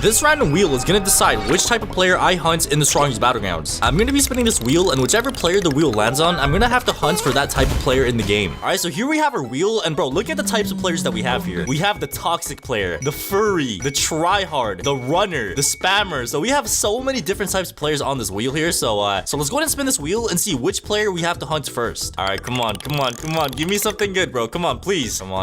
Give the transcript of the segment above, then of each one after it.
This random wheel is gonna decide which type of player I hunt in the strongest battlegrounds. I'm gonna be spinning this wheel, and whichever player the wheel lands on, I'm gonna have to hunt for that type of player in the game. Alright, so here we have our wheel, and bro, look at the types of players that we have here. We have the toxic player, the furry, the tryhard, the runner, the spammer. So we have so many different types of players on this wheel here. So let's go ahead and spin this wheel and see which player we have to hunt first. Alright, come on. Give me something good, bro. Come on, please. Come on.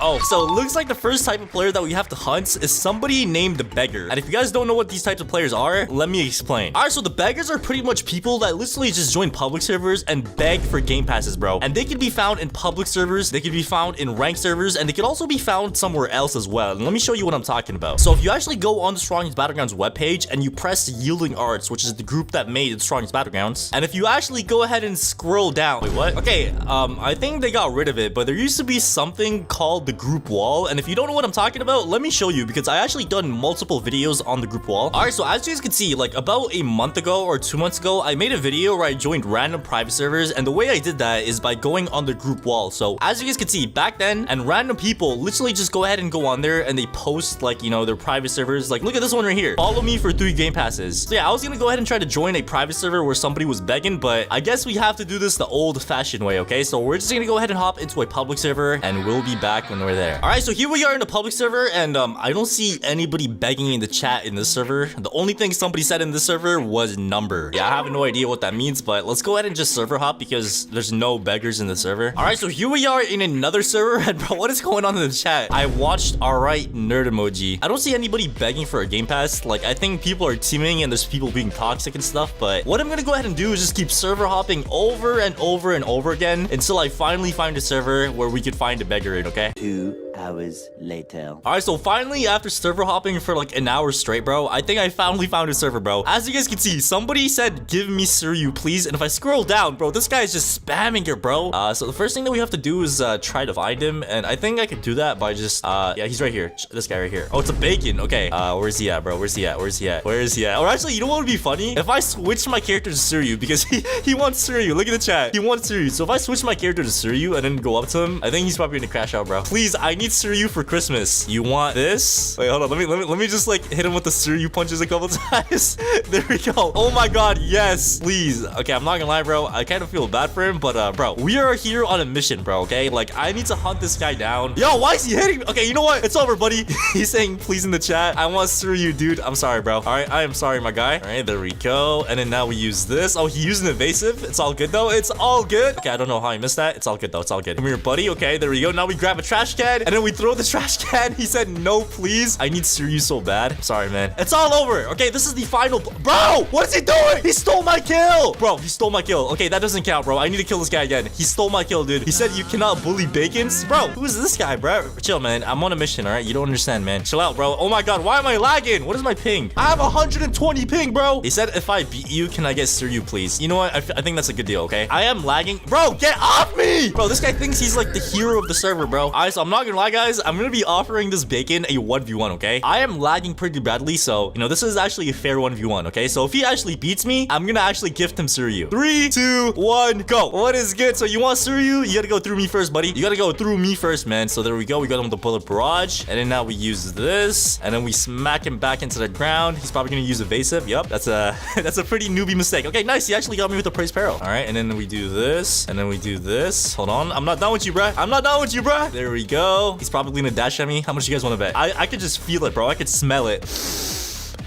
Oh, so it looks like the first type of player that we have to hunt is somebody named the beggar. And if you guys don't know what these types of players are, let me explain. Alright, so the beggars are pretty much people that literally just join public servers and beg for game passes, bro. And they can be found in public servers, they can be found in ranked servers, and they can also be found somewhere else as well. And let me show you what I'm talking about. So if you actually go on the Strongest Battlegrounds webpage and you press Yielding Arts, which is the group that made the Strongest Battlegrounds, and if you actually go ahead and scroll down, wait, what? Okay, I think they got rid of it, but there used to be something called the group wall. And if you don't know what I'm talking about, let me show you, because I actually done multiple videos on the group wall. All right, so as you guys can see, like about a month ago or 2 months ago, I made a video where I joined random private servers, and the way I did that is by going on the group wall. So as you guys can see back then, and random people literally just go ahead and go on there and they post, like, you know, their private servers. Like, look at this one right here, follow me for 3 game passes. So yeah, I was gonna go ahead and try to join a private server where somebody was begging, but I guess we have to do this the old-fashioned way. Okay, so we're just gonna go ahead and hop into a public server, and we'll be back when we're there. All right, so here we are in the public server, and I don't see anybody begging in the chat in this server. The only thing somebody said in this server was number. Yeah, I have no idea what that means, but let's go ahead and just server hop because there's no beggars in the server. All right, so here we are in another server, and bro, what is going on in the chat? I watched alright nerd emoji. I don't see anybody begging for a game pass. Like, I think people are teaming and there's people being toxic and stuff, but what I'm gonna go ahead and do is just keep server hopping over and over and over again until I finally find a server where we could find a beggar in, okay? 2 hours later. All right, so finally, after server hopping for like an hour straight, bro, I think I finally found a server, bro. As you guys can see, somebody said, give me Suryu, please. And if I scroll down, bro, this guy is just spamming it, bro. So the first thing that we have to do is try to find him. And I think I can do that by just, yeah, he's right here. This guy right here. Oh, it's a bacon. Okay, where's he at, bro? Where's he at? Or actually, you know what would be funny? If I switch my character to Suryu, because he wants Suryu. Look at the chat. He wants Suryu. So if I switch my character to Suryu and then go up to him, I think he's probably gonna crash out, bro. Please, I need Suryu for Christmas. You want this? Wait, hold on. Let me just like hit him with the Suryu punches a couple times. There we go. Oh my god, yes, please. Okay, I'm not gonna lie, bro, I kind of feel bad for him, but bro, we are here on a mission, bro. Okay, like, I need to hunt this guy down. Yo, why is he hitting me? Okay, you know what, it's over, buddy. He's saying please in the chat. I want Suryu, dude. I'm sorry, bro. All right, I am sorry, my guy. All right, there we go. And then now we use this. Oh, he used an evasive. It's all good though. It's all good. Okay, I don't know how I missed that. It's all good though. It's all good. Come here, buddy. Okay, there we go. Now we grab a trash can and then we throw the trash can. He said no, please. I need Suryu so bad. Sorry, man. It's all over. Okay, this is the final. Bro, what is he doing? He stole my kill. Bro, he stole my kill. Okay, that doesn't count, bro. I need to kill this guy again. He stole my kill, dude. He said you cannot bully bacons. Bro, who is this guy, bro? Chill, man. I'm on a mission, all right? You don't understand, man. Chill out, bro. Oh my god, why am I lagging? What is my ping? I have 120 ping, bro. He said if I beat you, can I get Suryu, please? You know what? I think that's a good deal, okay? I am lagging. Bro, get off me! Bro, this guy thinks he's like the hero of the server, bro. All right, so I'm not gonna lie, guys. I'm gonna be offering this bacon a 1v1, okay? I am lagging pretty badly, so, you know, this is actually a fair 1v1, okay? So if he actually beats me, I'm gonna actually gift him Suryu. 3, 2, 1, go. What is good? So you want Suryu? You gotta go through me first, buddy. You gotta go through me first, man. So there we go. We got him with the bullet barrage. And then now we use this. And then we smack him back into the ground. He's probably gonna use evasive. Yup. That's a that's a pretty newbie mistake. Okay, nice. He actually got me with the praise peril. All right. And then we do this. And then we do this. Hold on. I'm not done with you, bruh. I'm not done with you, bruh. There we go. He's probably gonna dash at me. How much you guys want to bet? I could just feel it, bro. I could smell it.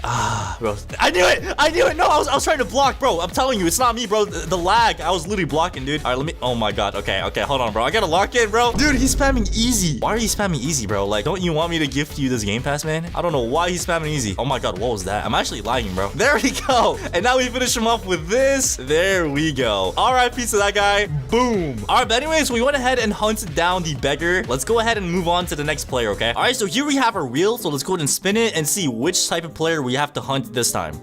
Ah, bro. I knew it. No, I was trying to block, bro. I'm telling you, it's not me, bro. The lag. I was literally blocking, dude. All right, let me. Oh my god. Okay. Hold on, bro. I gotta lock in, bro. Dude, he's spamming easy. Why are you spamming easy, bro? Like, don't you want me to gift you this game pass, man? I don't know why he's spamming easy. Oh my god, what was that? I'm actually lagging, bro. There we go. And now we finish him off with this. There we go. All right, piece of that guy. Boom. All right, but anyways, we went ahead and hunted down the beggar. Let's go ahead and move on to the next player, okay? All right, so here we have our wheel. So let's go ahead and spin it and see which type of player we have to hunt this time.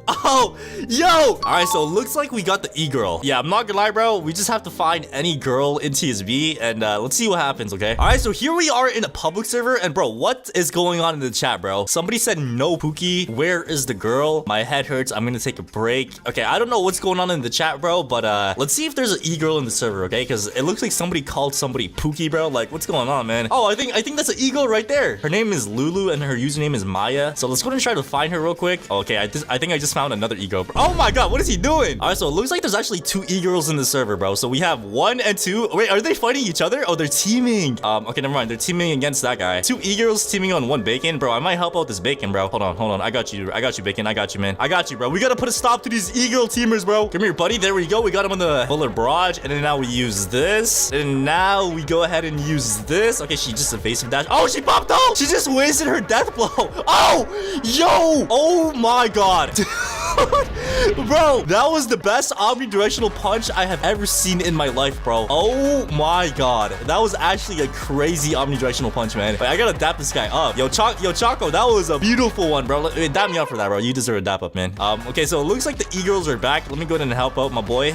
Oh, yo. All right, so it looks like we got the E-girl. Yeah, I'm not gonna lie, bro. We just have to find any girl in TSB, and let's see what happens, okay? All right, so here we are in a public server, and bro, what is going on in the chat, bro? Somebody said no Pookie. Where is the girl? My head hurts. I'm gonna take a break. Okay, I don't know what's going on in the chat, bro, but let's see if there's an E-girl in the server, okay? Because it looks like somebody called somebody Pookie, bro. Like, what's going on, man? Oh, I think that's an E-girl right there. Her name is Lulu, and her username is Maya. So let's go ahead and try to find her real quick. Okay, I think I just found another E-girl. Oh my god, what is he doing? All right, so it looks like there's actually 2 E-girls in the server, bro. So we have 1 and 2. Wait, are they fighting each other? Oh, they're teaming. Okay, never mind. They're teaming against that guy. 2 E-girls teaming on 1 bacon, bro. I might help out this bacon, bro. Hold on. I got you, bacon. I got you, man. I got you, bro. We gotta put a stop to these E-girl teamers, bro. Come here, buddy. There we go. We got him on the bullet barrage, and then now we use this, and now we go ahead and use this. Okay, she just evasive dash. Oh, she popped out. She just wasted her death blow. Oh, yo. Oh my god. Bro, that was the best omnidirectional punch I have ever seen in my life, bro. Oh my god, that was actually a crazy omnidirectional punch, man. Wait, I gotta dap this guy up. Yo, Choco, that was a beautiful one, bro. Dap me up for that, bro. You deserve a dap up, man. Okay, so it looks like the E-girls are back. Let me go ahead and help out my boy.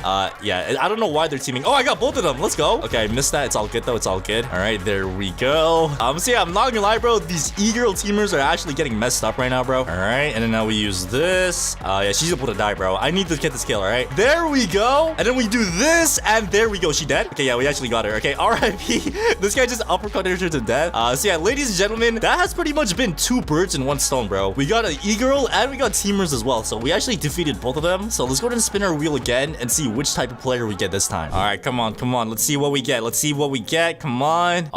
Yeah, I don't know why they're teaming. Oh, I got both of them. Let's go. Okay, I missed that. It's all good though. It's all good. All right, there we go. So yeah, I'm not gonna lie, bro. These E-girl teamers are actually getting messed up right now, bro. All right, and then now we use this. Yeah, she's able to die, bro. I need to get this kill, all right? There we go. And then we do this, and there we go. She dead? Okay, yeah, we actually got her. Okay, RIP. This guy just uppercutted her to death. So yeah, ladies and gentlemen, that has pretty much been 2 birds in 1 stone, bro. We got an E-girl, and we got teamers as well. So we actually defeated both of them. So let's go ahead and spin our wheel again and see which type of player we get this time. All right, come on. Let's see what we get. Come on.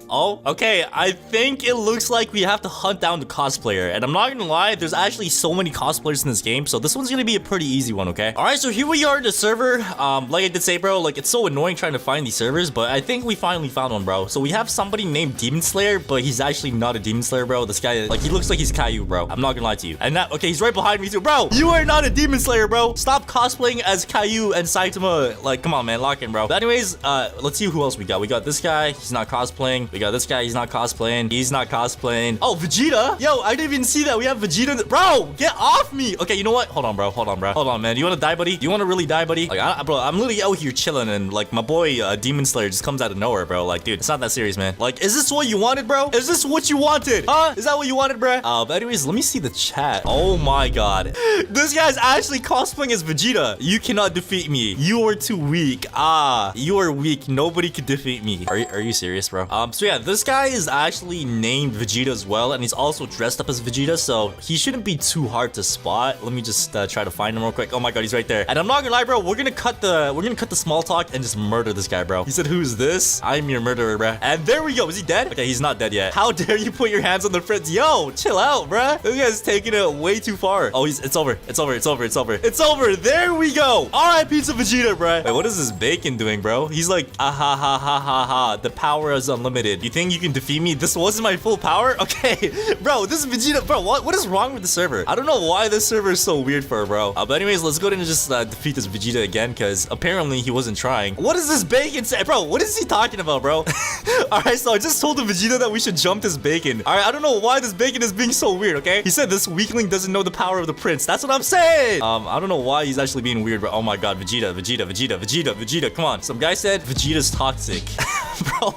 Oh, okay. I think it looks like we have to hunt down the cosplayer. And I'm not gonna lie, there's actually so many cosplayers in this game. So this one's gonna be a pretty easy one, okay? All right, so here we are in the server. Like I did say, bro, like it's so annoying trying to find these servers, but I think we finally found one, bro. So we have somebody named Demon Slayer, but he's actually not a Demon Slayer, bro. This guy, like, he looks like he's Caillou, bro. I'm not gonna lie to you. And that, okay, he's right behind me too. Bro, you are not a Demon Slayer, bro. Stop cosplaying as Caillou and Saitama. Like, come on, man, lock in, bro. But anyways, let's see who else we got. We got this guy. He's not cosplaying. We got this guy. He's not cosplaying. Oh, Vegeta. Yo, I didn't even see that. We have Vegeta. Bro, get off me. Okay, you know what? Hold on, bro. Hold on, man. Do you want to die, buddy? Do you want to really die, buddy? Like, bro, I'm literally out here chilling, and like my boy Demon Slayer just comes out of nowhere, bro. Like, dude, it's not that serious, man. Like, is this what you wanted, bro? Is this what you wanted? Huh? Is that what you wanted, bro? But anyways, let me see the chat. Oh my god. This guy's actually cosplaying as Vegeta. You cannot defeat me. You are too weak. You are weak. Nobody could defeat me. Are you serious, bro? So yeah, this guy is actually named Vegeta as well, and he's also dressed up as Vegeta, so he shouldn't be too hard to spot. Let me just try to find him real quick. Oh my god, he's right there. And I'm not gonna lie, bro, we're gonna cut the small talk and just murder this guy, bro. He said, "Who's this? I'm your murderer, bro." And there we go. Is he dead? Okay, he's not dead yet. How dare you put your hands on the friends? Yo, chill out, bro. This guy's taking it way too far. Oh, it's over. There we go. All right, pizza Vegeta, bro. Wait, what is this bacon doing, bro? He's like, ah ha ha ha ha ha. The power is unlimited. You think you can defeat me? This wasn't my full power? Okay. Bro, this is Vegeta. Bro, what is wrong with the server? I don't know why this server is so weird for her, bro. But anyways, let's go ahead and just defeat this Vegeta again, because apparently he wasn't trying. What does this bacon say? Bro, what is he talking about, bro? Alright, so I just told the Vegeta that we should jump this bacon. Alright, I don't know why this bacon is being so weird, okay? He said this weakling doesn't know the power of the prince. That's what I'm saying. I don't know why he's actually being weird, bro. Oh my god, Vegeta. Come on. Some guy said Vegeta's toxic. Bro,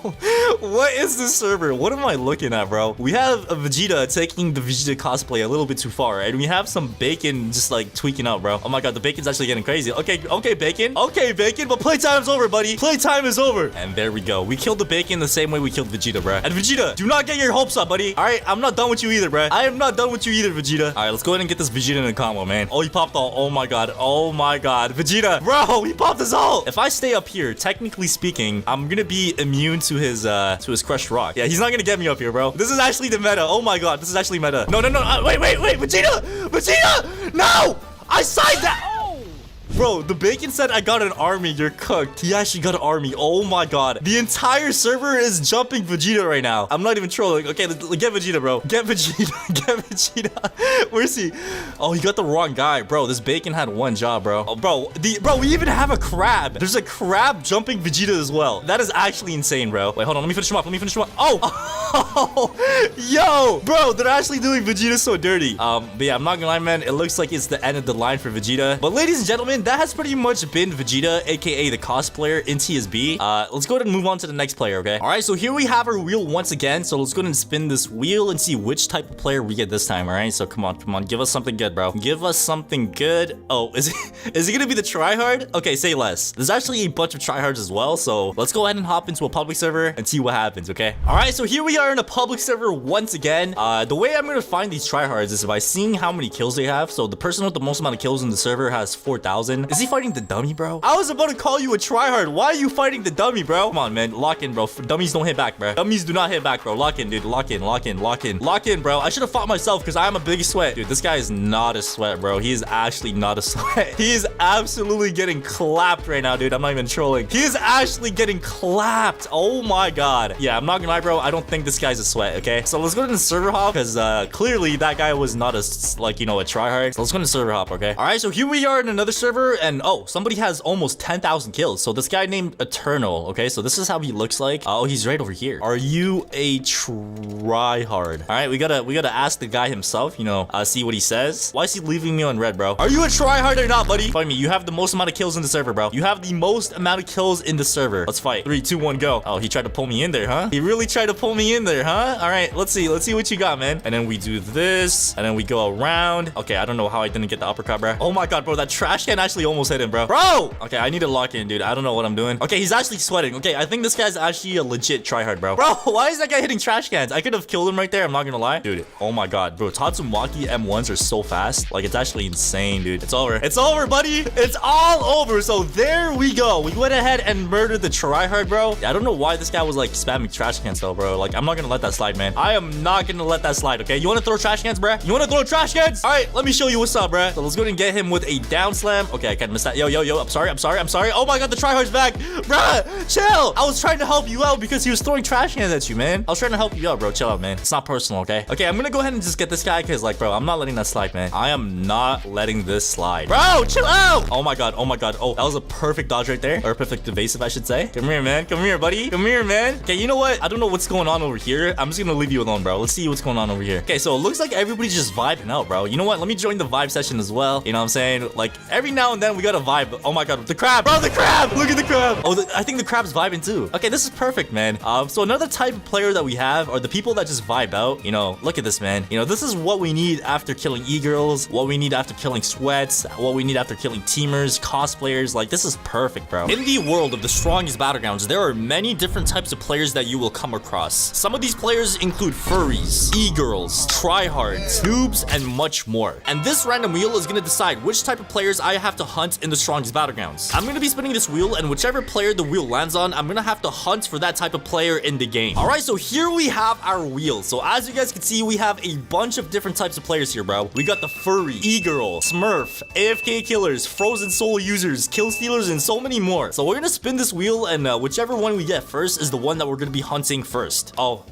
what is this server? What am I looking at, bro? We have a Vegeta taking the Vegeta cosplay a little bit too far, and we have some bacon just like tweaking out, bro. Oh my god, the bacon's actually getting crazy. Okay, bacon, but playtime's over, buddy. Playtime is over. And there we go. We killed the bacon the same way we killed Vegeta, bro. And Vegeta, do not get your hopes up, buddy. All right, I'm not done with you either, bro. I am not done with you either, Vegeta. All right, let's go ahead and get this Vegeta in a combo, man. Oh, he popped all. Oh my god, Vegeta, bro, he popped his ult. If I stay up here, technically speaking, I'm gonna be immune to his crushed rock. Yeah, he's not gonna get me up here, bro. This is actually the meta. Oh my god, this is actually meta. No. Wait, Vegeta, no! I signed that. Bro, the bacon said I got an army. You're cooked. He actually got an army. Oh my god. The entire server is jumping Vegeta right now. I'm not even trolling. Okay, get Vegeta, bro. Get Vegeta. Get Vegeta. Where's he? Oh, he got the wrong guy. Bro, this bacon had one job, bro. Oh, bro, we even have a crab. There's a crab jumping Vegeta as well. That is actually insane, bro. Wait, hold on. Let me finish him off. Oh! Yo! Bro, they're actually doing Vegeta so dirty. But yeah, I'm not gonna lie, man. It looks like it's the end of the line for Vegeta. But ladies and gentlemen, that has pretty much been Vegeta, aka the cosplayer in TSB. Let's go ahead and move on to the next player, okay? All right, so here we have our wheel once again. So let's go ahead and spin this wheel and see which type of player we get this time, all right? So come on. Give us something good, bro. Give us something good. Oh, is it gonna be the tryhard? Okay, say less. There's actually a bunch of tryhards as well. So let's go ahead and hop into a public server and see what happens, okay? All right, so here we are in a public server once again. The way I'm gonna find these tryhards is by seeing how many kills they have. So the person with the most amount of kills in the server has 4,000. Is he fighting the dummy, bro? I was about to call you a tryhard. Why are you fighting the dummy, bro? Come on, man. Lock in, bro. Dummies don't hit back, bro. Dummies do not hit back, bro. Lock in, dude. Lock in, bro. I should have fought myself because I'm a big sweat. Dude, this guy is not a sweat, bro. He is actually not a sweat. He is absolutely getting clapped right now, dude. I'm not even trolling. He is actually getting clapped. Oh my god. Yeah, I'm not gonna lie, bro. I don't think this guy's a sweat, okay? So let's go to the server hop because clearly that guy was not a tryhard. So let's go to server hop, okay? All right, so here we are in another server and oh, somebody has almost 10,000 kills. So this guy named Eternal, okay? So this is how he looks like. Oh, he's right over here. Are you a tryhard? All right, we gotta ask the guy himself, see what he says. Why is he leaving me on red, bro? Are you a tryhard or not, buddy? Fight me. You have the most amount of kills in the server, bro. You have the most amount of kills in the server. Let's fight. 3, 2, 1, go. Oh, he tried to pull me in there, huh? He really tried to pull me in there, huh? All right, let's see what you got, man. And then we do this, and then we go around. Okay, I don't know how I didn't get the uppercut, bro. Oh my god, bro, that trash can actually almost hit him, bro. Okay, I need to lock in, dude. I don't know what I'm doing. Okay, he's actually sweating. Okay, I think this guy's actually a legit tryhard, bro. Bro, why is that guy hitting trash cans? I could have killed him right there. I'm not gonna lie, dude. Oh my god, bro. Tatsumaki M1s are so fast. Like, it's actually insane, dude. It's over. It's over, buddy. It's all over. So there we go. We went ahead and murdered the tryhard, bro. I don't know why this guy was like spamming trash cans though, bro. Like, I'm not gonna let that slide, man. I am not gonna let that slide, okay? You wanna throw trash cans, bruh? You wanna throw trash cans? All right, let me show you what's up, bruh. So let's go ahead and get him with a down slam. Okay, I kind of missed that. Yo. I'm sorry. Oh my god, the tryhard's back. Bruh, chill. I was trying to help you out because he was throwing trash cans at you, man. I was trying to help you out, bro. Chill out, man. It's not personal, okay? Okay, I'm gonna go ahead and just get this guy because, like, bro, I'm not letting that slide, man. I am not letting this slide. Bro, chill out. Oh my god. Oh, that was a perfect dodge right there. Or perfect evasive, I should say. Come here, man. Come here, buddy. Come here, man. Okay, you know what? I don't know what's going on over here. I'm just gonna leave you alone, bro. Let's see what's going on over here. Okay, so it looks like everybody's just vibing out, bro. You know what? Let me join the vibe session as well. You know what I'm saying? Like, every now and then we gotta vibe. Oh my god, the crab. Bro, the crab. Look at the crab. Oh, I think the crab's vibing too. Okay, this is perfect, man. So another type of player that we have are the people that just vibe out. Look at this, man. This is what we need after killing e-girls, what we need after killing sweats, what we need after killing teamers, cosplayers. Like, this is perfect, bro. In the world of the strongest battlegrounds, there are many different types of players that you will come across. Some of these players include furries, e-girls, tryhards, noobs, and much more. And this random wheel is gonna decide which type of players I have to hunt in the strongest battlegrounds. I'm gonna be spinning this wheel, and whichever player the wheel lands on, I'm gonna have to hunt for that type of player in the game. All right, so here we have our wheel. So as you guys can see, we have a bunch of different types of players here, bro. We got the furry, e-girl, smurf, AFK killers, frozen soul users, kill stealers, and so many more. So we're gonna spin this wheel, and whichever one we get first is the one that we're gonna be hunting first. Oh,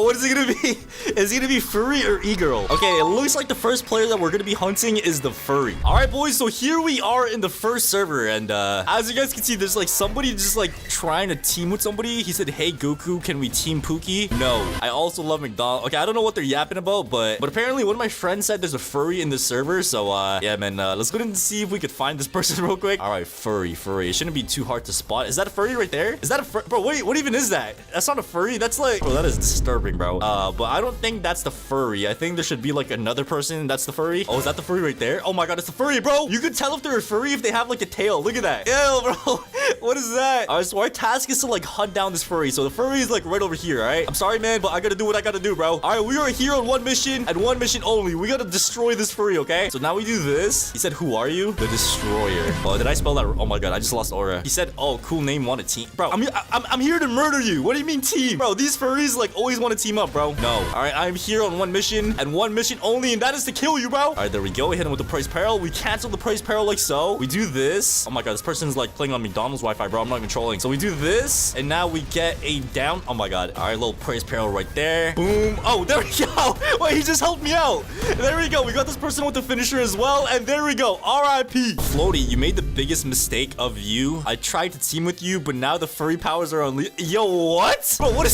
what is it gonna be? Is it gonna be furry or e-girl? Okay, it looks like the first player that we're gonna be hunting is the furry. All right, boys, so here we are in the first server, and as you guys can see, there's like somebody just like trying to team with somebody. He said, hey, Goku, can we team Pookie? No, I also love McDonald's. Okay, I don't know what they're yapping about, but apparently one of my friends said there's a furry in this server, so yeah, man, let's go ahead and see if we could find this person real quick. All right, furry. It shouldn't be too hard to spot. Is that a furry right there? Is that a furry? Bro, wait, what even is that? That's not a furry. That's like, bro, that is disturbing, bro. But I don't think that's the furry. I think there should be like another person that's the furry. Oh, is that the furry right there? Oh my god, it's the furry, bro. You can tell if they're a furry if they have like a tail. Look at that. Ew, bro. What is that? All right, so our task is to like hunt down this furry. So the furry is like right over here, all right? I'm sorry, man, but I gotta do what I gotta do, bro. All right, we are here on one mission and one mission only. We gotta destroy this furry, okay? So now we do this. He said, who are you? The destroyer. Oh, did I spell that? Oh my god, I just lost aura. He said, oh, cool name, want a team. Bro, I'm here to murder you. What do you mean team? Bro, these furries like always want want to team up, bro? No. All right, I'm here on one mission and one mission only, and that is to kill you, bro. All right, there we go. We hit him with the price peril. We cancel the price peril like so. We do this. Oh my god, this person's like playing on McDonald's Wi-Fi, bro. I'm not even trolling. So we do this, and now we get a down. Oh my god. All right, little price peril right there. Boom. Oh, there we go. Wait, he just helped me out. There we go. We got this person with the finisher as well, and there we go. R.I.P. Floaty, you made the biggest mistake of you. I tried to team with you, but now the furry powers are unleashed. Yo, what? Bro, what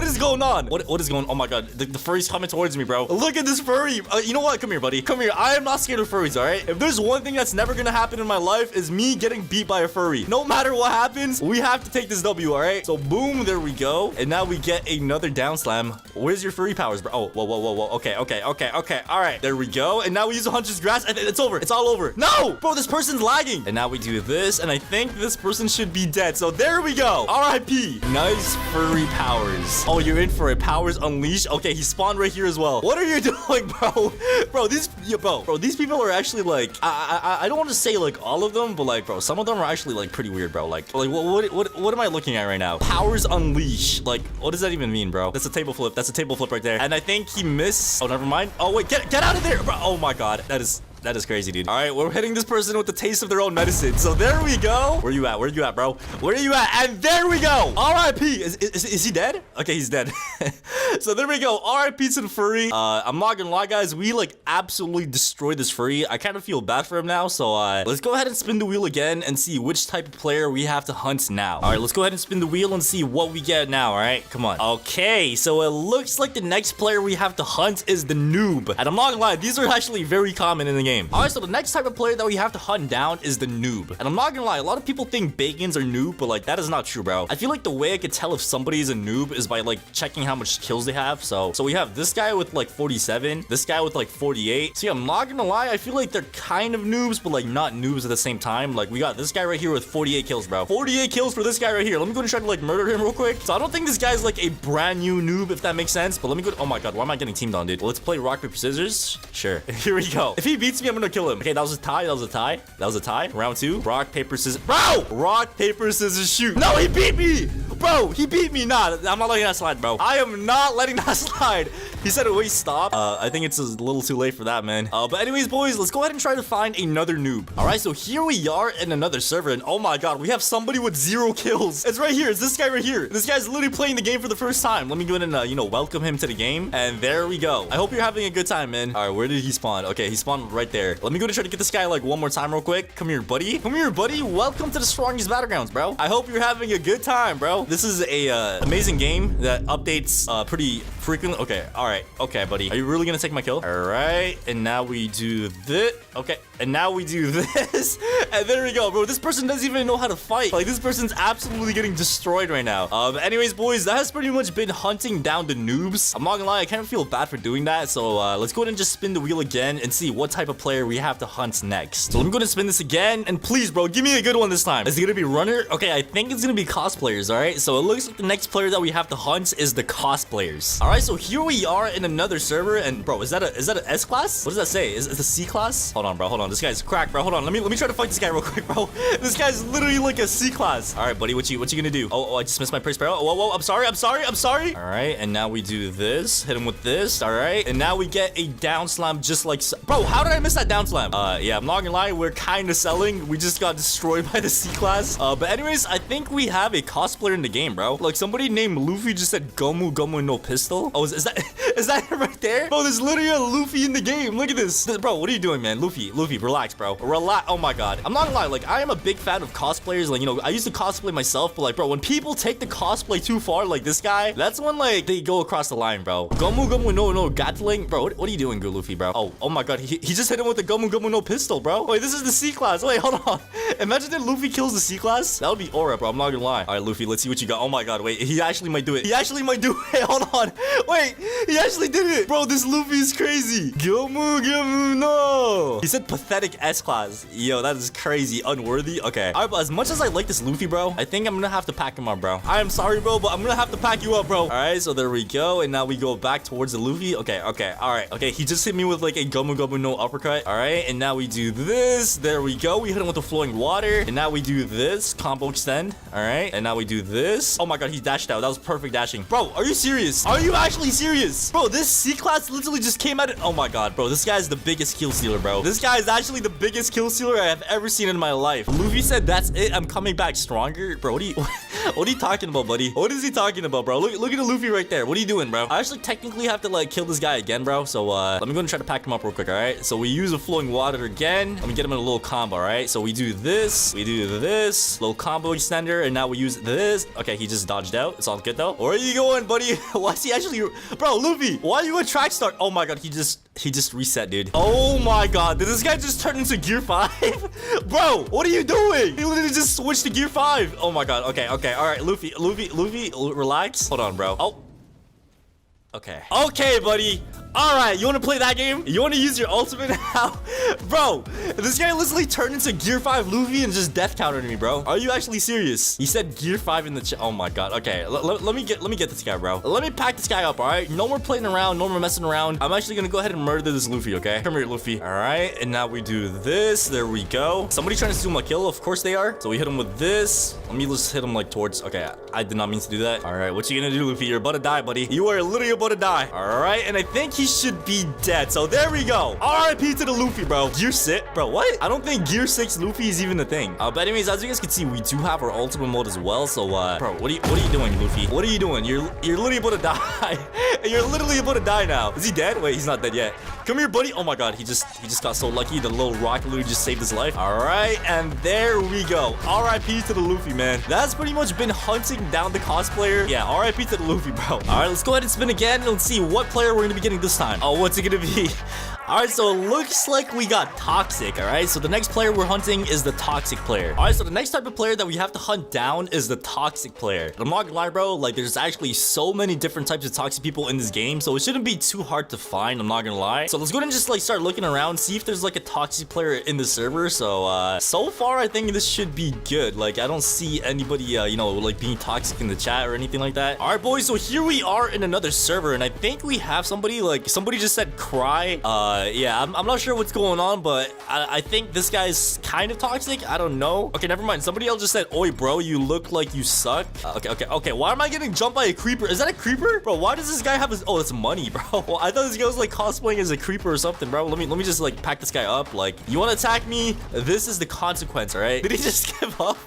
is going on? What is going on? Oh my god, the furry's coming towards me, bro. Look at this furry. You know what? Come here, buddy. Come here. I am not scared of furries, all right? If there's one thing that's never gonna happen in my life is me getting beat by a furry. No matter what happens, we have to take this W, all right? So boom, there we go. And now we get another down slam. Where's your furry powers, bro? Oh, whoa. Okay. All right, there we go. And now we use a Hunter's Grasp, and it's over. It's all over. No, bro, this person's lagging. And now we do this, and I think this person should be dead. So there we go. R.I.P. Nice furry powers. Oh, you're in for it. Powers unleashed. Okay, he spawned right here as well. What are you doing, bro? Bro, these people are actually like, I don't want to say like all of them, but like, bro, some of them are actually like pretty weird, bro. Like what am I looking at right now? Powers unleashed. Like, what does that even mean, bro? That's a table flip. That's a table flip right there. And I think he missed. Oh, never mind. Oh wait, get out of there, bro. Oh my god, that is crazy, dude. All right, we're hitting this person with the taste of their own medicine. So there we go. Where you at? Where you at, bro? Where are you at? And there we go. R.I.P. Is he dead? Okay, he's dead. So there we go. R.I.P. to the furry. I'm not gonna lie, guys. We like absolutely destroyed this furry. I kind of feel bad for him now. So let's go ahead and spin the wheel again and see which type of player we have to hunt now. All right, let's go ahead and spin the wheel and see what we get now. All right, come on. Okay, so it looks like the next player we have to hunt is the noob. And I'm not gonna lie, these are actually very common in the game. All right, so the next type of player that we have to hunt down is the noob. And I'm not gonna lie, a lot of people think bacons are noob, but like that is not true, bro. I feel like the way I could tell if somebody is a noob is by like checking how much kills they have. So we have this guy with like 47, this guy with like 48. So yeah, I'm not gonna lie, I feel like they're kind of noobs, but like not noobs at the same time. Like we got this guy right here with 48 kills, bro. 48 kills for this guy right here. Let me go and try to like murder him real quick. So I don't think this guy's like a brand new noob, if that makes sense. But let me go. Oh my god, why am I getting teamed on, dude? Let's play rock paper scissors. Sure. Here we go. If he beats me, I'm gonna kill him. Okay, that was a tie. That was a tie. Round two. Rock paper scissors. Bro! Rock paper scissors shoot. No, he beat me. Bro, he beat me. Nah, I'm not letting that slide, bro. I am not letting that slide. He said, wait, stop. I think it's a little too late for that, man. But anyways, boys, let's go ahead and try to find another noob. All right, so here we are in another server, and oh my god, we have somebody with 0 kills. It's right here. It's this guy right here. This guy's literally playing the game for the first time. Let me go ahead and, welcome him to the game. And there we go. I hope you're having a good time, man. All right, where did he spawn? Okay, he spawned right there. Let me go and try to get this guy, like, one more time real quick. Come here, buddy. Come here, buddy. Welcome to the strongest Battlegrounds, bro. I hope you're having a good time, bro. This is a amazing game that updates pretty frequently. Okay, all right. Okay, buddy. Are you really gonna take my kill? All right, and now we do this. Okay, and now we do this. And there we go, bro. This person doesn't even know how to fight. Like, this person's absolutely getting destroyed right now. Anyways, boys, that has pretty much been hunting down the noobs. I'm not gonna lie, I kind of feel bad for doing that. So let's go ahead and just spin the wheel again and see what type of player we have to hunt next. So let me go ahead and spin this again. And please, bro, give me a good one this time. Is it gonna be runner? Okay, I think it's gonna be cosplayers, all right? So it looks like the next player that we have to hunt is the cosplayers. All right, so here we are in another server. And bro, is that an S class? What does that say? Is it a C class? Hold on, bro. Hold on. This guy's cracked, bro. Hold on. Let me try to fight this guy real quick, bro. This guy's literally like a C class. All right, buddy. What you gonna do? Oh, I just missed my price barrel. Whoa. I'm sorry. All right, and now we do this. Hit him with this. All right, and now we get a down slam just like so. Bro, how did I miss that down slam? Yeah, I'm not gonna lie. We're kind of selling. We just got destroyed by the C class. But anyways, I think we have a cosplayer in the game, bro. Like, somebody named Luffy just said Gomu no pistol. Oh, is that right there? Bro, there's literally a Luffy in the game. Look at this. Bro, what are you doing, man? Luffy, relax, bro. Relax. Oh my god. I'm not gonna lie, like, I am a big fan of cosplayers. Like, I used to cosplay myself, but like, bro, when people take the cosplay too far, like this guy, that's when like they go across the line, bro. Gomu no Gatling. Bro, what are you doing, good Luffy, bro? Oh my god, he just hit him with the Gomu no pistol, bro. Wait, this is the C class. Wait, hold on. Imagine that Luffy kills the C class. That would be aura, bro. I'm not gonna lie. All right, Luffy, let's see what you got. Oh my god, wait, he actually might do it. Hold on. Wait, he actually did it. Bro, this Luffy is crazy. Gomu no. He said pathetic S class. Yo, that is crazy. Unworthy. Okay. All right, but as much as I like this Luffy, bro, I think I'm gonna have to pack him up, bro. I am sorry, bro, but I'm gonna have to pack you up, bro. All right, so there we go. And now we go back towards the Luffy. Okay. All right. Okay, he just hit me with like a Gomu no uppercut. uppercut. All right, and now we do this. There we go. We hit him with the flowing water, and now we do this combo extend. All right, and now we do this. Oh my god, he dashed out. That was perfect dashing. Bro, are you serious? Are you actually serious? Bro, this C-class literally just came out. Oh my god, bro, this guy's the biggest kill stealer, bro. This guy is actually the biggest kill stealer I have ever seen in my life. Luffy said, "That's it. I'm coming back stronger." Bro, what are you talking about, buddy? What is he talking about, bro? Look at the Luffy right there. What are you doing, bro? I actually technically have to like kill this guy again, bro. So let me go and try to pack him up real quick. All right. So we use a flowing water again. Let me get him in a little combo. All right. So we do this. We do this little combo extender, and now we use this. Okay, he just dodged out. It's all good though. Where are you going, buddy? Why is he actually, bro? Luffy, why are you a track start? Oh my god, he just reset, dude. Oh my god, did this guy just turn into gear 5? Bro, what are you doing? He literally just switched to gear 5. Oh my god. Okay, all right, Luffy, relax. Hold on, bro. Oh, okay, buddy. All right, you want to play that game? You want to use your ultimate now? Bro, this guy literally turned into gear 5 Luffy and just death countered me, bro. Are you actually serious? He said gear 5 in the chat. Oh my god. Okay, let me get this guy, bro. Let me pack this guy up, all right? No more playing around, no more messing around. I'm actually gonna go ahead and murder this Luffy, okay? Come here, Luffy. All right, and now we do this. There we go. Somebody trying to steal my kill. Of course they are. So we hit him with this. Let me just hit him like towards. Okay, I did not mean to do that. All right, what you gonna do, Luffy? You're about to die, buddy. You are literally about to die. All right, and I think he should be dead. So there we go. RIP to the Luffy, bro. Gear 6, bro. What? I don't think gear 6 Luffy is even a thing. But anyways, as you guys can see, we do have our ultimate mode as well. So bro, what are you doing, Luffy? What are you doing? You're literally about to die. You're literally about to die now. Is he dead? Wait, he's not dead yet. Come here, buddy. Oh my god, he just got so lucky. The little rock literally just saved his life. All right, and there we go. RIP to the Luffy, man. That's pretty much been hunting down the cosplayer. Yeah, RIP to the Luffy, bro. All right, let's go ahead and spin again and let's see what player we're gonna be getting this time. Oh, what's it gonna be? All right, so it looks like we got toxic. All right, so the next player we're hunting is the toxic player. All right, so the next type of player that we have to hunt down is the toxic player. I'm not gonna lie, bro, like there's actually so many different types of toxic people in this game, so it shouldn't be too hard to find. I'm not gonna lie. So let's go ahead and just like start looking around, see if there's like a toxic player in the server. So so far I think this should be good. Like I don't see anybody you know, like being toxic in the chat or anything like that. All right, boys, so here we are in another server, and I think we have somebody, like somebody just said cry. Yeah, I'm not sure what's going on, but I think this guy's kind of toxic. I don't know. Okay, never mind. Somebody else just said, "Oi, bro, you look like you suck." Okay. Why am I getting jumped by a creeper? Is that a creeper, bro? Why does this guy have his? Oh, it's money, bro. Well, I thought this guy was like cosplaying as a creeper or something, bro. Let me just like pack this guy up. Like, you want to attack me? This is the consequence, all right? Did he just give up?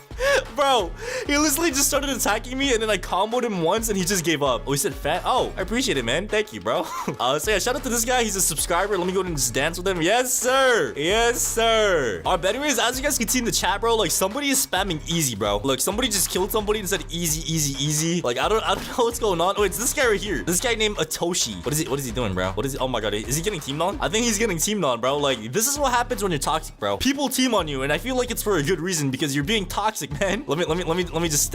Bro, he literally just started attacking me, and then I comboed him once, and he just gave up. Oh, he said fat. Oh, I appreciate it, man. Thank you, bro. So yeah, shout out to this guy. He's a subscriber. Let me go ahead and just dance with him. Yes, sir. Yes, sir. All right, but anyways, as you guys can see in the chat, bro, like somebody is spamming easy, bro. Look, somebody just killed somebody and said easy. Like I don't know what's going on. Oh, it's this guy right here. This guy named Atoshi. What is he doing, bro? What is he? Oh my god, is he getting teamed on? I think he's getting teamed on, bro. Like this is what happens when you're toxic, bro. People team on you, and I feel like it's for a good reason because you're being toxic, man. Let me just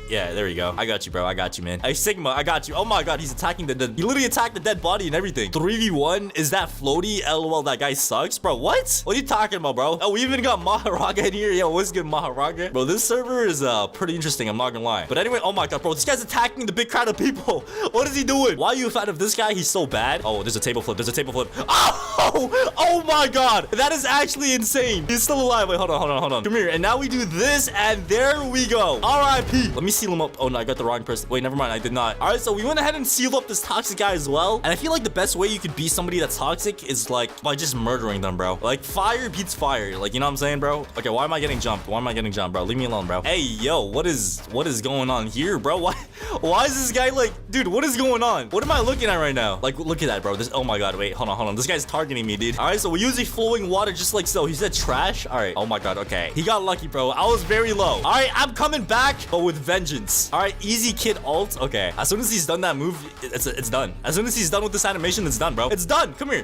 yeah, there we go. I got you, bro. I got you, man. Hey, Sigma, I got you. Oh my god, he's attacking the dead. He literally attacked the dead body and everything. 3v1? Is that Floaty? LOL, that guy sucks, bro. What? What are you talking about, bro? Oh, we even got Maharaga in here. Yo, what's good, Maharaga? Bro, this server is pretty interesting. I'm not gonna lie. But anyway, oh my god, bro, this guy's attacking the big crowd of people. What is he doing? Why are you a fan of this guy? He's so bad. Oh, there's a table flip. Oh my god, that is actually insane. He's still alive. Wait, hold on. Come here. And now we do this, and there we go. RIP. Let me seal him up. Oh no, I got the wrong person. Wait, never mind. I did not. All right, so we went ahead and sealed up this toxic guy as well. And I feel like the best way you could be somebody that's toxic is like by just murdering them, bro. Like fire beats fire. Like, you know what I'm saying, bro? Okay, why am I getting jumped? Bro? Leave me alone, bro. Hey, yo, what is going on here, bro? Why is this guy like, dude, what is going on? What am I looking at right now? Like, look at that, bro. Oh my god, wait, hold on. This guy's targeting me, dude. All right, so we use a flowing water just like so. He said trash. All right. Oh my god, okay. He got lucky, bro. I was very low. All right, I'm coming back, but with vengeance. All right, easy kid ult. Okay, as soon as he's done that move, it's done. As soon as he's done with this animation, it's done, bro. It's done. Come here.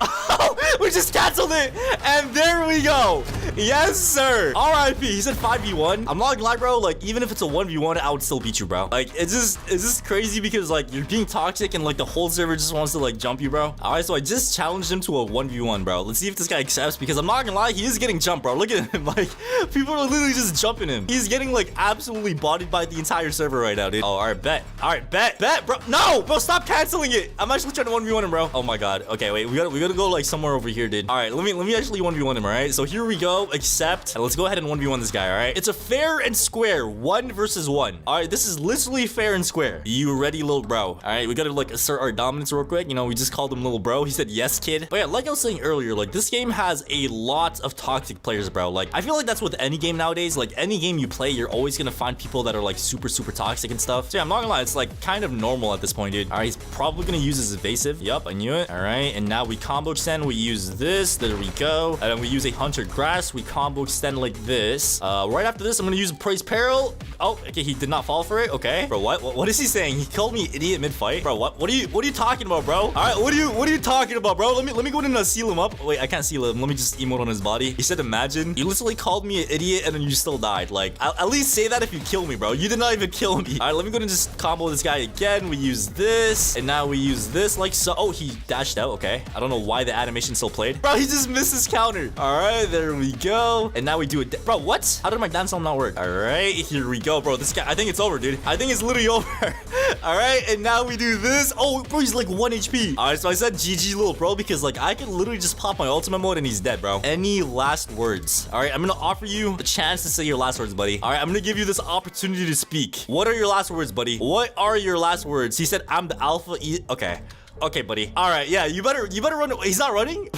We just canceled it, and there we go. Yes, sir. RIP. He said 5v1. I'm not gonna lie, bro. Like, even if it's a 1v1, I would still beat you, bro. Like, it's just crazy because like you're being toxic and like the whole server just wants to like jump you, bro. All right, so I just challenged him to a 1v1, bro. Let's see if this guy accepts because I'm not gonna lie, he is getting jumped, bro. Look at him. Like, people are literally just jumping him. He's getting like absolutely bodied by the entire server right now, dude. Oh, all right, bet. All right, bet, bro. No, bro, stop canceling it. I'm actually trying to 1v1 him, bro. Oh my god. Okay, wait, we gotta go like somewhere over here, dude. All right, let me actually 1v1 him, all right? So here we go, accept, and let's go ahead and 1v1 this guy, all right? It's a fair and square 1 versus 1. All right, this is literally fair and square. You ready, little bro? All right, we gotta like assert our dominance real quick. You know, we just called him little bro. He said yes, kid. But yeah, like I was saying earlier, like this game has a lot of toxic players, bro. Like I feel like that's with any game nowadays. Like any game you play, you're always gonna find people that are like super toxic and stuff. So yeah, I'm not gonna lie, it's like kind of normal at this point, dude. All right, he's probably gonna use his evasive. Yup, I knew it. All right, and now we combo extend. We use this. There we go. And then we use a hunter grass. We combo extend like this. Right after this, I'm gonna use a praise peril. Oh, okay, he did not fall for it. Okay, bro, what is he saying? He called me idiot mid-fight, bro. What are you talking about, bro? All right, what are you talking about, bro? Let me go in and seal him up. Wait, I can't seal him. Let me just emote on his body. He said, imagine you literally called me an idiot and then you still died. Like, at least say that if you kill me, bro. You did not even kill me. All right, let me go and just combo this guy again. We use this, and now we use this like so. Oh, he dashed out. Okay, I don't know why the animation still played, bro. He just missed his counter. All right, there we go. And now we do it, bro. What? How did my dance not work? All right, here we go, bro. This guy, I think it's over, dude. I think it's literally over. All right, and now we do this. Oh, bro, he's like 1 HP. All right, so I said GG, little bro, because like I could literally just pop my ultimate mode and he's dead, bro. Any last words? All right, I'm gonna offer you the chance to say your last words, buddy. All right, I'm gonna give you this opportunity to speak. What are your last words, buddy? What are your last words? He said, I'm the alpha okay. Okay, buddy. All right, yeah, you better run. He's not running.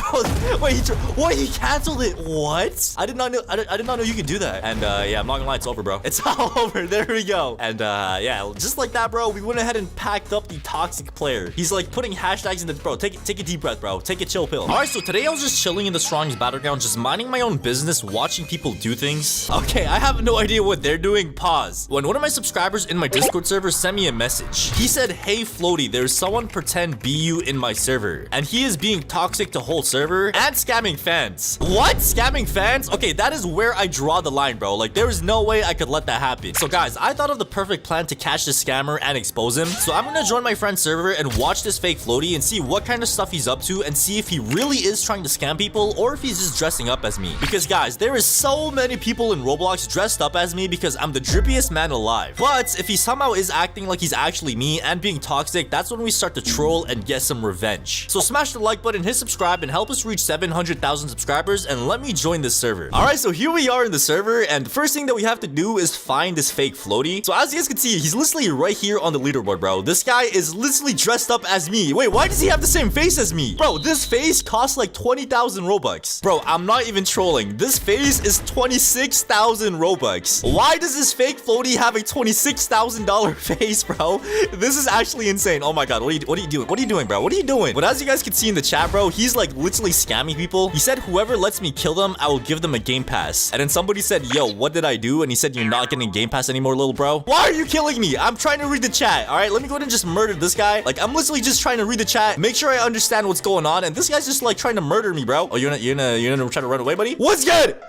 Wait, he canceled it. What? I did not know you could do that. And yeah, I'm not gonna lie, it's over, bro. It's all over. There we go. And yeah, just like that, bro. We went ahead and packed up the toxic player. He's like putting hashtags in the bro. Take a deep breath, bro. Take a chill pill. All right, so today I was just chilling in the Strong's Battleground, just minding my own business, watching people do things. Okay, I have no idea what they're doing. Pause. When one of my subscribers in my Discord server sent me a message, he said, "Hey, Floaty, there's someone pretend BU in my server, and he is being toxic to whole server and scamming fans." What? Scamming fans? Okay, that is where I draw the line, bro. Like, there is no way I could let that happen. So guys, I thought of the perfect plan to catch this scammer and expose him. So I'm gonna join my friend's server and watch this fake Floaty and see what kind of stuff he's up to and see if he really is trying to scam people or if he's just dressing up as me. Because guys, there is so many people in Roblox dressed up as me because I'm the drippiest man alive. But if he somehow is acting like he's actually me and being toxic, that's when we start to troll and get some revenge. So smash the like button, hit subscribe, and help us reach 700,000 subscribers, and let me join this server. All right, so here we are in the server, and the first thing that we have to do is find this fake Floaty. So as you guys can see, he's literally right here on the leaderboard, bro. This guy is literally dressed up as me. Wait, why does he have the same face as me? Bro, this face costs like 20,000 Robux. Bro, I'm not even trolling. This face is 26,000 Robux. Why does this fake Floaty have a $26,000 face, bro? This is actually insane. Oh my god, what are you doing? What are you doing, bro? What are you doing? But as you guys can see in the chat, bro, he's like literally scamming people. He said, whoever lets me kill them, I will give them a game pass. And then somebody said, yo, what did I do? And he said, you're not getting game pass anymore, little bro. Why are you killing me? I'm trying to read the chat. All right, let me go ahead and just murder this guy. Like, I'm literally just trying to read the chat, make sure I understand what's going on. And this guy's just like trying to murder me, bro. Oh, you're gonna try to run away, buddy? What's good?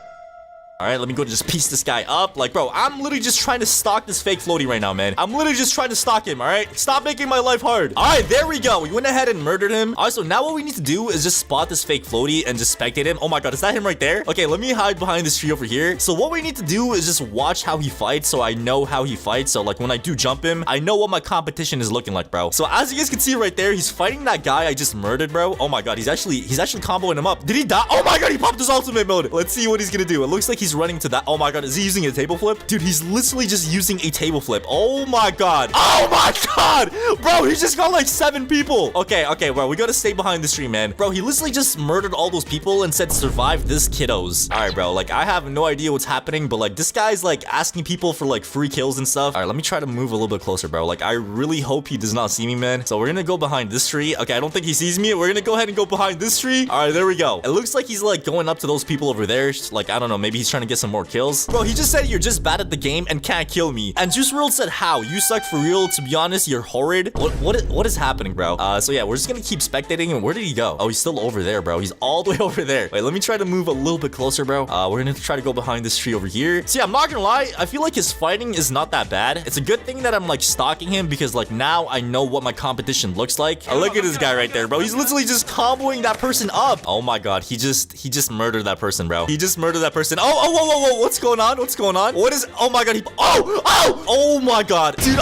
All right, let me go and just piece this guy up. Like, bro, I'm literally just trying to stalk this fake Floaty right now, man. I'm literally just trying to stalk him, all right? Stop making my life hard. All right, there we go. We went ahead and murdered him. All right, so now what we need to do is just spot this fake Floaty and just spectate him. Oh my god, is that him right there? Okay, let me hide behind this tree over here. So what we need to do is just watch how he fights so I know how he fights. So like when I do jump him, I know what my competition is looking like, bro. So as you guys can see right there, he's fighting that guy I just murdered, bro. Oh my god, he's actually comboing him up. Did he die? Oh my god, he popped his ultimate mode. Let's see what he's gonna do. It looks like he's running to that. Oh my god, is he using a table flip? Dude, he's literally just using a table flip. Oh my god. Oh my god. Bro, he just got like 7 people. Okay, bro, we gotta stay behind this tree, man. Bro, he literally just murdered all those people and said, survive this, kiddos. All right, bro, like I have no idea what's happening, but like this guy's like asking people for like free kills and stuff. All right, let me try to move a little bit closer, bro. Like I really hope he does not see me, man. So we're gonna go behind this tree. Okay, I don't think he sees me. We're gonna go ahead and go behind this tree. All right, there we go. It looks like he's like going up to those people over there. Like, I don't know, maybe he's trying to get some more kills. Bro, he just said you're just bad at the game and can't kill me. And Juice WRLD said, how? You suck for real. To be honest, you're horrid. What is happening, bro? So yeah, we're just gonna keep spectating him. Where did he go? Oh, he's still over there, bro. He's all the way over there. Wait, let me try to move a little bit closer, bro. We're gonna try to go behind this tree over here. So yeah, I'm not gonna lie, I feel like his fighting is not that bad. It's a good thing that I'm like stalking him because like now I know what my competition looks like. Look at this guy right there, bro. He's literally just comboing that person up. Oh my god, he just murdered that person, bro. He just murdered that person. Oh Oh, whoa. What's going on? What's going on? What is... Oh, my God. Oh, my God. Dude,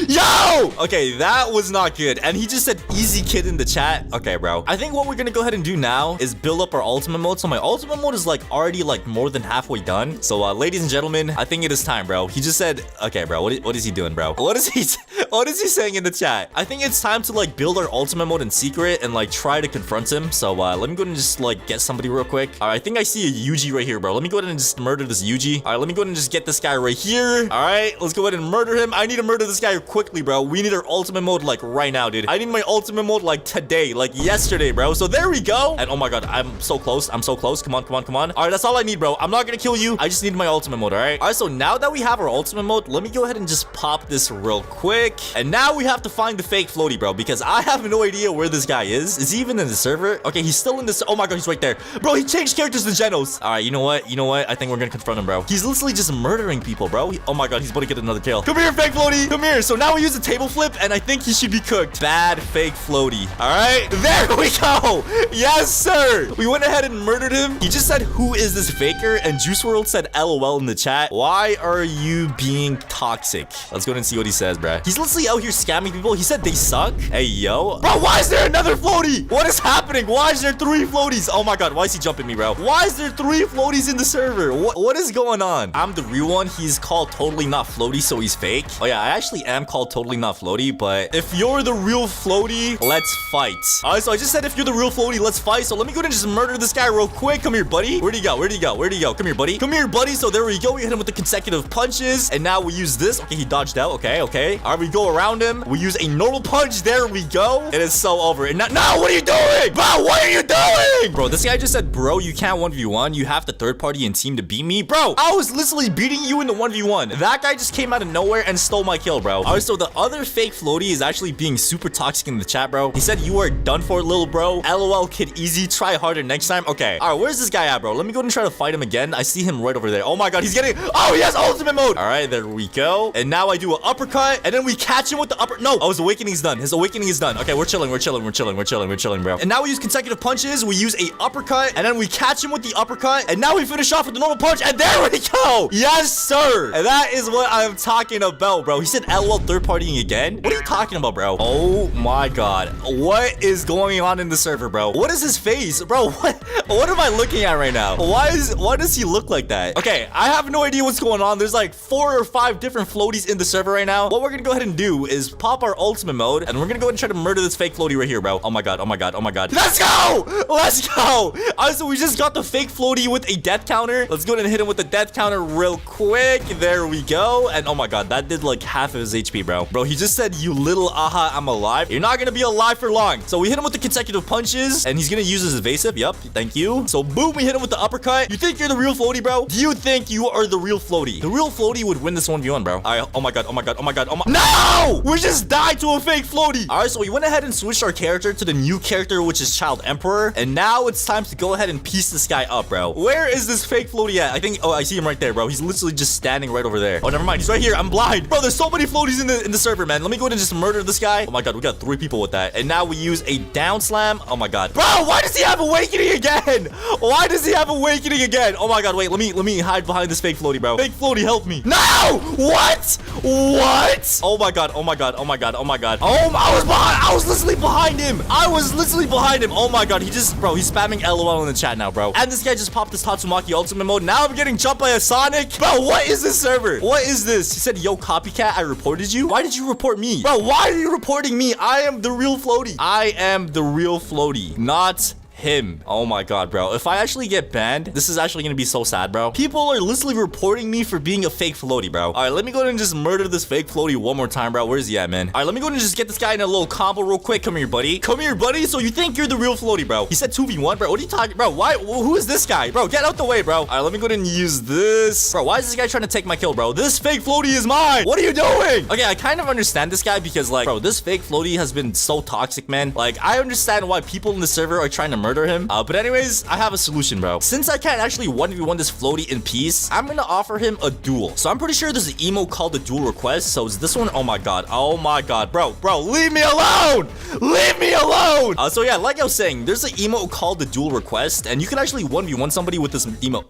yo! Okay, that was not good. And he just said easy kid in the chat. Okay, bro. I think what we're gonna go ahead and do now is build up our ultimate mode. So my ultimate mode is like already like more than halfway done. So ladies and gentlemen, I think it is time, bro. He just said, okay, bro, what is he doing, bro? What is he saying in the chat? I think it's time to like build our ultimate mode in secret and like try to confront him. So let me go ahead and just like get somebody real quick. All right, I think I see a Yuji right here, bro. Let me go ahead and just murder this Yuji. All right, let me go ahead and just get this guy right here. All right, let's go ahead and murder him. I need to murder this guy quickly, bro. We need our ultimate mode like right now, dude. I need my ultimate mode like today, like yesterday, bro. So there we go. And oh my God, I'm so close. I'm so close. Come on. All right, that's all I need, bro. I'm not gonna kill you. I just need my ultimate mode, all right? All right, so now that we have our ultimate mode, let me go ahead and just pop this real quick. And now we have to find the fake Floaty, bro, because I have no idea where this guy is. Is he even in the server? Okay, he's still in this. Oh my God, he's right there. Bro, he changed characters to Genos. All right, you know what? I think we're gonna confront him, bro. He's literally just murdering people, bro. Oh my God, he's about to get another kill. Come here, fake Floaty. Come here. So now we use a table flip, and I think he should be cooked. Bad fake Floaty. All right, there we go. Yes, sir. We went ahead and murdered him. He just said, who is this faker? And Juice WRLD said LOL in the chat. Why are you being toxic? Let's go ahead and see what he says, bruh. He's literally out here scamming people. He said they suck. Hey, yo. Bro, why is there another Floaty? What is happening? Why is there 3 floaties? Oh my God, why is he jumping me, bro? Why is there 3 floaties in the server? What is going on? I'm the real one. He's called totally not Floaty, so he's fake. Oh yeah, I actually am called totally not Floaty, but if you're the real Floaty, let's fight. All right, so I just said if you're the real Floaty, let's fight. So let me go ahead and just murder this guy real quick. Come here, buddy. Where'd he go? Come here, buddy. Come here, buddy. So there we go. We hit him with the consecutive punches, and now we use this. Okay, he dodged out. Okay. All right, we go around him. We use a normal punch. There we go. It is so over. And now, what are you doing? Bro, what are you doing? Bro, this guy just said, bro, you can't 1v1. You have to third party and team to beat me. Bro, I was literally beating you in the 1v1. That guy just came out of nowhere and stole my kill, bro. All right, so the other fake Floaty is actually being super toxic in the chat, bro. He said, you are done for, little bro. LOL, kid, easy. Try harder next time. Okay. All right, where's this guy at, bro? Let me go and try to fight him again. I see him right over there. Oh my God, he's getting... Oh, he has ultimate mode. All right, there we go. And now I do an uppercut, and then we catch him with the upper... No, oh, his awakening is done. His awakening is done. Okay, we're chilling, bro. And now we use consecutive punches. We use a uppercut, and then we catch him with the uppercut, and now we finish off with the normal punch, and there we go. Yes, sir. And that is what I'm talking about, bro. He said LOL third partying again. What are you talking about, bro? Oh my God. What is going on in the server, bro? What is his face? Bro, what am I looking at right now? Why does he look like that? Okay, I have no idea what's going on. There's like 4 or 5 different floaties in the server right now. What we're gonna go ahead and do is pop our ultimate mode, and we're gonna go ahead and try to murder this fake Floaty right here, bro. Oh my God. Let's go. All right, so we just got the fake Floaty with a death counter. Let's go ahead and hit him with the death counter real quick. There we go. And oh my God, that did like half of his HP, bro. Bro, he just said, you little aha, I'm alive. You're not gonna be alive for long. So we hit him with the consecutive punches, and he's gonna use his evasive. Yep, thank you. So boom, we hit him with the uppercut. You think you're the real Floaty, bro? Do you think you are the real Floaty? The real Floaty would win this 1v1, bro. All right, oh my God. No! We just died to a fake Floaty. All right, so we went ahead and switched our character to the new character, which is Child Emperor. And now it's time to go ahead and piece this guy up, bro. Where is this fake Floaty at? I think, oh, I see him right there, bro. He's literally just standing right over there. Oh, never mind. He's right here. I'm blind. Bro, there's so many Floaties in the server, man. Let me go ahead and just murder this guy. Oh my God, we got 3 people with that. And now we use a down slam. Oh my God. Bro, why does he have awakening again? Oh my God, wait, let me hide behind this fake Floaty, bro. Fake Floaty, help me. No! What? Oh my God. Oh, I was literally behind him. Oh my God, he's spamming LOL in the chat now, bro. And this guy just popped this Tatsumaki ultimate mode. Now I'm getting jumped by a Sonic. Bro, what is this server? What is this? He said, yo, copycat, I reported you. Why did you report me? Bro, why are you reporting me? I am the real Floaty. Not him. Oh my God, bro. If I actually get banned, this is actually gonna be so sad, bro. People are literally reporting me for being a fake Floaty, bro. All right, let me go ahead and just murder this fake Floaty one more time, bro. Where's he at, man? All right, let me go ahead and just get this guy in a little combo real quick. Come here, buddy. So you think you're the real Floaty, bro? He said 2v1, bro. What are you talking, bro? Why? Who is this guy, bro? Get out the way, bro. All right, let me go ahead and use this, bro. Why is this guy trying to take my kill, bro? This fake Floaty is mine. What are you doing? Okay, I kind of understand this guy because, like, bro, this fake Floaty has been so toxic, man. Like, I understand why people in the server are trying to murder him. But anyways, I have a solution, bro. Since I can't actually 1v1 this Floaty in peace, I'm gonna offer him a duel. So I'm pretty sure there's an emote called the duel request. So is this one? Oh my God, bro, leave me alone. So yeah, like I was saying, there's an emote called the duel request, and you can actually 1v1 somebody with this emote.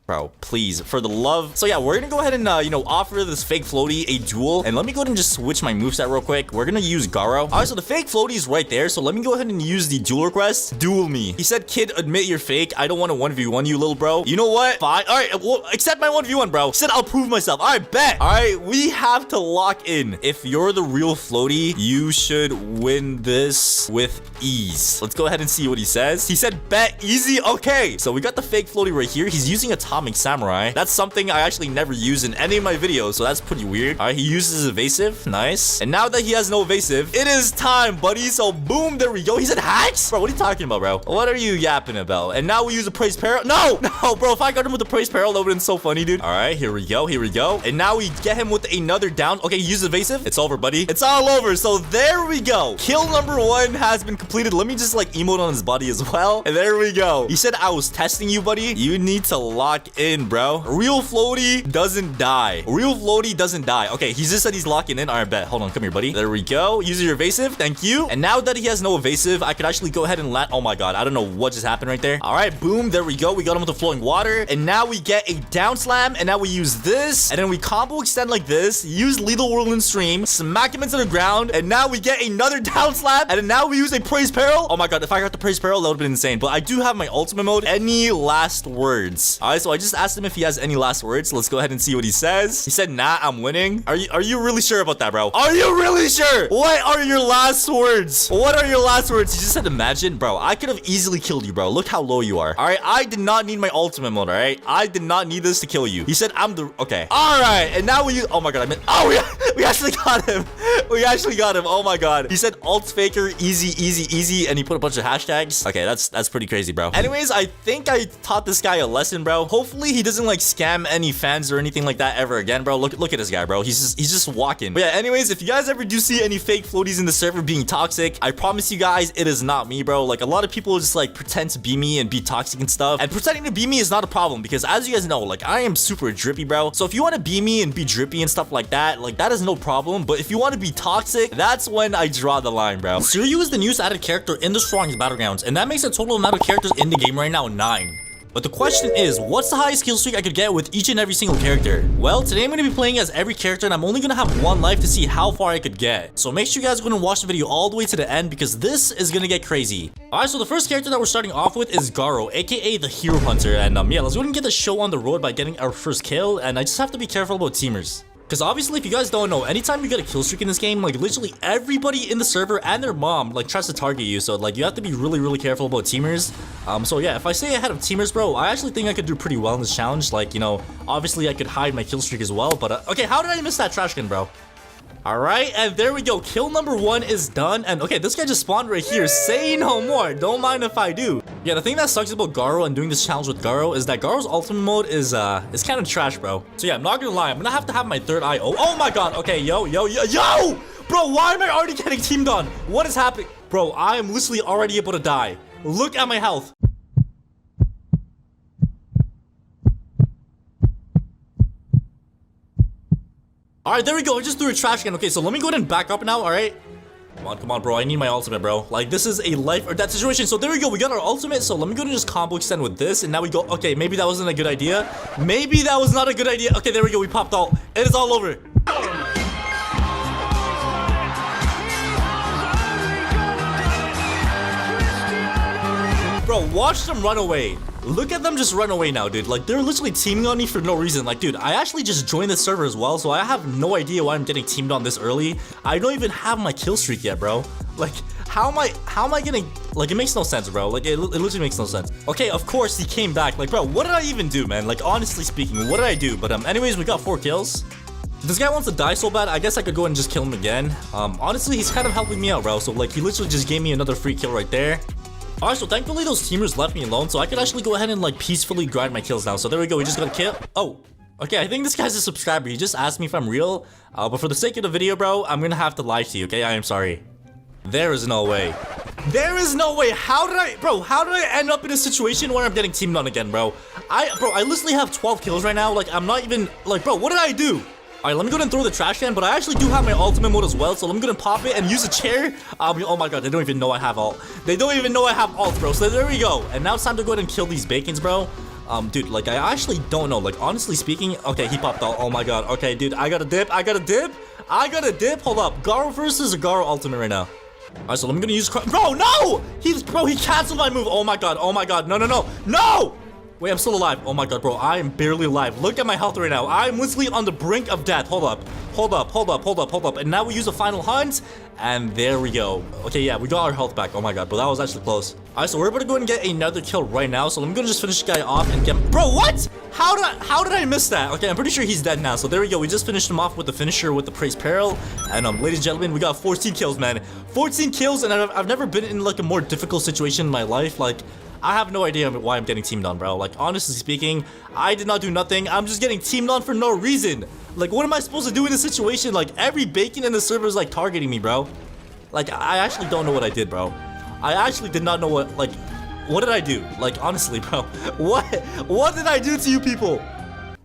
Bro, please, for the love. So yeah, we're gonna go ahead and, you know, offer this fake Floaty a duel. And let me go ahead and just switch my moveset real quick. We're gonna use Garo. All right, so the fake Floaty is right there. So let me go ahead and use the duel request. Duel me. He said, kid, admit you're fake. I don't want to 1v1 you, little bro. You know what? Fine. All right, well, accept my 1v1, bro. He said, I'll prove myself. All right, bet. All right, we have to lock in. If you're the real Floaty, you should win this with ease. Let's go ahead and see what he says. He said, bet easy. Okay, so we got the fake Floaty right here. He's using Atomic Samurai. That's something I actually never use in any of my videos, so that's pretty weird. All right, he uses evasive. Nice. And now that he has no evasive, it is time, buddy. So boom, there we go. He said hacks? Bro, what are you talking about, bro? What are you yapping about? And now we use a praise peril. No, bro. If I got him with the praise peril, that would have been so funny, dude. All right, here we go. Here we go. And now we get him with another down. Okay, he uses evasive. It's over, buddy. It's all over. So there we go. Kill number 1 has been completed. Let me just like emote on his body as well. And there we go. He said I was testing you, buddy. You need to lock in, bro. Real Floaty doesn't die. Real Floaty doesn't die. Okay, he just said he's locking in. All right, bet. Hold on. Come here, buddy. There we go. Use your evasive. Thank you. And now that he has no evasive, I could actually go ahead and land. Oh my god. I don't know what just happened right there. All right, boom. There we go. We got him with the flowing water. And now we get a down slam. And now we use this. And then we combo extend like this. Use lethal whirlwind stream. Smack him into the ground. And now we get another down slam. And then now we use a praise peril. Oh my god. If I got the praise peril, that would have been insane. But I do have my ultimate mode. Any last words? All right, so I just asked him if he has any last words. Let's go ahead and see what he says. He said, nah, I'm winning. Are you really sure about that, bro? Are you really sure? What are your last words? What are your last words? He just said, imagine, bro. I could have easily killed you, bro. Look how low you are. All right, I did not need my ultimate mode, all right? I did not need this to kill you. He said, I'm the... Okay. All right, and now we use... Oh my god, I meant... Oh, we actually got him. We actually got him. Oh my god. He said, alt faker, easy, easy, easy, and he put a bunch of hashtags. Okay, that's pretty crazy, bro. Anyways, I think I taught this guy a lesson, bro. Hopefully, he doesn't, like, scam any fans or anything like that ever again, bro. Look at this guy, bro. He's just walking. But yeah, anyways, if you guys ever do see any fake floaties in the server being toxic, I promise you guys, it is not me, bro. Like, a lot of people just, like, pretend to be me and be toxic and stuff. And pretending to be me is not a problem because, as you guys know, like, I am super drippy, bro. So if you want to be me and be drippy and stuff like that is no problem. But if you want to be toxic, that's when I draw the line, bro. Suryu is the newest added character in the strongest Battlegrounds, and that makes the total amount of characters in the game right now 9. But the question is, what's the highest kill streak I could get with each and every single character? Well, today I'm going to be playing as every character, and I'm only going to have 1 life to see how far I could get. So make sure you guys go and watch the video all the way to the end because this is going to get crazy. Alright, so the first character that we're starting off with is Garo, aka the Hero Hunter. And yeah, let's go ahead and get the show on the road by getting our first kill. And I just have to be careful about teamers. Because obviously, if you guys don't know, anytime you get a kill streak in this game, like literally everybody in the server and their mom like tries to target you. So like you have to be really careful about teamers. So yeah, if I stay ahead of teamers, bro, I actually think I could do pretty well in this challenge. Like, you know, obviously I could hide my kill streak as well. But okay, how did I miss that trash can, bro? Alright, and there we go. Kill number 1 is done. And okay, this guy just spawned right here. Say no more. Don't mind if I do. Yeah, the thing that sucks about Garo and doing this challenge with Garo is that Garo's ultimate mode is kind of trash, bro. So yeah, I'm not gonna lie. I'm gonna have to have my third eye. Oh my god. Okay, yo. Bro, why am I already getting teamed on? What is happening? Bro, I am literally already able to die. Look at my health. Alright, there we go. I just threw a trash can. Okay, so let me go ahead and back up now, alright? Come on, bro. I need my ultimate, bro. Like, this is a life or death situation. So there we go. We got our ultimate. So let me go ahead and just combo extend with this. And now we go. Okay, maybe that wasn't a good idea. Maybe that was not a good idea. Okay, there we go. We popped ult. It is all over. Bro, watch them run away. Look at them just run away now, dude. Like, they're literally teaming on me for no reason. Like, dude, I actually just joined the server as well, so I have no idea why I'm getting teamed on this early. I don't even have my kill streak yet, bro. Like, how am I getting... Like, it makes no sense, bro. Like, it literally makes no sense. Okay, of course, he came back. Like, bro, what did I even do, man? Like, honestly speaking, what did I do? But, anyways, we got 4 kills. This guy wants to die so bad, I guess I could go and just kill him again. Honestly, he's kind of helping me out, bro. So, like, he literally just gave me another free kill right there. Alright, so thankfully those teamers left me alone, so I could actually go ahead and like peacefully grind my kills now. So there we go, we just got a kill. Oh, okay, I think this guy's a subscriber. He just asked me if I'm real, but for the sake of the video, bro, I'm gonna have to lie to you, okay? I am sorry. There is no way. There is no way. How did I end up in a situation where I'm getting teamed on again, bro? I literally have 12 kills right now. Like, I'm not even, like, bro, what did I do? Alright, let me go ahead and throw the trash can, but I actually do have my ultimate mode as well, so let me go ahead and pop it and use a chair. Oh my god, they don't even know I have ult. They don't even know I have ult, bro. So there we go. And now it's time to go ahead and kill these bacons, bro. Dude, like, I actually don't know. Like, honestly speaking, okay, he popped out. Oh my god. Okay, dude, I gotta dip. Hold up. Garo versus Garo ultimate right now. Alright, so I'm gonna use bro, no! He canceled my move. Oh my god. No! Wait, I'm still alive. Oh my god, bro, I am barely alive. Look at my health right now. I'm literally on the brink of death. Hold up. And now we use a final hunt, and there we go. Okay, yeah, we got our health back. Oh my god, bro, that was actually close. Alright, so we're about to go and get another kill right now. So I'm gonna just finish this guy off and get... Bro, what? How did I miss that? Okay, I'm pretty sure he's dead now. So there we go. We just finished him off with the finisher with the praise peril. And ladies and gentlemen, we got 14 kills, man. 14 kills, and I've never been in like a more difficult situation in my life. Like, I have no idea why I'm getting teamed on, bro. Like, honestly speaking, I did not do nothing. I'm just getting teamed on for no reason. Like, what am I supposed to do in this situation? Like, every bacon in the server is like targeting me, bro. Like, I actually don't know what I did, bro. I actually did not know what did I do? Like, honestly, bro. What did I do to you people?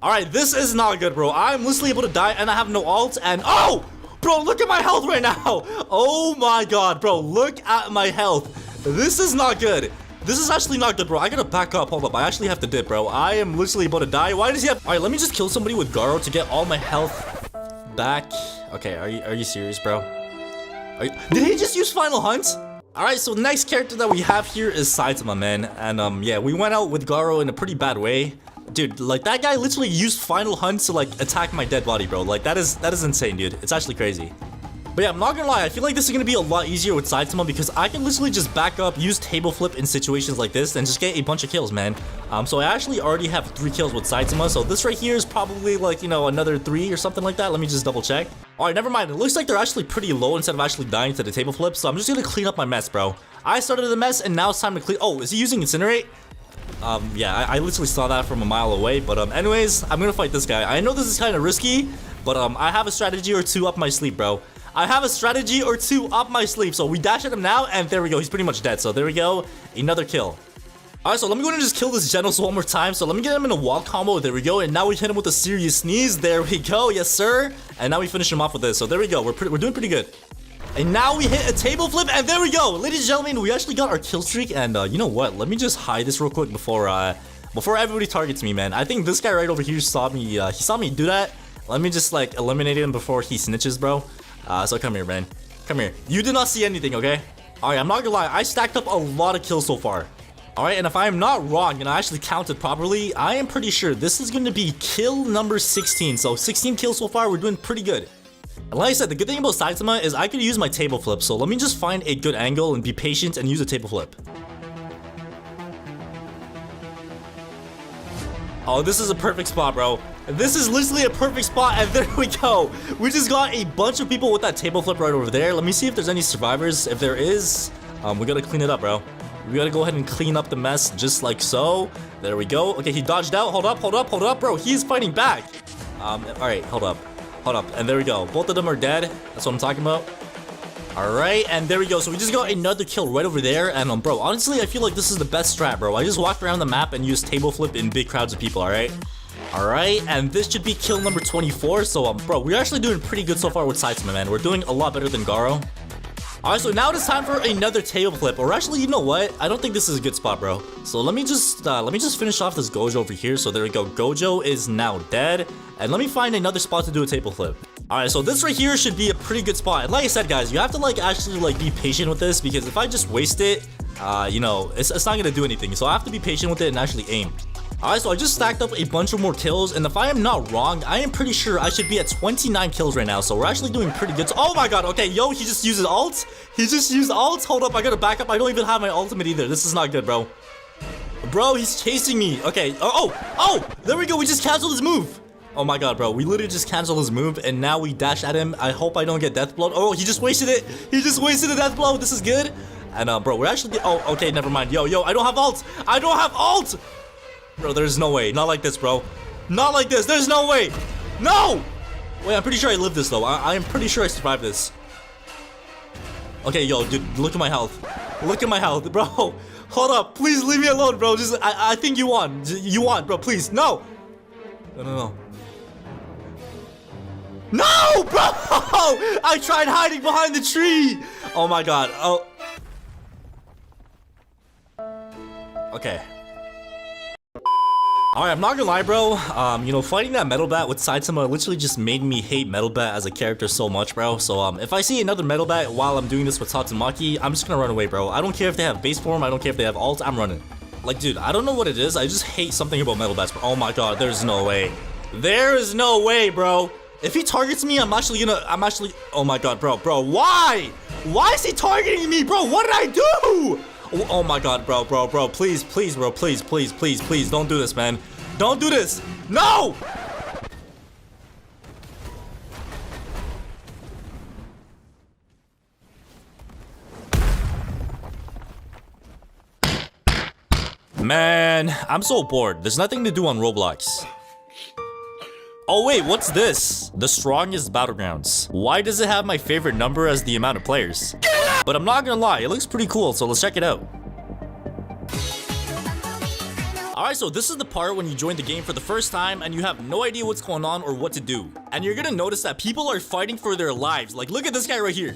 Alright, this is not good, bro. I'm literally able to die and I have no ult and... Oh! Bro, look at my health right now. Oh my god, bro. Look at my health. This is not good. This is actually not good, bro. I gotta back up. Hold up. I actually have to dip, bro. I am literally about to die. Why does he have... Alright, let me just kill somebody with Garo to get all my health back. Okay, are you serious, bro? Did he just use Final Hunt? Alright, so the next character that we have here is Saitama, man. And, yeah, we went out with Garo in a pretty bad way. Dude, like, that guy literally used Final Hunt to, like, attack my dead body, bro. Like, that is insane, dude. It's actually crazy. But yeah, I'm not gonna lie, I feel like this is gonna be a lot easier with Saitama because I can literally just back up, use table flip in situations like this, and just get a bunch of kills, man. So I actually already have 3 kills with Saitama, so this right here is probably like, you know, another 3 or something like that. Let me just double check. Alright, never mind. It looks like they're actually pretty low instead of actually dying to the table flip, so I'm just gonna clean up my mess, bro. I started the mess, and now it's time to clean... Oh, is he using Incinerate? Yeah, I literally saw that from a mile away, but anyways, I'm gonna fight this guy. I know this is kind of risky, but I have a strategy or two up my sleeve, bro. I have a strategy or two up my sleeve. So we dash at him now, and there we go. He's pretty much dead. So there we go. Another kill. Alright, so let me go and just kill this Genos one more time. So let me get him in a wall combo. There we go. And now we hit him with a serious sneeze. There we go. Yes, sir. And now we finish him off with this. So there we go. We're doing pretty good. And now we hit a table flip, and there we go. Ladies and gentlemen, we actually got our kill streak. And you know what? Let me just hide this real quick before everybody targets me, man. I think this guy right over here saw me. He saw me do that. Let me just like eliminate him before he snitches, bro. So come here, man. Come here. You did not see anything, okay? Alright, I'm not gonna lie. I stacked up a lot of kills so far. Alright, and if I am not wrong, and I actually counted properly, I am pretty sure this is gonna be kill number 16. So 16 kills so far. We're doing pretty good. And like I said, the good thing about Saitama is I could use my table flip. So let me just find a good angle and be patient and use a table flip. Oh, this is a perfect spot, bro. This is literally a perfect spot, and there we go. We just got a bunch of people with that table flip right over there. Let me see if there's any survivors. If there is, we gotta clean it up, bro. We gotta go ahead and clean up the mess just like so. There we go. Okay, he dodged out. Hold up, bro. He's fighting back. Alright, hold up. And there we go. Both of them are dead. That's what I'm talking about. Alright, and there we go. So we just got another kill right over there. And bro, honestly, I feel like this is the best strat, bro. I just walked around the map and used table flip in big crowds of people, alright? Alright, and this should be kill number 24. So, bro, we're actually doing pretty good so far with Saitama, man. We're doing a lot better than Garo. Alright, so now it's time for another table flip. Or actually, you know what? I don't think this is a good spot, bro. So let me just finish off this Gojo over here. So there we go. Gojo is now dead. And let me find another spot to do a table flip. Alright, so this right here should be a pretty good spot. And like I said, guys, you have to like actually like be patient with this, because if I just waste it, you know, it's not gonna do anything. So I have to be patient with it and actually aim. Alright, so I just stacked up a bunch of more kills, and if I am not wrong, I am pretty sure I should be at 29 kills right now, so we're actually doing pretty good. Oh my god, okay, yo, he just uses ult? He just used ult? Hold up, I gotta back up. I don't even have my ultimate either. This is not good, bro. Bro, he's chasing me. Okay, oh, there we go. We just canceled his move. Oh my god, bro, we literally just canceled his move, and now we dash at him. I hope I don't get death blow. Oh, he just wasted it. He just wasted a death blow. This is good. And, bro, we're actually... Oh, okay, never mind. Yo, I don't have ult. I don't have ult. Bro, there's no way. Not like this, bro. Not like this. There's no way. No! Wait, I'm pretty sure I lived this, though. I am pretty sure I survived this. Okay, yo, dude, look at my health. Look at my health, bro. Hold up. Please leave me alone, bro. Just, I think you won. You won, bro. Please. No. No. No, bro! I tried hiding behind the tree. Oh, my God. Oh. Okay. Alright, I'm not gonna lie, bro. Fighting that Metalbat with Saitama literally just made me hate Metalbat as a character so much, bro. So, if I see another Metalbat while I'm doing this with Tatsumaki, I'm just gonna run away, bro. I don't care if they have base form, I don't care if they have ult, I'm running. Like, dude, I don't know what it is, I just hate something about Metalbats, bro. Oh my god, there's no way. There is no way, bro. If he targets me, oh my god, bro, why? Why is he targeting me, bro? What did I do? Oh my god, bro, please, bro, please, don't do this, man. Don't do this. No! Man, I'm so bored. There's nothing to do on Roblox. Oh wait, what's this? The strongest Battlegrounds. Why does it have my favorite number as the amount of players? But I'm not gonna lie, it looks pretty cool, so let's check it out. Alright, so this is the part when you join the game for the first time and you have no idea what's going on or what to do. And you're gonna notice that people are fighting for their lives. Like, look at this guy right here.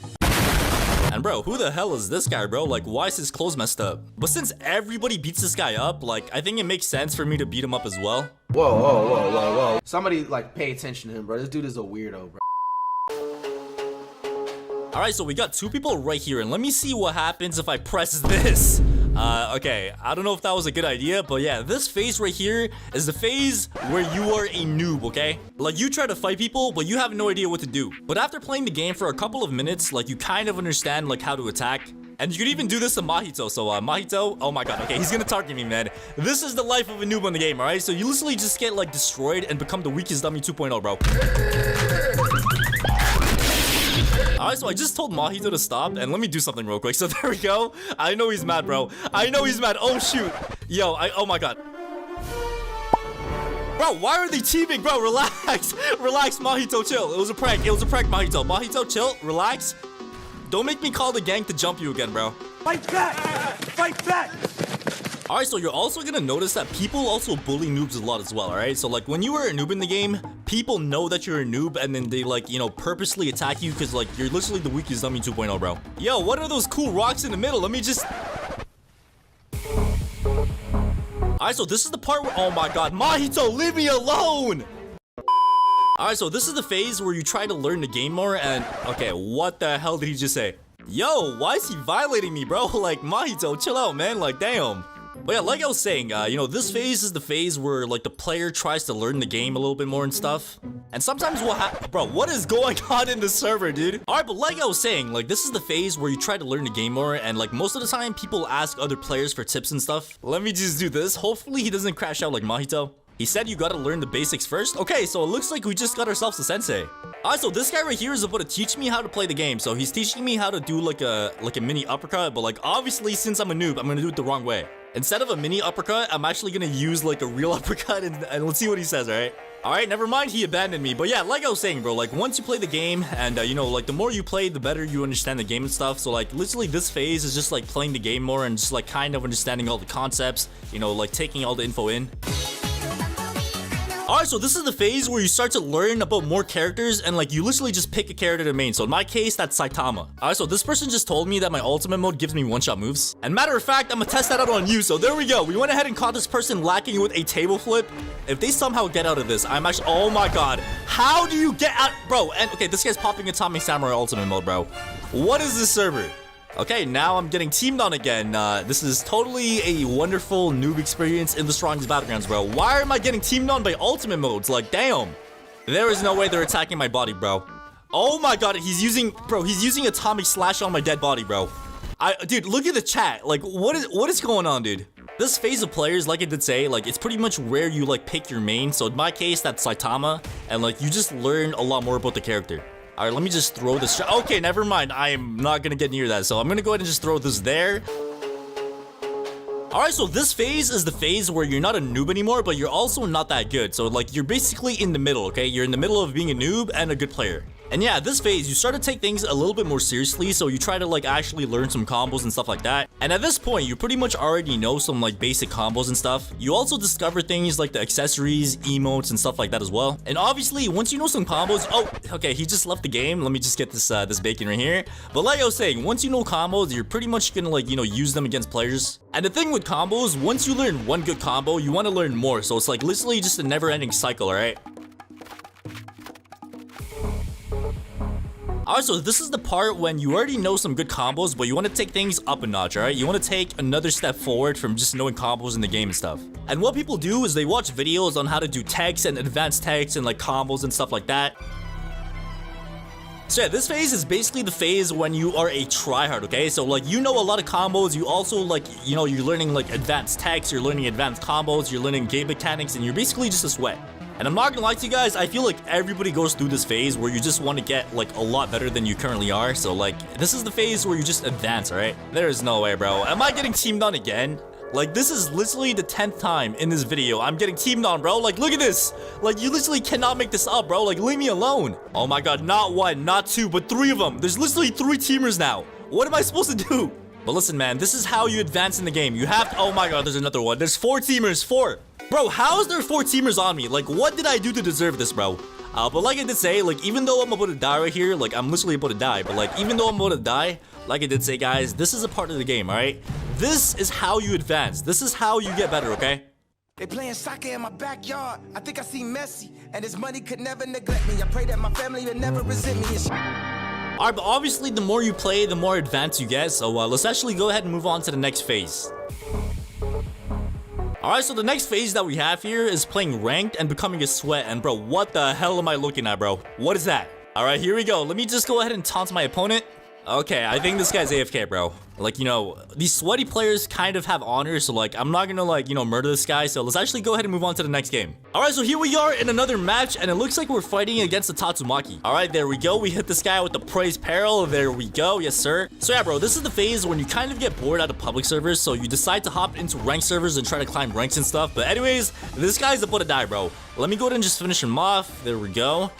And bro, who the hell is this guy, bro? Like, why is his clothes messed up? But since everybody beats this guy up, like, I think it makes sense for me to beat him up as well. Whoa. Somebody, like, pay attention to him, bro. This dude is a weirdo, bro. Alright, so we got two people right here, and let me see what happens if I press this. Okay, I don't know if that was a good idea, but yeah, this phase right here is the phase where you are a noob, okay? Like, you try to fight people, but you have no idea what to do. But after playing the game for a couple of minutes, like, you kind of understand, like, how to attack. And you could even do this to Mahito, so, Mahito, oh my god, okay, he's gonna target me, man. This is the life of a noob on the game, alright? So you literally just get, like, destroyed and become the weakest dummy 2.0, bro. Alright, so I just told Mahito to stop, and let me do something real quick. So there we go. I know he's mad, bro. I know he's mad. Oh, shoot. Yo, oh my god. Bro, why are they teaming? Bro, relax. Relax, Mahito, chill. It was a prank, Mahito. Mahito, chill, relax. Don't make me call the gang to jump you again, bro. Fight back! Fight back! Alright, so you're also gonna notice that people also bully noobs a lot as well, alright? So, like, when you are a noob in the game, people know that you're a noob, and then they, like, purposely attack you because, like, you're literally the weakest dummy 2.0, bro. Yo, what are those cool rocks in the middle? Let me just... Alright, so this is the part where... Oh my god, Mahito, leave me alone! Alright, so this is the phase where you try to learn the game more, and... Okay, what the hell did he just say? Yo, why is he violating me, bro? Like, Mahito, chill out, man. Like, damn. But yeah, like I was saying, this phase is the phase where, like, the player tries to learn the game a little bit more and stuff. And sometimes bro, what is going on in the server, dude? Alright, but like I was saying, like, this is the phase where you try to learn the game more, and, like, most of the time, people ask other players for tips and stuff. Let me just do this. Hopefully, he doesn't crash out like Mahito. He said you gotta learn the basics first. Okay, so it looks like we just got ourselves a sensei. Alright, so this guy right here is about to teach me how to play the game. So he's teaching me how to do like a mini uppercut, but like obviously since I'm a noob, I'm gonna do it the wrong way. Instead of a mini uppercut, I'm actually gonna use like a real uppercut, and let's see what he says, alright? Alright, never mind, he abandoned me. But yeah, like I was saying, bro, like once you play the game and like the more you play, the better you understand the game and stuff. So like literally this phase is just like playing the game more and just like kind of understanding all the concepts, like taking all the info in. Alright, so this is the phase where you start to learn about more characters and like you literally just pick a character to main. So in my case, that's Saitama. Alright, so this person just told me that my ultimate mode gives me one-shot moves. And matter of fact, I'm gonna test that out on you. So there we go. We went ahead and caught this person lacking with a table flip. If they somehow get out of this, I'm actually... Oh my god. How do you get out? Bro, and okay, this guy's popping Atomic Samurai ultimate mode, bro. What is this server? Okay, now I'm getting teamed on again. This is totally a wonderful noob experience in the strongest Battlegrounds, bro. Why am I getting teamed on by ultimate modes? Like, damn. There is no way they're attacking my body, bro. Oh my god, he's using Atomic Slash on my dead body, bro. Dude, look at the chat. Like, what is going on, dude? This phase of players, like I did say, like, it's pretty much where you, like, pick your main. So in my case, that's Saitama. And, like, you just learn a lot more about the character. Alright, let me just throw this. Okay, never mind. I am not gonna get near that. So I'm gonna go ahead and just throw this there. Alright, so this phase is the phase where you're not a noob anymore, but you're also not that good. So, like, you're basically in the middle, okay? You're in the middle of being a noob and a good player. And yeah, this phase, you start to take things a little bit more seriously, so you try to like actually learn some combos and stuff like that. And at this point, you pretty much already know some like basic combos and stuff. You also discover things like the accessories, emotes, and stuff like that as well. And obviously, once you know some combos, oh, okay, he just left the game. Let me just get this this bacon right here. But like I was saying, once you know combos, you're pretty much gonna like, you know, use them against players. And the thing with combos, once you learn one good combo, you want to learn more. So it's like literally just a never-ending cycle, alright? Alright, so this is the part when you already know some good combos, but you want to take things up a notch, alright? You want to take another step forward from just knowing combos in the game and stuff. And what people do is they watch videos on how to do techs and advanced techs and like combos and stuff like that. So yeah, this phase is basically the phase when you are a tryhard, okay? So like, you know a lot of combos, you also like, you know, you're learning like advanced techs, you're learning advanced combos, you're learning game mechanics, and you're basically just a sweat. And I'm not gonna lie to you guys, I feel like everybody goes through this phase where you just want to get like a lot better than you currently are. So like, this is the phase where you just advance, alright? There is no way, bro. Am I getting teamed on again? Like, this is literally the 10th time in this video I'm getting teamed on, bro. Like, look at this. Like, you literally cannot make this up, bro. Like, leave me alone. Oh my god, not one, not two, but 3 of them. There's literally 3 teamers now. What am I supposed to do? But listen, man, this is how you advance in the game. You have to, oh my god, there's another one. There's 4 teamers, 4. Bro, how is there 4 teamers on me? Like, what did I do to deserve this, bro? But like I did say, like, even though I'm about to die right here, like, I'm literally about to die, but like, even though I'm about to die, like I did say, guys, this is a part of the game, alright? This is how you advance. This is how you get better, okay? They playing soccer in my backyard. I think I see Messi, and his money could never neglect me. I pray that my family will never resent me. Alright, but obviously, the more you play, the more advanced you get, so let's actually go ahead and move on to the next phase. Alright, so the next phase that we have here is playing ranked and becoming a sweat. And bro, what the hell am I looking at, bro? What is that? Alright, here we go. Let me just go ahead and taunt my opponent. Okay, I think this guy's AFK, bro. Like, you know, these sweaty players kind of have honor, so like, I'm not gonna like, you know, murder this guy. So let's actually go ahead and move on to the next game. Alright, so here we are in another match, and it looks like we're fighting against the Tatsumaki. Alright, there we go. We hit this guy with the praise peril. There we go. Yes, sir. So yeah, bro, this is the phase when you kind of get bored out of public servers, so you decide to hop into ranked servers and try to climb ranks and stuff. But anyways, this guy's about to die, bro. Let me go ahead and just finish him off. There we go.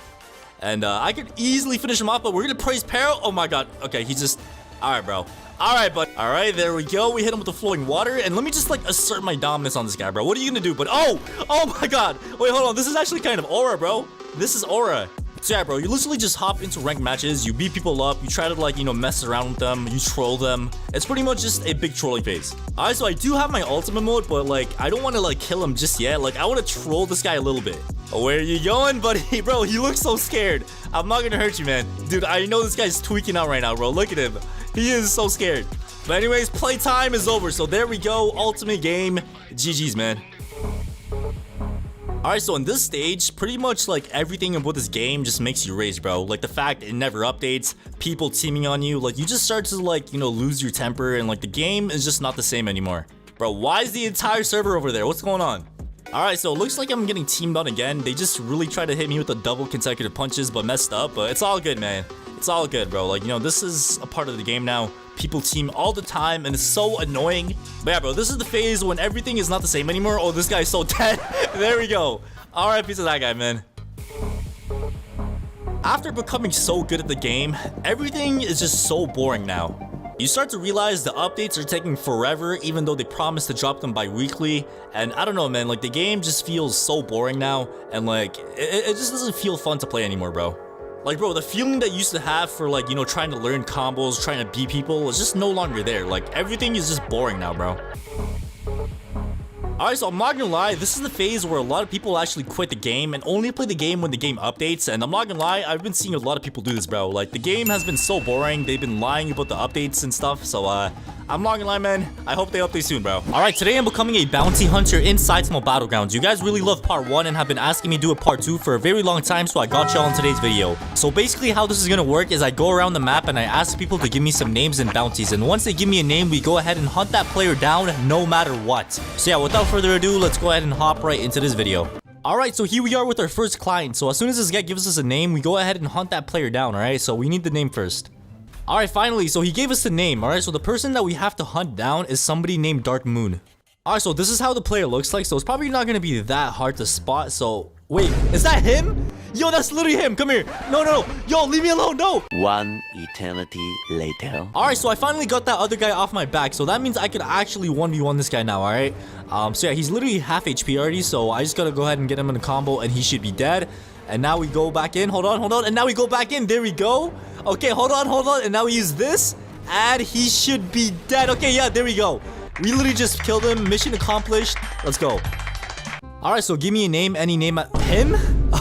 And I could easily finish him off, but we're gonna praise peril. Oh my god. Okay, he just... Alright, bro. Alright, but... Alright, there we go. We hit him with the flowing water. And let me just, like, assert my dominance on this guy, bro. What are you gonna do? But... Oh! Oh my god! Wait, hold on. This is actually kind of aura, bro. This is aura. So yeah, bro, you literally just hop into ranked matches. You beat people up. You try to, like, you know, mess around with them. You troll them. It's pretty much just a big trolling phase. Alright, so I do have my ultimate mode, but, like, I don't want to, like, kill him just yet. Like, I want to troll this guy a little bit. Where are you going, buddy? Bro, he looks so scared. I'm not gonna hurt you, man. Dude, I know this guy's tweaking out right now, bro. Look at him. He is so scared. But anyways, playtime is over. So there we go. Ultimate game. GG's, man. Alright, so in this stage, pretty much like everything about this game just makes you rage, bro. Like the fact it never updates, people teaming on you, like you just start to like, you know, lose your temper, and like the game is just not the same anymore. Bro, why is the entire server over there? What's going on? Alright, so it looks like I'm getting teamed on again. They just really tried to hit me with the double consecutive punches, but messed up. But it's all good, man. It's all good, bro. Like, you know, this is a part of the game now. People team all the time, and it's so annoying. But yeah, bro, this is the phase when everything is not the same anymore. Oh, this guy's so dead. There we go. Alright, piece of that guy, man. After becoming so good at the game, everything is just so boring now. You start to realize the updates are taking forever, even though they promise to drop them bi-weekly. And I don't know, man, like the game just feels so boring now, and like it just doesn't feel fun to play anymore, bro. Like, bro, the feeling that you used to have for like, you know, trying to learn combos, trying to beat people is just no longer there. Like everything is just boring now, bro. Alright, so I'm not gonna lie, this is the phase where a lot of people actually quit the game and only play the game when the game updates. And I'm not gonna lie, I've been seeing a lot of people do this, bro. Like, the game has been so boring, they've been lying about the updates and stuff. So, I'm not gonna lie, man, I hope they update soon, bro. Alright, today I'm becoming a bounty hunter in Saitama Battlegrounds. You guys really love part 1 and have been asking me to do a part 2 for a very long time, so I got y'all in today's video. So basically how this is gonna work is I go around the map and I ask people to give me some names and bounties. And once they give me a name, we go ahead and hunt that player down no matter what. So yeah, without further ado, let's go ahead and hop right into this video. Alright, so here we are with our first client. So as soon as this guy gives us a name, we go ahead and hunt that player down, alright? So we need the name first. Alright, finally, so he gave us the name, alright? So the person that we have to hunt down is somebody named Dark Moon. Alright, so this is how the player looks like. So it's probably not going to be that hard to spot. So Wait, is that him? Yo, that's literally him. Come here. No, no, no. Yo, leave me alone. No. One eternity later. All right, so I finally got that other guy off my back. So that means I could actually 1v1 this guy now, all right? So yeah, he's literally half HP already. So I just got to go ahead and get him in a combo and he should be dead. And now we go back in. Hold on, hold on. And now we go back in. There we go. Okay, hold on, hold on. And now we use this. And he should be dead. Okay, yeah, there we go. We literally just killed him. Mission accomplished. Let's go. Alright, so give me a name. Any name. Him?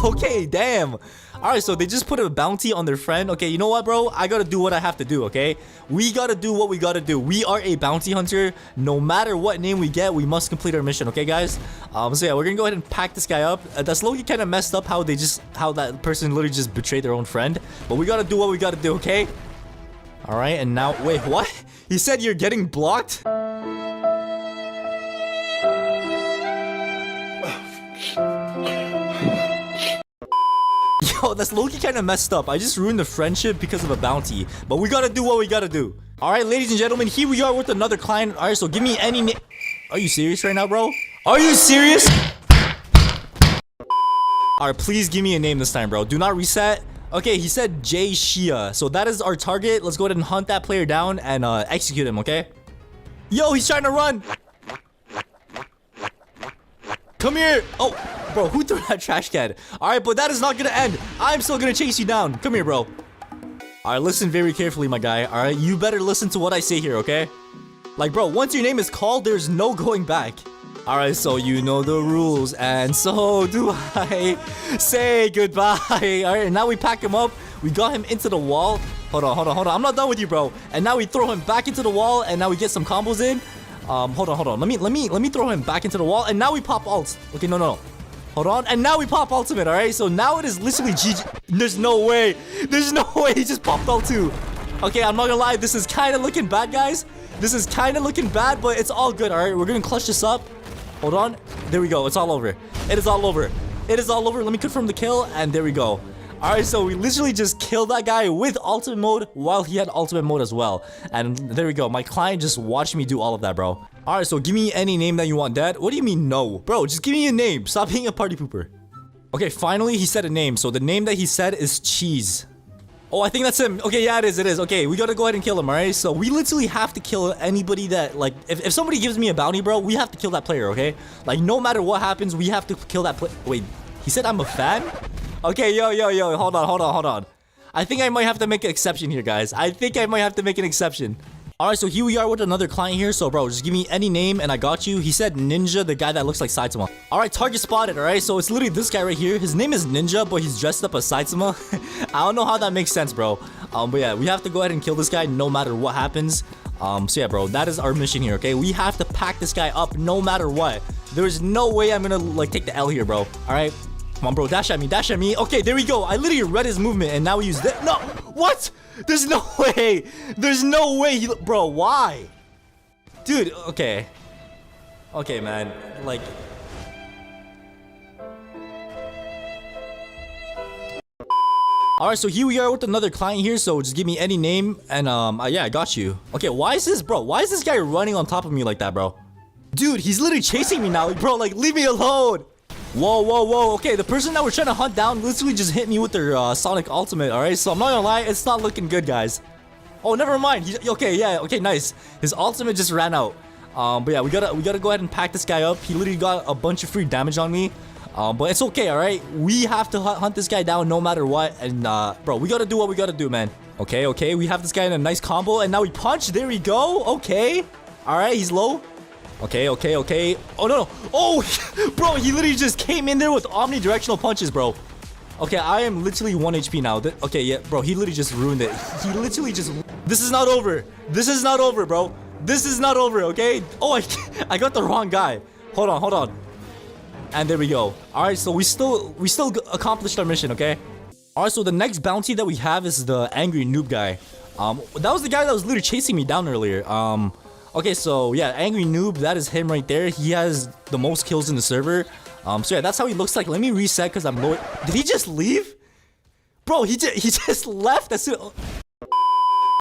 Okay, damn. Alright, so they just put a bounty on their friend. Okay, you know what, bro? I gotta do what I have to do, okay? We gotta do what we gotta do. We are a bounty hunter. No matter what name we get, we must complete our mission, okay, guys? So yeah, we're gonna go ahead and pack this guy up. That's low-key kind of messed up how that person literally just betrayed their own friend. But we gotta do what we gotta do, okay? Alright, and now, wait, what? He said you're getting blocked? Yo, that's low-key kind of messed up. I just ruined the friendship because of a bounty. But we gotta do what we gotta do. Alright, ladies and gentlemen, here we are with another client. Alright, so give me any name. Are you serious right now, bro? Are you serious? Alright, please give me a name this time, bro. Do not reset. Okay, he said Jay Shia. So that is our target. Let's go ahead and hunt that player down and execute him, okay? Yo, he's trying to run. Come here. Oh, bro, who threw that trash can? Alright, but that is not gonna end. I'm still gonna chase you down. Come here, bro. Alright, listen very carefully, my guy. Alright, you better listen to what I say here, okay? Like, bro, once your name is called, there's no going back. Alright, so you know the rules, and so do I. Say goodbye. Alright, now we pack him up. We got him into the wall. Hold on, hold on, hold on. I'm not done with you, bro. And now we throw him back into the wall, and now we get some combos in. Hold on, hold on. Let me throw him back into the wall, and now we pop ult. Okay, no, no, no. Hold on, and now we pop ultimate, alright? So now it is literally GG. There's no way. There's no way he just popped ult too. Okay, I'm not gonna lie. This is kind of looking bad, guys. This is kind of looking bad, but it's all good, alright? We're gonna clutch this up. Hold on. There we go. It's all over. It is all over. It is all over. Let me confirm the kill, and there we go. Alright, so we literally just killed that guy with ultimate mode while he had ultimate mode as well. And there we go. My client just watched me do all of that, bro. Alright, so give me any name that you want, Dad. What do you mean no? Bro, just give me a name. Stop being a party pooper. Okay, finally he said a name. So the name that he said is Cheese. Oh, I think that's him. Okay, yeah, it is. It is. Okay, we gotta go ahead and kill him, alright? So we literally have to kill anybody that, like, if somebody gives me a bounty, bro, we have to kill that player, okay? Like, no matter what happens, we have to kill that player. Wait, he said I'm a fan? Okay, yo, hold on, hold on, hold on. I think I might have to make an exception here, guys. I think I might have to make an exception. Alright, so here we are with another client here. So, bro, just give me any name and I got you. He said Ninja, the guy that looks like Saitama. Alright, target spotted, alright? So, it's literally this guy right here. His name is Ninja, but he's dressed up as Saitama. I don't know how that makes sense, bro. But yeah, we have to go ahead and kill this guy no matter what happens. So yeah, bro, that is our mission here, okay? We have to pack this guy up no matter what. There's no way I'm gonna, like, take the L here, bro. Alright? Come on, bro. Dash at me. Dash at me. Okay, there we go. I literally read his movement, and now we use this. No! What? There's no way. There's no way. Bro, why? Dude, okay. Okay, man. Like... Alright, so here we are with another client here. So just give me any name, and yeah, I got you. Okay, why is this, bro? Why is this guy running on top of me like that, bro? Dude, he's literally chasing me now. Bro, like, leave me alone. Whoa, whoa, whoa. Okay, the person that we're trying to hunt down literally just hit me with their Sonic Ultimate, alright? So I'm not gonna lie, it's not looking good, guys. Oh, never mind. Okay, yeah, okay, nice. His ultimate just ran out. But yeah, we gotta go ahead and pack this guy up. He literally got a bunch of free damage on me. But it's okay, alright? We have to hunt this guy down no matter what. And, bro, we gotta do what we gotta do, man. Okay, okay, we have this guy in a nice combo. And now we punch. There we go. Okay. Alright, he's low. Okay, okay, okay. Oh, no, no. Oh, bro, he literally just came in there with omnidirectional punches, bro. Okay, I am literally 1 HP now. Okay, yeah, bro, he literally just ruined it. He literally just... This is not over. This is not over, bro. This is not over, okay? Oh, I got the wrong guy. Hold on, hold on. And there we go. All right, so we still accomplished our mission, okay? All right, so the next bounty that we have is the angry noob guy. That was the guy that was literally chasing me down earlier. Okay, so yeah, angry noob, that is him right there. He has the most kills in the server. So yeah, that's how he looks like. Let me reset because I'm low. Did he just leave? Bro, he just left as soon.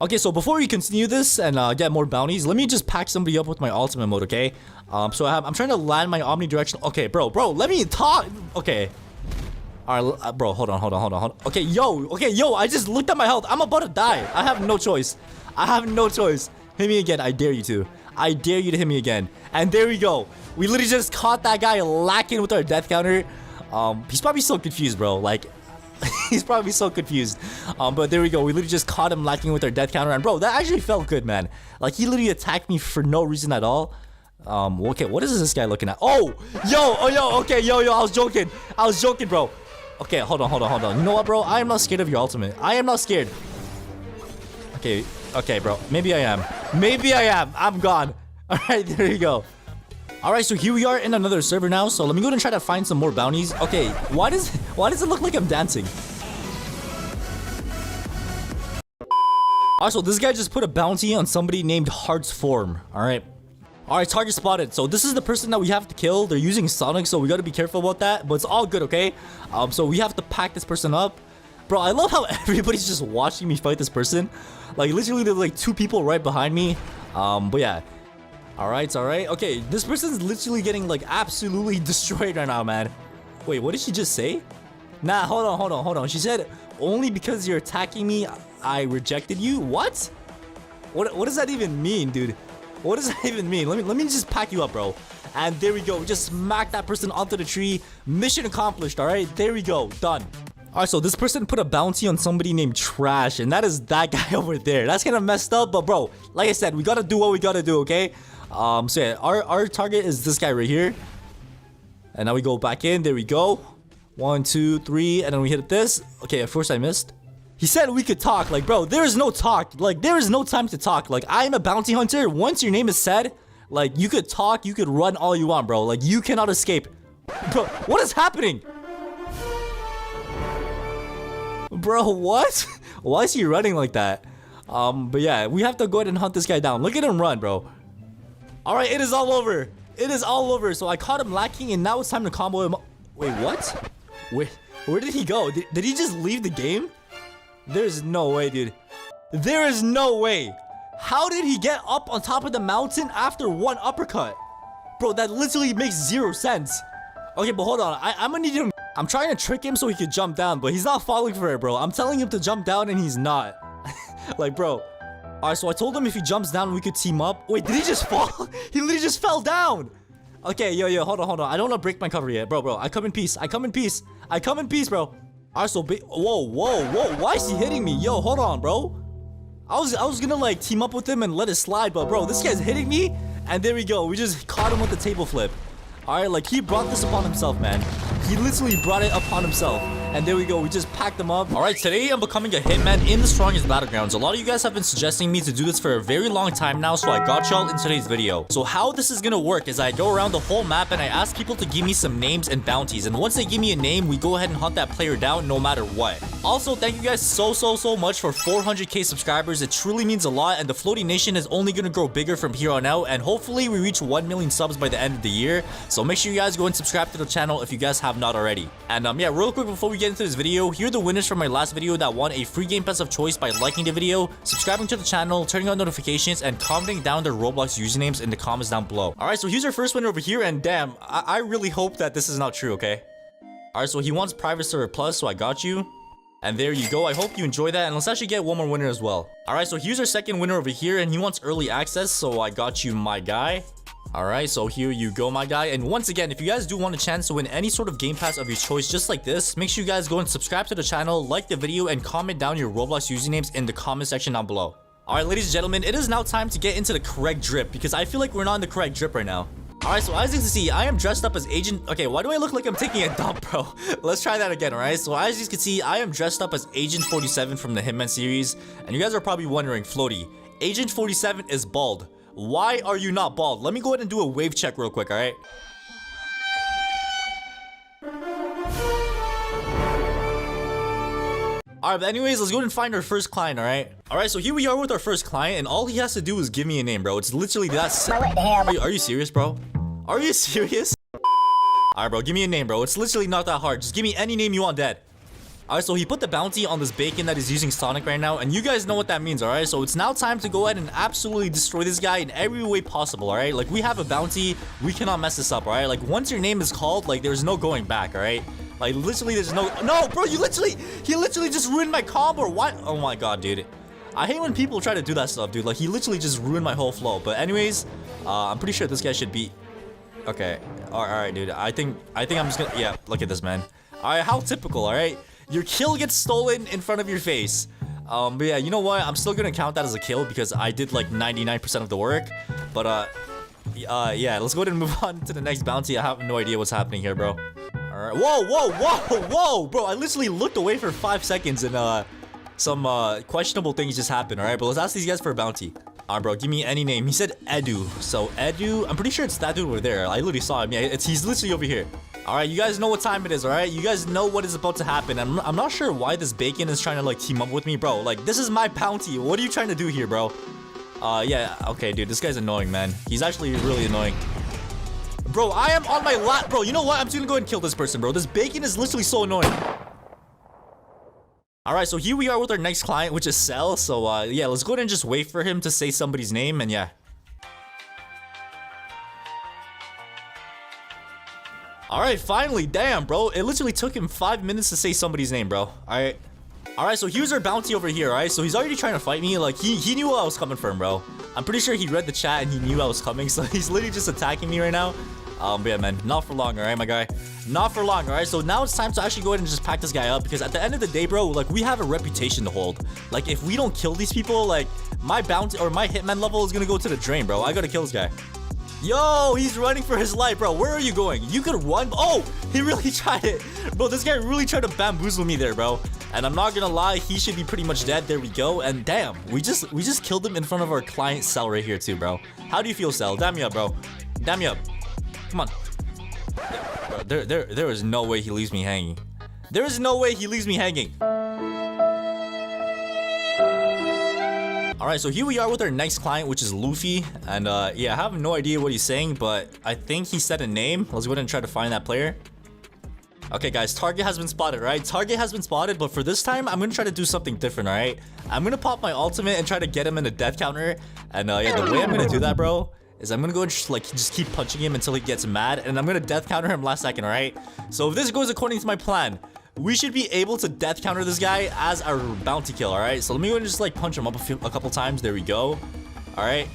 Okay, so before we continue this and get more bounties, let me just pack somebody up with my ultimate mode, okay? So I'm trying to land my omnidirectional. Okay, bro, let me talk. Okay. All right, bro, hold on. Okay, yo, I just looked at my health. I'm about to die. I have no choice. Hit me again. I dare you to. I dare you to hit me again. And there we go. We literally just caught that guy lacking with our death counter. He's probably so confused, bro. Like, he's probably so confused. But there we go. We literally just caught him lacking with our death counter. And bro, that actually felt good, man. Like, he literally attacked me for no reason at all. Okay, what is this guy looking at? Oh, okay, yo, I was joking, bro. Okay, hold on. You know what, bro? I am not scared of your ultimate. I am not scared. Okay, bro. Maybe I am. I'm gone. All right, there you go. All right, so here we are in another server now. So let me go and try to find some more bounties. Okay, why does it look like I'm dancing? Also, this guy just put a bounty on somebody named Heart's Form. All right, target spotted. So this is the person that we have to kill. They're using Sonic, so we got to be careful about that. But it's all good, okay? So we have to pack this person up. Bro, I love how everybody's just watching me fight this person. Like, literally, there's like 2 people right behind me. But yeah. All right. Okay, this person's literally getting like absolutely destroyed right now, man. Wait, what did she just say? Nah, hold on. She said, only because you're attacking me, I rejected you. What does that even mean, dude? What does that even mean? Let me just pack you up, bro. And there we go. We just smacked that person onto the tree. Mission accomplished. All right, there we go. Done. All right, so this person put a bounty on somebody named Trash, and that is that guy over there. That's kind of messed up, but bro, like I said, we gotta do what we gotta do, okay? So yeah, our target is this guy right here. And now we go back in. There we go. 1, 2, 3, and then we hit this. Okay, at first I missed. He said we could talk. Like, bro, there is no talk. Like, there is no time to talk. Like, I am a bounty hunter. Once your name is said, like, you could talk, you could run all you want, bro. Like, you cannot escape. Bro, what is happening? Bro, what? Why is he running like that? But yeah, we have to go ahead and hunt this guy down. Look at him run, bro. All right, it is all over. It is all over. So I caught him lacking, and now it's time to combo him. Wait, what? Where did he go? Did he just leave the game? There's no way, dude. There is no way. How did he get up on top of the mountain after 1 uppercut? Bro, that literally makes 0 sense. Okay, but hold on. I'm gonna need him. I'm trying to trick him so he could jump down, but he's not falling for it, bro. I'm telling him to jump down and he's not. Like, bro. Alright, so I told him if he jumps down, we could team up. Wait, did he just fall? He literally just fell down. Okay, yo, hold on. I don't want to break my cover yet. Bro. I come in peace, bro. Alright, so whoa. Why is he hitting me? Yo, hold on, bro. I was gonna like team up with him and let it slide, but bro, this guy's hitting me. And there we go. We just caught him with the table flip. Alright, like he brought this upon himself, man. He literally brought it upon himself. And there we go. We just packed them up. Alright, today I'm becoming a hitman in the strongest battlegrounds. A lot of you guys have been suggesting me to do this for a very long time now, so I got y'all in today's video. So how this is gonna work is I go around the whole map and I ask people to give me some names and bounties. And once they give me a name, we go ahead and hunt that player down no matter what. Also, thank you guys so much for 400k subscribers. It truly means a lot, and the Floaty Nation is only gonna grow bigger from here on out, and hopefully we reach 1 million subs by the end of the year. So make sure you guys go and subscribe to the channel if you guys have not already. And yeah, real quick before we get into this video, here are the winners from my last video that won a free game pass of choice by liking the video, subscribing to the channel, turning on notifications, and commenting down their Roblox usernames in the comments down below. Alright, so here's our first winner over here, and damn, I really hope that this is not true, okay? Alright, so he wants private server plus, so I got you. And there you go. I hope you enjoy that, and let's actually get one more winner as well. Alright, so here's our second winner over here, and he wants early access, so I got you, my guy. Alright, so here you go, my guy. And once again, if you guys do want a chance to win any sort of game pass of your choice just like this, make sure you guys go and subscribe to the channel, like the video, and comment down your Roblox usernames in the comment section down below. Alright, ladies and gentlemen, it is now time to get into the correct drip, because I feel like we're not in the correct drip right now. Alright, so as you can see, I am dressed up as Agent... Okay, why do I look like I'm taking a dump, bro? Let's try that again, alright? So as you can see, I am dressed up as Agent 47 from the Hitman series. And you guys are probably wondering, Floaty, Agent 47 is bald. Why are you not bald? Let me go ahead and do a wave check real quick, alright? Alright, but anyways, let's go ahead and find our first client, alright? Alright, so here we are with our first client, and all he has to do is give me a name, bro. It's literally that simple. Are you serious, bro? Are you serious? Alright, bro, give me a name, bro. It's literally not that hard. Just give me any name you want, dead. Alright, so he put the bounty on this bacon that is using Sonic right now, and you guys know what that means, alright? So it's now time to go ahead and absolutely destroy this guy in every way possible, alright? Like, we have a bounty, we cannot mess this up, alright? Like, once your name is called, like, there's no going back, alright? Like, literally, there's no, bro, he literally just ruined my combo. What? Oh my god, dude. I hate when people try to do that stuff, dude. Like, he literally just ruined my whole flow. But anyways, I'm pretty sure this guy should beat. Okay, all right, dude. I think I'm just gonna. Yeah, look at this, man. All right, how typical. All right, your kill gets stolen in front of your face. But yeah, you know what? I'm still gonna count that as a kill because I did like 99% of the work. But yeah, let's go ahead and move on to the next bounty. I have no idea what's happening here, bro. Alright, whoa, bro, I literally looked away for 5 seconds and some questionable things just happened, alright? But let's ask these guys for a bounty. Alright, bro, give me any name. He said Edu, so Edu, I'm pretty sure it's that dude over there. I literally saw him. Yeah, he's literally over here. Alright, you guys know what time it is, alright? You guys know what is about to happen. I'm not sure why this bacon is trying to like team up with me, bro. Like, this is my bounty. What are you trying to do here, bro? Yeah, okay, dude, this guy's annoying, man. He's actually really annoying. Bro, I am on my lap. Bro, you know what? I'm just gonna go ahead and kill this person, bro. This bacon is literally so annoying. Alright, so here we are with our next client, which is Cell. So, yeah, let's go ahead and just wait for him to say somebody's name, and yeah. Alright, finally. Damn, bro. It literally took him 5 minutes to say somebody's name, bro. Alright. Alright, so here's our bounty over here, alright? So he's already trying to fight me. Like, he knew I was coming for him, bro. I'm pretty sure he read the chat and he knew I was coming. So he's literally just attacking me right now. But yeah, man, not for long, alright, my guy? Not for long, alright? So now it's time to actually go ahead and just pack this guy up. Because at the end of the day, bro, like, we have a reputation to hold. Like, if we don't kill these people, like, my bounty or my hitman level is gonna go to the drain, bro. I gotta kill this guy. Yo, he's running for his life, bro. Where are you going? You could run. Oh, he really tried it. Bro, this guy really tried to bamboozle me there, bro. And I'm not gonna lie, he should be pretty much dead. There we go. And damn, we just killed him in front of our client Cell right here too, bro. How do you feel, Cell? Damn me up, bro. Damn me up. Come on. Yeah, bro, there is no way he leaves me hanging. There is no way he leaves me hanging. Alright, so here we are with our next client, which is Luffy. And yeah, I have no idea what he's saying, but I think he said a name. Let's go ahead and try to find that player. Okay, guys, target has been spotted, right? Target has been spotted, but for this time, I'm gonna try to do something different, alright? I'm gonna pop my ultimate and try to get him in a death counter. And yeah, the way I'm gonna do that, bro, is I'm gonna go and just keep punching him until he gets mad. And I'm gonna death counter him last second, alright? So if this goes according to my plan, we should be able to death counter this guy as our bounty kill, alright? So let me go and just like punch him up a couple times. There we go. Alright.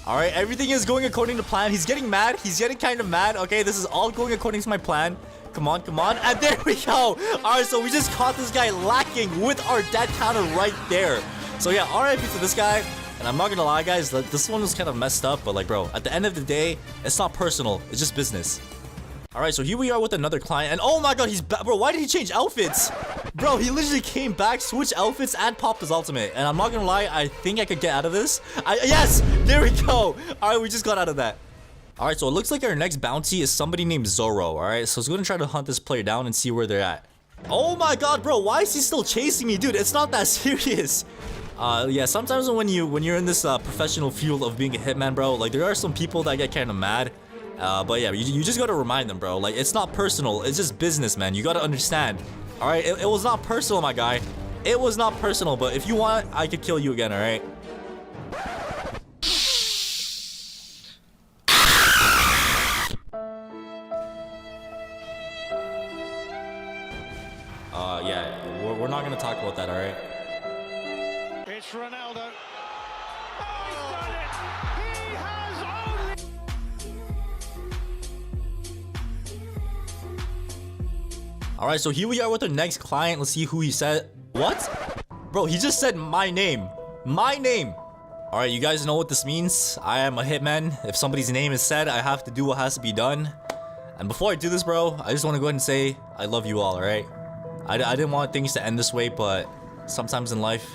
Alright, everything is going according to plan. He's getting mad. He's getting kind of mad. Okay, this is all going according to my plan. Come on, come on. And there we go. Alright, so we just caught this guy lacking with our death counter right there. So yeah, RIP to this guy. And I'm not gonna lie, guys, this one was kind of messed up. But like, bro, at the end of the day, it's not personal. It's just business. Alright, so here we are with another client. And oh my god, he's back. Bro, why did he change outfits? Bro, he literally came back, switched outfits, and popped his ultimate. And I'm not gonna lie, I think I could get out of this. Yes! There we go! Alright, we just got out of that. Alright, so it looks like our next bounty is somebody named Zoro. Alright, so let's go ahead and try to hunt this player down and see where they're at. Oh my god, bro, why is he still chasing me? Dude, it's not that serious. Yeah, sometimes when you're in this professional field of being a hitman, bro, like there are some people that get kind of mad. But yeah, you just gotta remind them, bro. Like, it's not personal. It's just business, man. You gotta understand. Alright, it was not personal, my guy. It was not personal, but if you want, I could kill you again, alright? Yeah, we're not gonna talk about that, alright? It's Ronaldo. Oh, he's done it! He has only... Alright, so here we are with our next client. Let's see who he said. What? Bro, he just said my name. My name. Alright, you guys know what this means. I am a hitman. If somebody's name is said, I have to do what has to be done. And before I do this, bro, I just want to go ahead and say I love you all, alright? I didn't want things to end this way, but sometimes in life,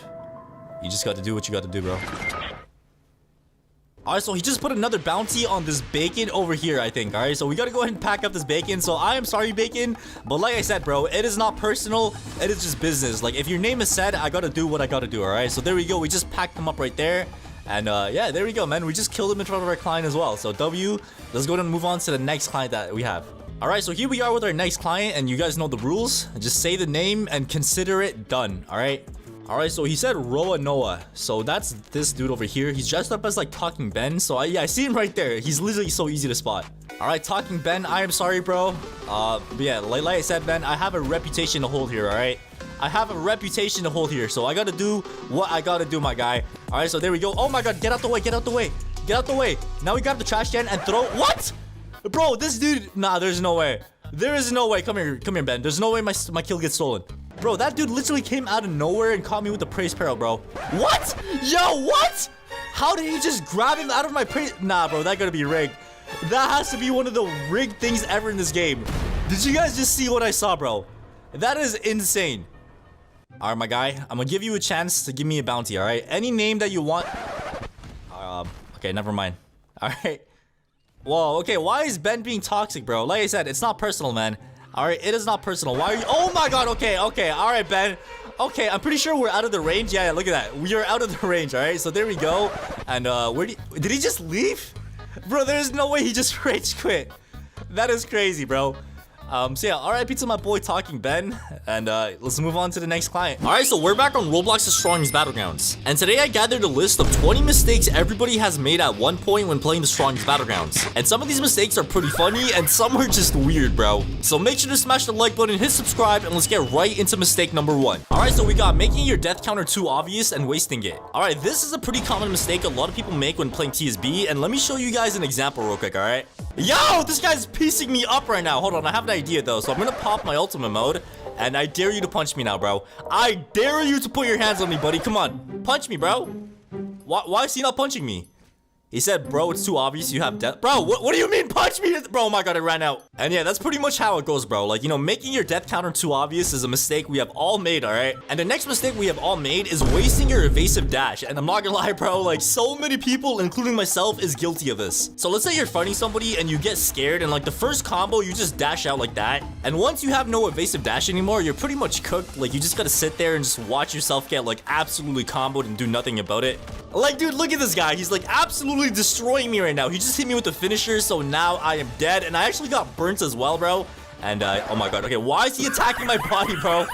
you just got to do what you got to do, bro. Alright, so he just put another bounty on this bacon over here, I think. Alright, so we gotta go ahead and pack up this bacon. So I am sorry, bacon, but like I said, bro, it is not personal. It is just business. Like, if your name is said, I gotta do what I gotta do, alright? So there we go. We just packed him up right there. And yeah, there we go, man. We just killed him in front of our client as well. So W, let's go ahead and move on to the next client that we have. Alright, so here we are with our next client, and you guys know the rules. Just say the name and consider it done, alright? All right, so he said Roa Noah. So that's this dude over here. He's dressed up as like Talking Ben. So yeah, I see him right there. He's literally so easy to spot. All right, Talking Ben, I am sorry, bro. But yeah, like I said, Ben, I have a reputation to hold here, all right? I have a reputation to hold here, so I gotta do what I gotta do, my guy. All right, so there we go. Oh my God, get out the way, get out the way. Get out the way. Now we grab the trash can and throw. What? Bro, this dude, nah, there's no way. There is no way. Come here, Ben. There's no way my kill gets stolen. Bro, that dude literally came out of nowhere and caught me with the praise parrot, bro. What? Yo, what? How did he just grab him out of my praise? Nah, bro, that gotta be rigged. That has to be one of the rigged things ever in this game. Did you guys just see what I saw, bro? That is insane. All right, my guy, I'm gonna give you a chance to give me a bounty, all right? Any name that you want. Okay, never mind. All right. Whoa, okay, why is Ben being toxic, bro? Like I said, it's not personal, man. All right, it is not personal. Why are you? Oh my God, okay, all right, Ben. Okay, I'm pretty sure we're out of the range. Yeah, look at that. We are out of the range, all right? So there we go. And did he just leave? Bro, there's no way he just rage quit. That is crazy, bro. So yeah, RIP to my boy Talking Ben, and let's move on to the next client. Alright, so we're back on Roblox's Strongest Battlegrounds, and today I gathered a list of 20 mistakes everybody has made at one point when playing the Strongest Battlegrounds. And some of these mistakes are pretty funny, and some are just weird, bro. So make sure to smash the like button, hit subscribe, and let's get right into mistake number 1. Alright, so we got making your death counter too obvious and wasting it. Alright, this is a pretty common mistake a lot of people make when playing TSB, and let me show you guys an example real quick, alright? Yo, this guy's piecing me up right now. Hold on, I have an idea though. So I'm gonna pop my ultimate mode, and I dare you to punch me now, bro. I dare you to put your hands on me, buddy. Come on, punch me, bro. Why is he not punching me? He said, bro, it's too obvious you have death. Bro, what do you mean punch me? Bro, oh my God, it ran out. And yeah, that's pretty much how it goes, bro. Like, you know, making your death counter too obvious is a mistake we have all made, all right? And the next mistake we have all made is wasting your evasive dash. And I'm not gonna lie, bro, like so many people, including myself, is guilty of this. So let's say you're fighting somebody and you get scared and like the first combo, you just dash out like that. And once you have no evasive dash anymore, you're pretty much cooked. Like, you just gotta sit there and just watch yourself get like absolutely comboed and do nothing about it. Like, dude, look at this guy. He's like absolutely destroying me right now. He just hit me with the finisher, so now I am dead. And I actually got burnt as well, bro. And oh my God, okay, why is he attacking my body, bro?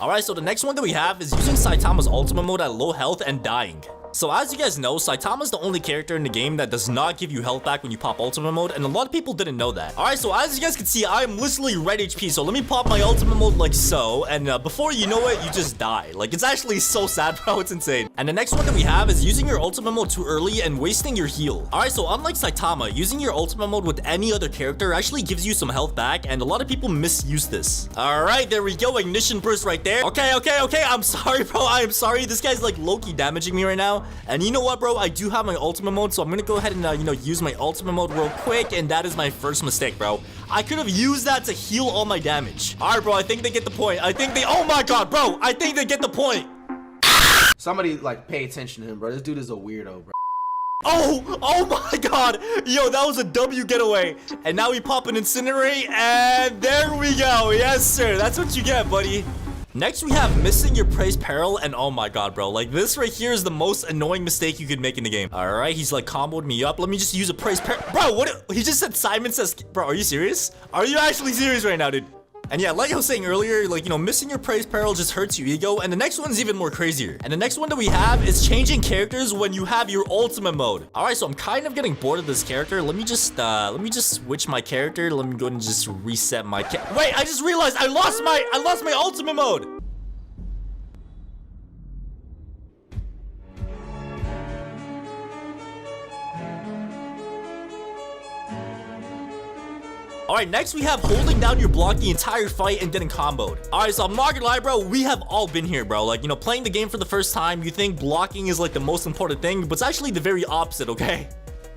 Alright, so the next one that we have is using Saitama's ultimate mode at low health and dying. So as you guys know, Saitama's the only character in the game that does not give you health back when you pop ultimate mode, and a lot of people didn't know that. Alright, so as you guys can see, I am literally red HP, so let me pop my ultimate mode like so, and before you know it, you just die. Like, it's actually so sad, bro, it's insane. And the next one that we have is using your ultimate mode too early and wasting your heal. Alright, so unlike Saitama, using your ultimate mode with any other character actually gives you some health back, and a lot of people misuse this. Alright, there we go, ignition burst right there. Okay, I'm sorry, bro, I am sorry. This guy's like low-key damaging me right now. And you know what, bro? I do have my ultimate mode, so I'm gonna go ahead and, you know, use my ultimate mode real quick, and that is my first mistake, bro. I could have used that to heal all my damage. All right, bro, I think they get the point. Oh my God, bro, I think they get the point. Somebody, like, pay attention to him, bro. This dude is a weirdo, bro. Oh my God. Yo, that was a W getaway. And now we pop an incinerate, and there we go. Yes, sir. That's what you get, buddy. Next, we have missing your praise peril, and oh my God, bro, like this right here is the most annoying mistake you could make in the game. All right, he's like comboed me up. Let me just use a praise peril. Bro, what? He just said Simon says, bro, are you serious? Are you actually serious right now, dude? And yeah, like I was saying earlier, like, you know, missing your praise peril just hurts your ego. And the next one's even more crazier. And the next one that we have is changing characters when you have your ultimate mode. All right, so I'm kind of getting bored of this character. Let me just switch my character. Let me go and just reset my wait, I just realized I lost my ultimate mode. Alright, next we have holding down your block the entire fight and getting comboed. Alright, so I'm not gonna lie, bro, we have all been here, bro. Like, you know, playing the game for the first time, you think blocking is like the most important thing, but it's actually the very opposite, okay?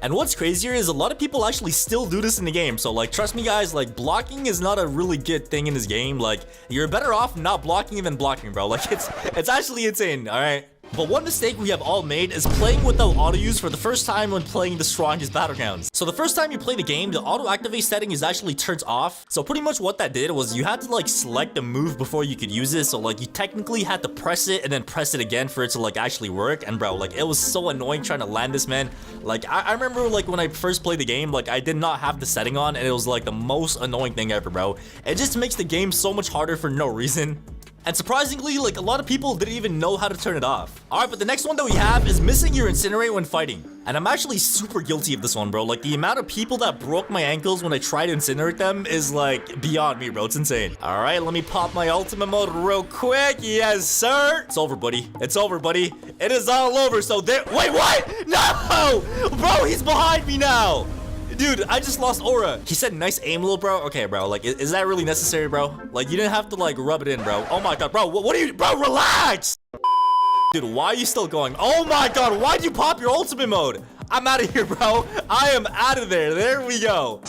And what's crazier is a lot of people actually still do this in the game. So like, trust me guys, like blocking is not a really good thing in this game. Like, you're better off not blocking than blocking, bro. Like, it's actually insane, alright? But one mistake we have all made is playing without auto use for the first time when playing the Strongest Battlegrounds. So the first time you play the game, the auto activate setting is actually turned off. So pretty much what that did was you had to like select the move before you could use it. So like you technically had to press it and then press it again for it to like actually work. And bro, like it was so annoying trying to land this, man. Like I remember like when I first played the game, like I did not have the setting on and it was like the most annoying thing ever, bro. It just makes the game so much harder for no reason. And surprisingly, like a lot of people didn't even know how to turn it off. All right, but the next one that we have is missing your incinerate when fighting. And I'm actually super guilty of this one, bro. Like the amount of people that broke my ankles when I tried to incinerate them is like beyond me, bro. It's insane. All right, let me pop my ultimate mode real quick. Yes, sir. It's over, buddy. It's over, buddy. It is all over. So there, wait, what? No, bro, he's behind me now. Dude, I just lost aura. He said nice aim, little bro. Okay, bro, like, is that really necessary, bro? Like, you didn't have to, like, rub it in, bro. Oh my god, bro, what are you, bro, relax! Dude, why are you still going? Oh my god, why'd you pop your ultimate mode? I'm out of here, bro. I am out of there. There we go.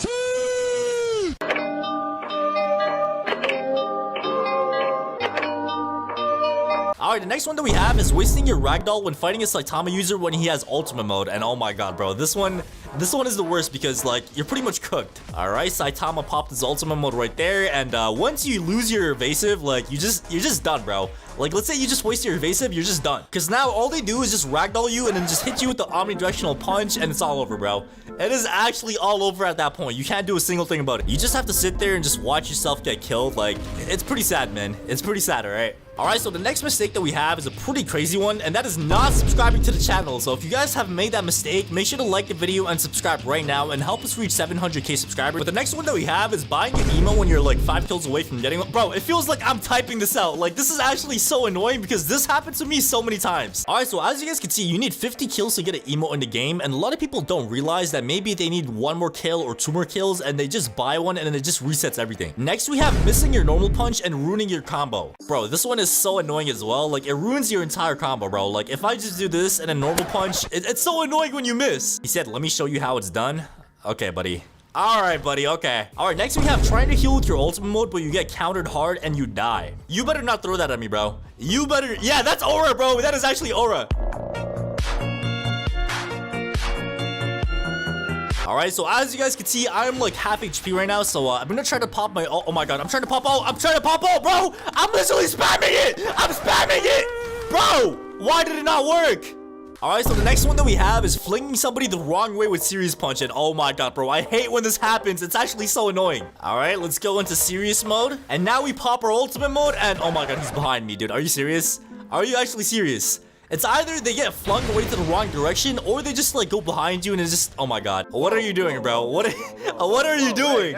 Alright, the next one that we have is wasting your ragdoll when fighting a Saitama user when he has ultimate mode. And oh my god, bro, this one is the worst because like you're pretty much cooked. Alright, Saitama popped his ultimate mode right there, and once you lose your evasive, like you're just done, bro. Like let's say you just waste your evasive, you're just done. Cause now all they do is just ragdoll you and then just hit you with the omnidirectional punch and it's all over, bro. It is actually all over at that point. You can't do a single thing about it. You just have to sit there and just watch yourself get killed. Like, it's pretty sad, man. It's pretty sad, alright? Alright, so the next mistake that we have is a pretty crazy one, and that is not subscribing to the channel. So if you guys have made that mistake, make sure to like the video and subscribe right now and help us reach 700k subscribers. But the next one that we have is buying an emo when you're like 5 kills away from getting one. Bro, it feels like I'm typing this out. Like, this is actually so annoying because this happened to me so many times. Alright, so as you guys can see, you need 50 kills to get an emo in the game, and a lot of people don't realize that maybe they need 1 more kill or 2 more kills, and they just buy one and then it just resets everything. Next, we have missing your normal punch and ruining your combo. Bro, this one is so annoying as well. Like, it ruins your entire combo, bro. Like, if I just do this and a normal punch, it's so annoying when you miss. He said, let me show you how it's done. Okay, buddy. Alright, buddy, okay. Alright, next we have trying to heal with your ultimate mode, but you get countered hard and you die. You better not throw that at me, bro. You better... Yeah, that's aura, bro. That is actually aura. Alright, so as you guys can see, I'm like half HP right now, so I'm gonna try to pop my ult. Oh my god, I'm trying to pop ult. I'm trying to pop ult, bro. I'm literally spamming it. I'm spamming it. Bro, why did it not work? Alright, so the next one that we have is flinging somebody the wrong way with serious punch, and oh my god, bro, I hate when this happens. It's actually so annoying. Alright, let's go into serious mode, and now we pop our ultimate mode, and oh my god, he's behind me, dude. Are you serious? Are you actually serious? It's either they get flung away to the wrong direction, or they just like go behind you and it's just, oh my god. What are you doing, bro? What are you doing?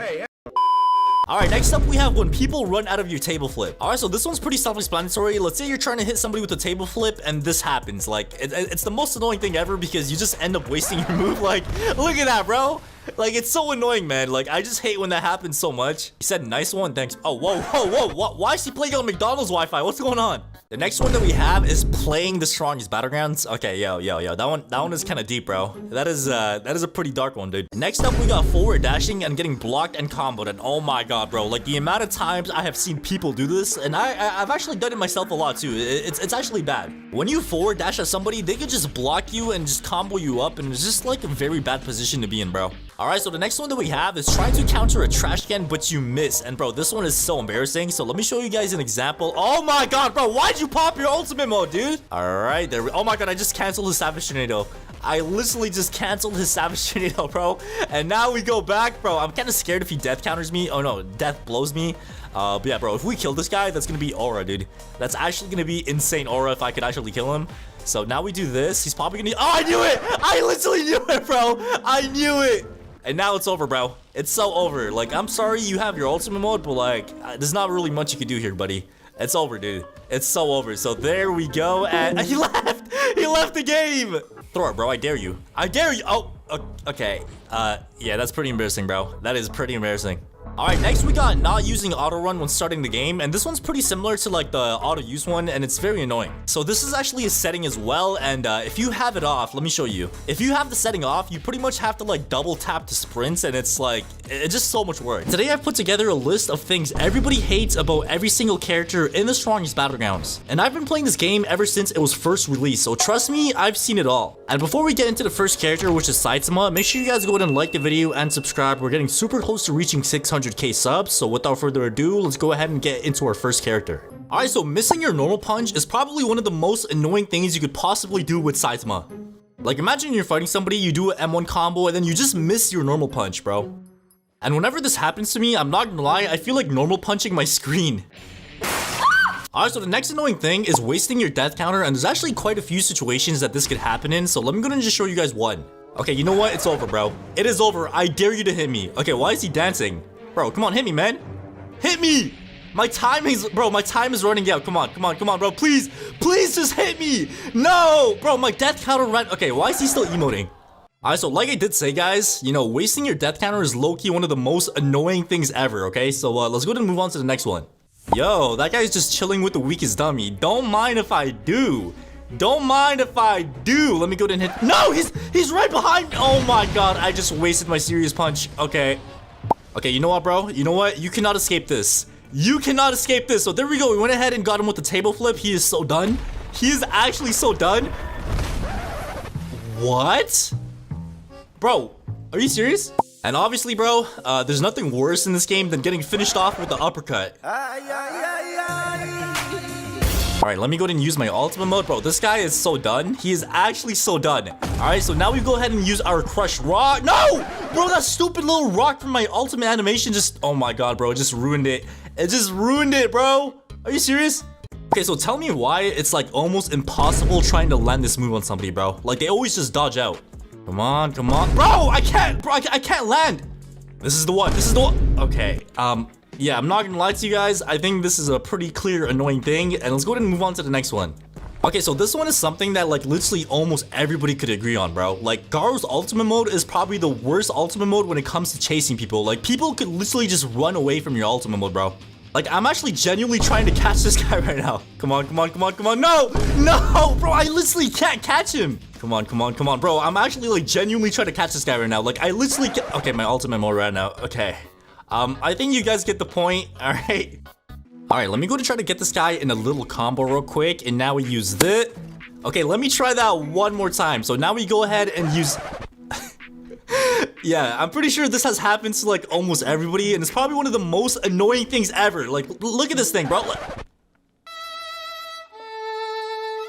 Alright, next up we have when people run out of your table flip. Alright, so this one's pretty self-explanatory. Let's say you're trying to hit somebody with a table flip and this happens. Like, it's the most annoying thing ever because you just end up wasting your move. Like, look at that, bro. Like, it's so annoying, man. Like, I just hate when that happens so much. He said, nice one, thanks. Oh, whoa. Why is he playing on McDonald's Wi-Fi? What's going on? The next one that we have is playing the strongest Battlegrounds. Okay, yo. That one is kind of deep, bro. That is a pretty dark one, dude. Next up, we got forward dashing and getting blocked and comboed. And oh my god, bro. Like, the amount of times I have seen people do this, and I've actually done it myself a lot, too. It's actually bad. When you forward dash at somebody, they could just block you and just combo you up, and it's just, like, a very bad position to be in, bro. Alright, so the next one that we have is trying to counter a trash can, but you miss. And bro, this one is so embarrassing. So let me show you guys an example. Oh my god, bro, why'd you pop your ultimate mode, dude? Alright, there we... Oh my god, I just canceled his Savage Tornado. I literally just canceled his Savage Tornado, bro. And now we go back, bro. I'm kind of scared if he death counters me. Oh no, death blows me. But yeah, bro, if we kill this guy, that's gonna be aura, dude. That's actually gonna be insane aura if I could actually kill him. So now we do this. He's probably gonna... Oh, I knew it! I literally knew it, bro! I knew it! And now it's over, bro. It's so over. Like, I'm sorry you have your ultimate mode, but like, there's not really much you can do here, buddy. It's over, dude. It's so over. So there we go. And he left. He left the game. Throw it, bro. I dare you. I dare you. Oh, okay. Yeah, that's pretty embarrassing, bro. That is pretty embarrassing. Alright, next we got not using auto run when starting the game, and this one's pretty similar to like the auto use one, and it's very annoying. So this is actually a setting as well, and if you have it off, let me show you. If you have the setting off, you pretty much have to like double tap to sprints, and it's like, it's just so much work. Today I've put together a list of things everybody hates about every single character in the strongest Battlegrounds. And I've been playing this game ever since it was first released, so trust me, I've seen it all. And before we get into the first character, which is Saitama, make sure you guys go ahead and like the video and subscribe. We're getting super close to reaching 600k subs, so without further ado, let's go ahead and get into our first character. Alright, so missing your normal punch is probably one of the most annoying things you could possibly do with Saitama. Like, imagine you're fighting somebody, you do an M1 combo, and then you just miss your normal punch, bro. And whenever this happens to me, I'm not gonna lie, I feel like normal punching my screen. Alright, so the next annoying thing is wasting your death counter, and there's actually quite a few situations that this could happen in, so let me go ahead and just show you guys one. Okay, you know what? It's over, bro. It is over. I dare you to hit me. Okay, why is he dancing? Bro, come on, hit me, man. Hit me! My time is running out. Come on, bro. Please just hit me. No! Bro, my death counter ran. Okay, why is he still emoting? Alright, so like I did say, guys, you know, wasting your death counter is low-key one of the most annoying things ever, okay? So let's go ahead and move on to the next one. Yo, that guy's just chilling with the weakest dummy. Don't mind if I do. Don't mind if I do. Let me go ahead and hit. No, he's right behind me. Oh my god, I just wasted my serious punch. Okay. Okay, you know what, bro? You know what? You cannot escape this. You cannot escape this. So there we go. We went ahead and got him with the table flip. He is so done. He is actually so done. What? Bro, are you serious? And obviously, bro, there's nothing worse in this game than getting finished off with the uppercut. Alright, let me go ahead and use my ultimate mode. Bro, this guy is so done. He is actually so done. Alright, so now we go ahead and use our crush rock. No! Bro, that stupid little rock from my ultimate animation just... Oh my god, bro, it just ruined it. It just ruined it, bro. Are you serious? Okay, so tell me why it's like almost impossible trying to land this move on somebody, bro. Like, they always just dodge out. Come on. Bro, I can't land. This is the one. Okay, yeah, I'm not gonna lie to you guys. I think this is a pretty clear annoying thing, and let's go ahead and move on to the next one. Okay, so this one is something that like literally almost everybody could agree on, bro. Like, Garo's ultimate mode is probably the worst ultimate mode when it comes to chasing people. Like, people could literally just run away from your ultimate mode, bro. Like, I'm actually genuinely trying to catch this guy right now. Come on. No, bro, I literally can't catch him. Come on, bro. I'm actually like genuinely trying to catch this guy right now. Like, I literally can't. Okay, my ultimate mode right now. Okay. I think you guys get the point. All right. Let me go to try to get this guy in a little combo real quick. And now we use this. Okay, let me try that one more time. So now we go ahead and use... Yeah, I'm pretty sure this has happened to like almost everybody. And it's probably one of the most annoying things ever. Like, look at this thing, bro.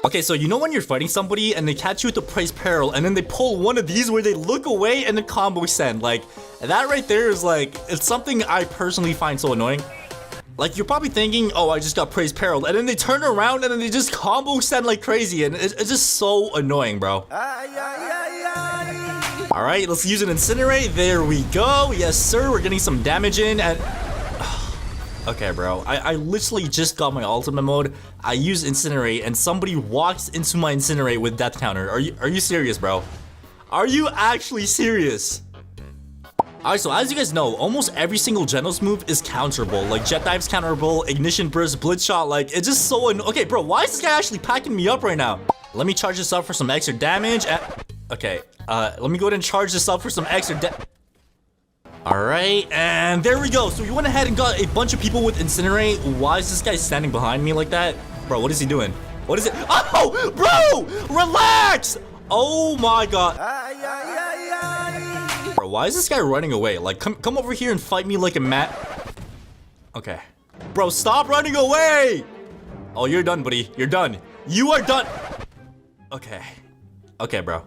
Okay, so you know when you're fighting somebody and they catch you with the praise peril and then they pull one of these where they look away and then combo send. Like, that right there is like, it's something I personally find so annoying. Like, you're probably thinking, oh, I just got praise peril, and then they turn around and then they just combo send like crazy, and it's just so annoying, bro. Alright, let's use an incinerate. There we go. Yes, sir. We're getting some damage in, and... Okay, bro. I literally just got my ultimate mode. I use incinerate, and somebody walks into my incinerate with death counter. Are you serious, bro? Are you actually serious? Alright, so as you guys know, almost every single Genos move is counterable. Like, jet dive's counterable, ignition burst, blitz shot. Like, it's just so okay, bro, why is this guy actually packing me up right now? Let me charge this up for some extra damage. Okay, let me go ahead and charge this up for some extra Alright, and there we go. So we went ahead and got a bunch of people with incinerate. Why is this guy standing behind me like that? Bro, what is he doing? What is it? Oh, bro, relax. Oh my god. Bro, why is this guy running away? Like, come over here and fight me like a mat. Okay. Bro, stop running away. Oh, you're done, buddy. You're done. You are done. Okay. Okay, bro.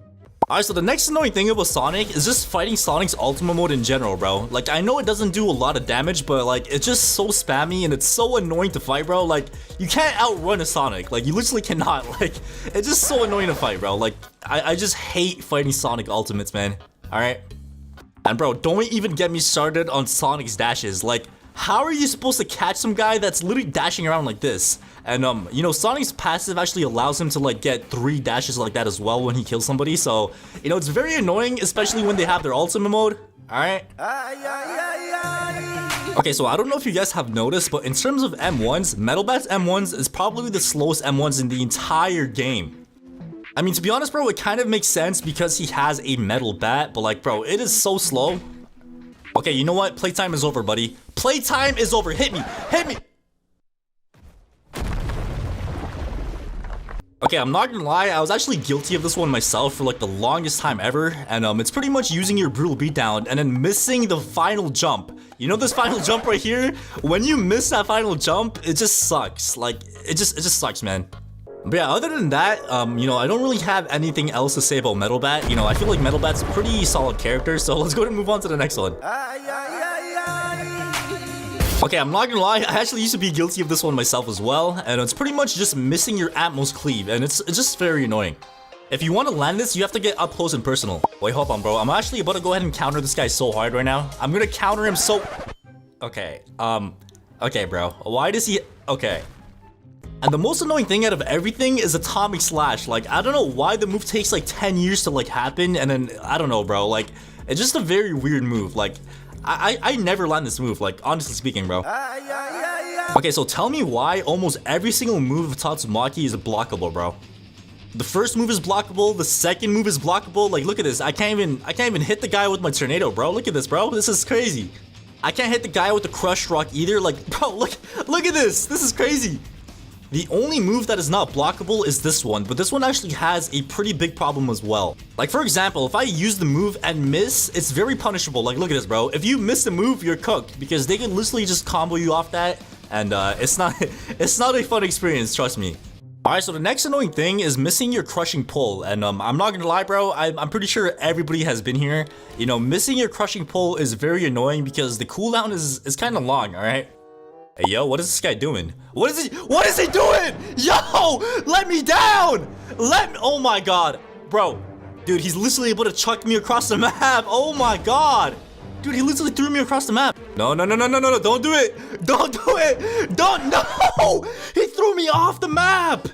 Alright, so the next annoying thing about Sonic is just fighting Sonic's ultimate mode in general, bro. Like, I know it doesn't do a lot of damage, but like, it's just so spammy and it's so annoying to fight, bro. Like, you can't outrun a Sonic. Like, you literally cannot. Like, it's just so annoying to fight, bro. Like, I just hate fighting Sonic ultimates, man. Alright? And bro, don't even get me started on Sonic's dashes. Like, how are you supposed to catch some guy that's literally dashing around like this? And you know, Sonic's passive actually allows him to like get 3 dashes like that as well when he kills somebody. So, you know, it's very annoying, especially when they have their ultimate mode. Alright? Okay, so I don't know if you guys have noticed, but in terms of M1s, Metalbat's M1s is probably the slowest M1s in the entire game. I mean, to be honest, bro, it kind of makes sense because he has a metal bat, but like, bro, it is so slow. Okay, you know what? Playtime is over, buddy. Playtime is over. Hit me. Hit me. Okay, I'm not gonna lie, I was actually guilty of this one myself for like the longest time ever, and it's pretty much using your brutal beatdown and then missing the final jump. You know this final jump right here? When you miss that final jump, it just sucks. Like, it just sucks, man. But yeah, other than that, you know, I don't really have anything else to say about Metalbat. You know, I feel like Metalbat's a pretty solid character, so let's go ahead and move on to the next one. Okay, I'm not gonna lie, I actually used to be guilty of this one myself as well, and it's pretty much just missing your Atmos cleave, and it's just very annoying. If you want to land this, you have to get up close and personal. Wait, hold on, bro. I'm actually about to go ahead and counter this guy so hard right now. I'm gonna counter him so... Okay, okay, bro. Why does he... Okay. And the most annoying thing out of everything is Atomic Slash. Like, I don't know why the move takes like 10 years to like happen, and then, I don't know, bro. Like, it's just a very weird move. Like, I never land this move, like, honestly speaking, bro. Okay, so tell me why almost every single move of Tatsumaki is blockable, bro. The first move is blockable, the second move is blockable. Like, look at this. I can't even hit the guy with my tornado, bro. Look at this, bro. This is crazy. I can't hit the guy with the crush rock either. Like, bro, look at this. This is crazy. The only move that is not blockable is this one, but this one actually has a pretty big problem as well. Like, for example, if I use the move and miss, it's very punishable. Like, look at this, bro. If you miss the move, you're cooked, because they can literally just combo you off that, and it's not a fun experience, trust me. Alright, so the next annoying thing is missing your crushing pull, and I'm not gonna lie, bro, I'm pretty sure everybody has been here. You know, missing your crushing pull is very annoying because the cooldown is kind of long, alright? Hey, yo, what is this guy doing? What is he doing? Yo, let me down! Oh my god. Bro, dude, he's literally able to chuck me across the map. Oh my god. Dude, he literally threw me across the map. No, don't do it. Don't do it. No! He threw me off the map.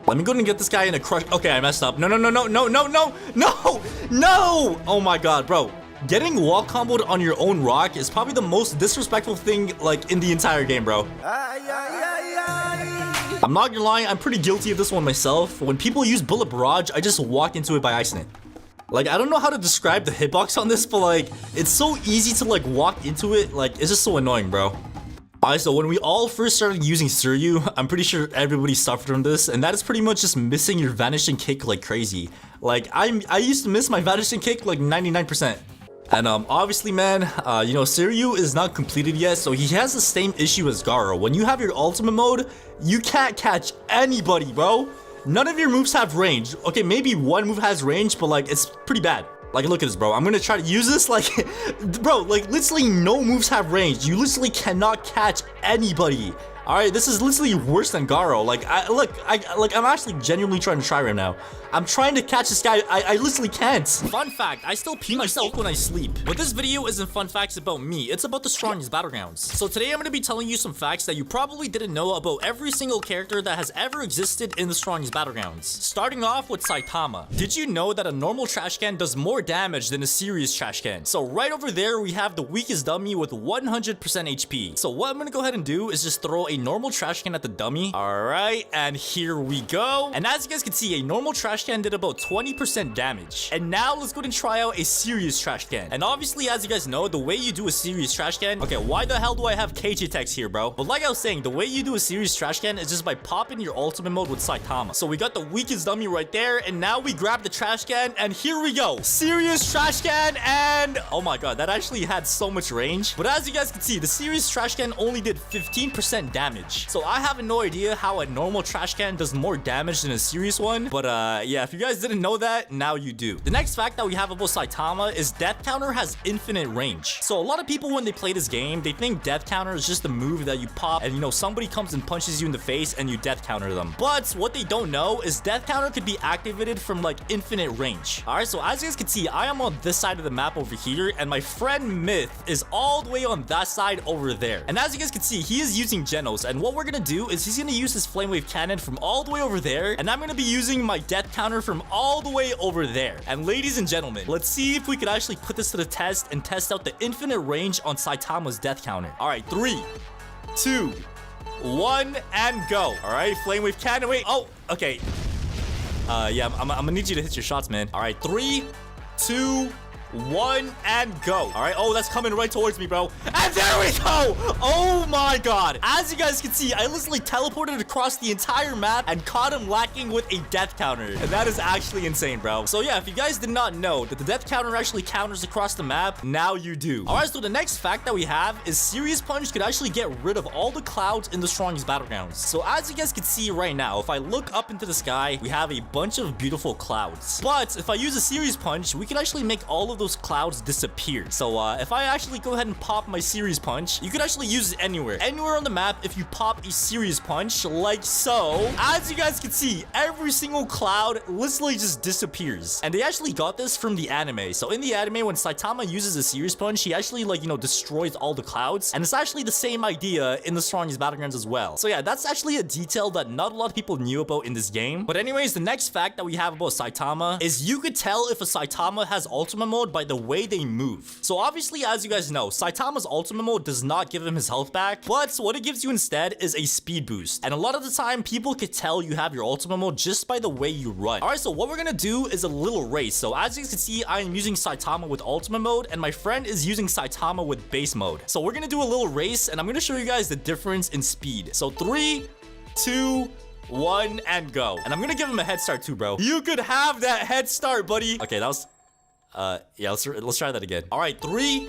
Let me go and get this guy in a crush. Okay, I messed up. No. Oh my god, bro. Getting wall comboed on your own rock is probably the most disrespectful thing, like, in the entire game, bro. I'm not gonna lie, I'm pretty guilty of this one myself. When people use bullet barrage, I just walk into it by icing it. Like, I don't know how to describe the hitbox on this, but like, it's so easy to like walk into it. Like, it's just so annoying, bro. Alright, so when we all first started using Suryu, I'm pretty sure everybody suffered from this, and that is pretty much just missing your vanishing kick like crazy. Like, I used to miss my vanishing kick like 99%. And obviously, man, you know, Suryu is not completed yet, so he has the same issue as Garo. When you have your ultimate mode, you can't catch anybody, bro. None of your moves have range. Okay, maybe one move has range, but like, it's pretty bad. Like, look at this, bro. I'm gonna try to use this, like, bro, like, literally no moves have range. You literally cannot catch anybody. All right, this is literally worse than Garo. Like, I'm actually genuinely trying to try right now. I'm trying to catch this guy. I literally can't. Fun fact, I still pee myself when I sleep. But this video isn't fun facts about me. It's about the strongest Battlegrounds. So today I'm going to be telling you some facts that you probably didn't know about every single character that has ever existed in the strongest Battlegrounds. Starting off with Saitama. Did you know that a normal trash can does more damage than a serious trash can? So right over there, we have the weakest dummy with 100% HP. So what I'm going to go ahead and do is just throw a normal trash can at the dummy. All right, and here we go. And as you guys can see, a normal trash can did about 20% damage. And now let's go and try out a serious trash can. And obviously, as you guys know, the way you do a serious trash can... Okay, why the hell do I have KJ text here, bro? But like I was saying, the way you do a serious trash can is just by popping your ultimate mode with Saitama. So we got the weakest dummy right there, and now we grab the trash can, and here we go. Serious trash can, and... Oh my god, that actually had so much range. But as you guys can see, the serious trash can only did 15% damage. So I have no idea how a normal trash can does more damage than a serious one. But yeah, if you guys didn't know that, now you do. The next fact that we have about Saitama is Death Counter has infinite range. So a lot of people, when they play this game, they think Death Counter is just a move that you pop and, you know, somebody comes and punches you in the face and you Death Counter them. But what they don't know is Death Counter could be activated from like infinite range. All right, so as you guys can see, I am on this side of the map over here, and my friend Myth is all the way on that side over there. And as you guys can see, he is using Genos, and what we're gonna do is he's gonna use his flame wave cannon from all the way over there, and I'm gonna be using my Death Counter from all the way over there. And ladies and gentlemen, let's see if we could actually put this to the test and test out the infinite range on Saitama's Death Counter. All right, 3, 2, 1, and go. All right, flame wave cannon. Wait, oh, okay. Yeah, I'm gonna need you to hit your shots, man. All right, 3, 2, 1, and go. All right. Oh, that's coming right towards me, bro. And there we go. Oh my god. As you guys can see, I literally teleported across the entire map and caught him lacking with a death counter. And that is actually insane, bro. So yeah, if you guys did not know that the death counter actually counters across the map, now you do. All right, so the next fact that we have is Serious Punch could actually get rid of all the clouds in the strongest Battlegrounds. So as you guys can see right now, if I look up into the sky, we have a bunch of beautiful clouds. But if I use a Serious Punch, we can actually make all of those clouds disappear. So if I actually go ahead and pop my series punch, you could actually use it anywhere on the map. If you pop a series punch like so, as you guys can see, every single cloud literally just disappears. And they actually got this from the anime. So in the anime, when Saitama uses a series punch, he actually like, you know, destroys all the clouds. And it's actually the same idea in the strongest battlegrounds as well. So yeah, that's actually a detail that not a lot of people knew about in this game. But anyways, the next fact that we have about Saitama is you could tell if a Saitama has ultimate mode by the way they move. So obviously, as you guys know, Saitama's ultimate mode does not give him his health back, but what it gives you instead is a speed boost. And a lot of the time, people could tell you have your ultimate mode just by the way you run. All right, so what we're gonna do is a little race. So as you can see, I am using Saitama with ultimate mode, and my friend is using Saitama with base mode. So we're gonna do a little race, and I'm gonna show you guys the difference in speed. So 3, 2, 1, and go. And I'm gonna give him a head start too, bro. You could have that head start, buddy. Okay, that was yeah, let's try that again. All right, 3,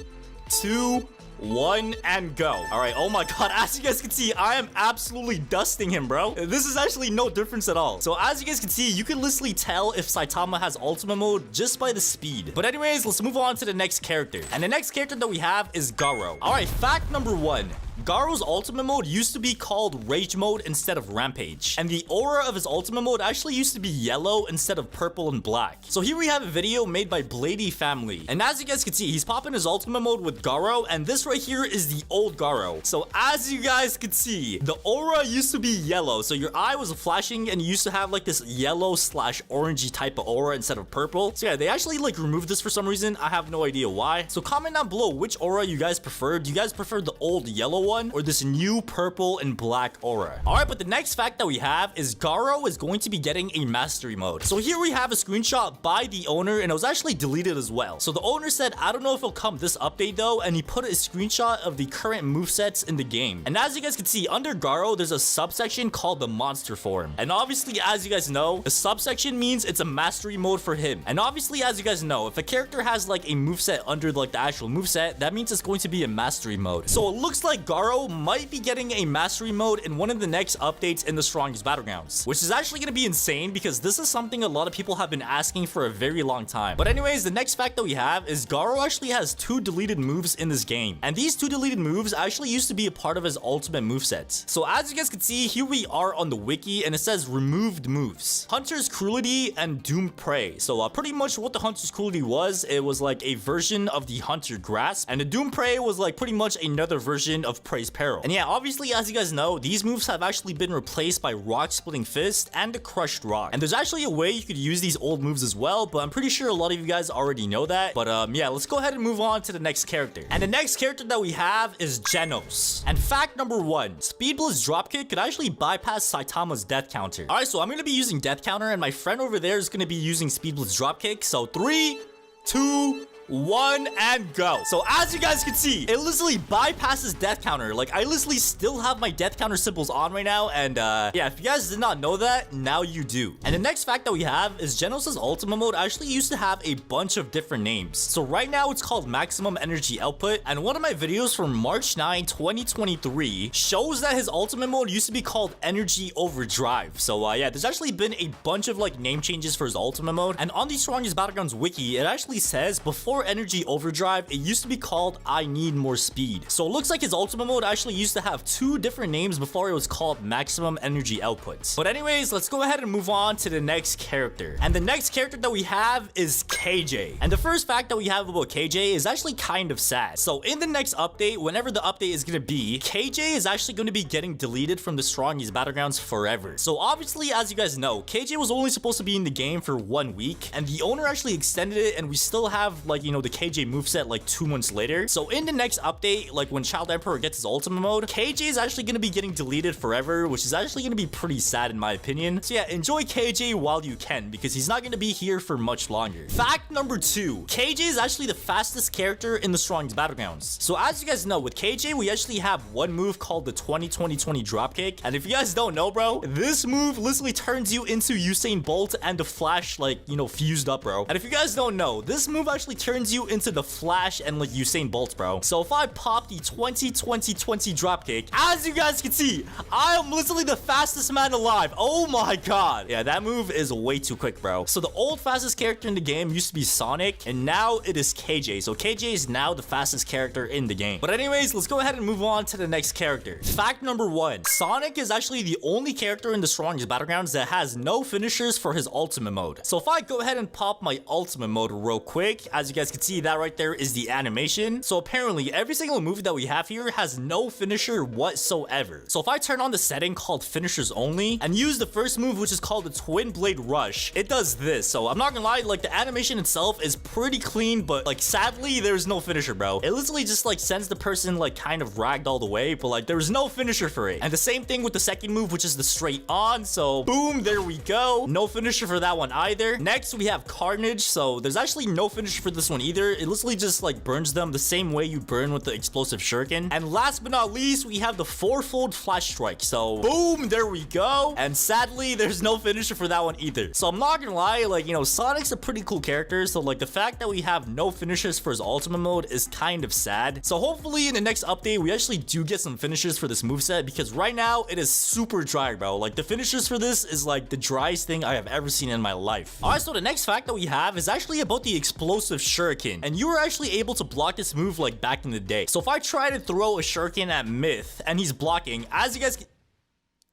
2, 1, and go. All right, oh my god, as you guys can see, I am absolutely dusting him, bro. This is actually no difference at all. So as you guys can see, you can literally tell if Saitama has ultimate mode just by the speed. But anyways, let's move on to the next character. And the next character that we have is Garo. All right, fact number 1. Garo's ultimate mode used to be called Rage Mode instead of Rampage. And the aura of his ultimate mode actually used to be yellow instead of purple and black. So here we have a video made by Blady Family. And as you guys can see, he's popping his ultimate mode with Garo, and this right here is the old Garo. So as you guys can see, the aura used to be yellow. So your eye was flashing and you used to have like this yellow / orangey type of aura instead of purple. So yeah, they actually like removed this for some reason. I have no idea why. So comment down below which aura you guys prefer. Do you guys prefer the old yellow one or this new purple and black aura? All right, but the next fact that we have is Garo is going to be getting a mastery mode. So here we have a screenshot by the owner, and it was actually deleted as well. So the owner said, I don't know if it'll come this update though, and he put a screenshot of the current movesets in the game. And as you guys can see, under Garo, there's a subsection called the monster form. And obviously, as you guys know, the subsection means it's a mastery mode for him. And obviously, as you guys know, if a character has like a moveset under like the actual moveset, that means it's going to be a mastery mode. So it looks like Garo might be getting a mastery mode in one of the next updates in the strongest battlegrounds, which is actually going to be insane because this is something a lot of people have been asking for a very long time. But anyways, the next fact that we have is Garo actually has 2 deleted moves in this game, and these 2 deleted moves actually used to be a part of his ultimate moveset. So as you guys can see, here we are on the wiki, and it says removed moves: Hunter's Cruelty and Doomed Prey. So pretty much what the Hunter's Cruelty was, it was like a version of the Hunter Grasp, and the Doomed Prey was like pretty much another version of Prey's Peril. And yeah, obviously, as you guys know, these moves have actually been replaced by Rock Splitting Fist and the Crushed Rock. And there's actually a way you could use these old moves as well, but I'm pretty sure a lot of you guys already know that. But yeah, let's go ahead and move on to the next character. And the next character that we have is Genos. And fact number 1, Speed Blitz Dropkick could actually bypass Saitama's death counter. All right, so I'm going to be using death counter, and my friend over there is going to be using Speed Blitz Dropkick. So 3, 2, 1, and go. So as you guys can see, it literally bypasses death counter. Like, I literally still have my death counter symbols on right now, and yeah, if you guys did not know that, now you do. And the next fact that we have is Genos' ultimate mode actually used to have a bunch of different names. So right now it's called Maximum Energy Output, and one of my videos from March 9, 2023 shows that his ultimate mode used to be called Energy Overdrive. So yeah, there's actually been a bunch of like name changes for his ultimate mode, and on the Strongest Battlegrounds wiki, it actually says before Energy Overdrive, it used to be called I Need More Speed. So it looks like his ultimate mode actually used to have 2 different names before it was called Maximum Energy Output. But anyways, let's go ahead and move on to the next character. And the next character that we have is KJ. And the first fact that we have about KJ is actually kind of sad. So in the next update, whenever the update is going to be, KJ is actually going to be getting deleted from the Strongest Battlegrounds forever. So obviously, as you guys know, KJ was only supposed to be in the game for 1 week, and the owner actually extended it, and we still have like, you know, the KJ moveset like 2 months later. So in the next update, like when Child Emperor gets his ultimate mode, KJ is actually going to be getting deleted forever, which is actually going to be pretty sad in my opinion. So yeah, enjoy KJ while you can, because he's not going to be here for much longer. Fact number 2, KJ is actually the fastest character in the Strongest Battlegrounds. So as you guys know, with KJ, we actually have one move called the 20-20-20 dropkick. And if you guys don't know, bro, this move literally turns you into Usain Bolt and the Flash, like, you know, fused up, bro. And if you guys don't know, this move actually turns turns you into the Flash and like Usain Bolt, bro. So if I pop the 20-20-20 dropkick, as you guys can see, I am literally the fastest man alive. Oh my god. Yeah, that move is way too quick, bro. So the old fastest character in the game used to be Sonic, and now it is KJ. So KJ is now the fastest character in the game. But anyways, let's go ahead and move on to the next character. Fact number 1. Sonic is actually the only character in the strongest battlegrounds that has no finishers for his ultimate mode. So if I go ahead and pop my ultimate mode real quick, as you guys can see, that right there is the animation. So apparently every single move that we have here has no finisher whatsoever. So if I turn on the setting called finishers only and use the first move, which is called the twin blade rush, it does this. So I'm not gonna lie, like the animation itself is pretty clean, but like sadly there's no finisher, bro. It literally just like sends the person like kind of ragged all the way, but like there's no finisher for it. And the same thing with the second move, which is the straight on. So boom, there we go. No finisher for that one either. Next we have Carnage. So there's actually no finisher for this one either. It literally just like burns them the same way you burn with the explosive shuriken. And last but not least, we have the fourfold flash strike. So boom, there we go. And sadly there's no finisher for that one either. So I'm not gonna lie, like, you know, Sonic's a pretty cool character, so like the fact that we have no finishers for his ultimate mode is kind of sad. So hopefully in the next update we actually do get some finishers for this moveset, because right now it is super dry, bro. Like the finishers for this is like the driest thing I have ever seen in my life. Alright, so the next fact that we have is actually about the explosive shuriken, and you were actually able to block this move like back in the day. So if I try to throw a shuriken at Myth and he's blocking, as you guys can...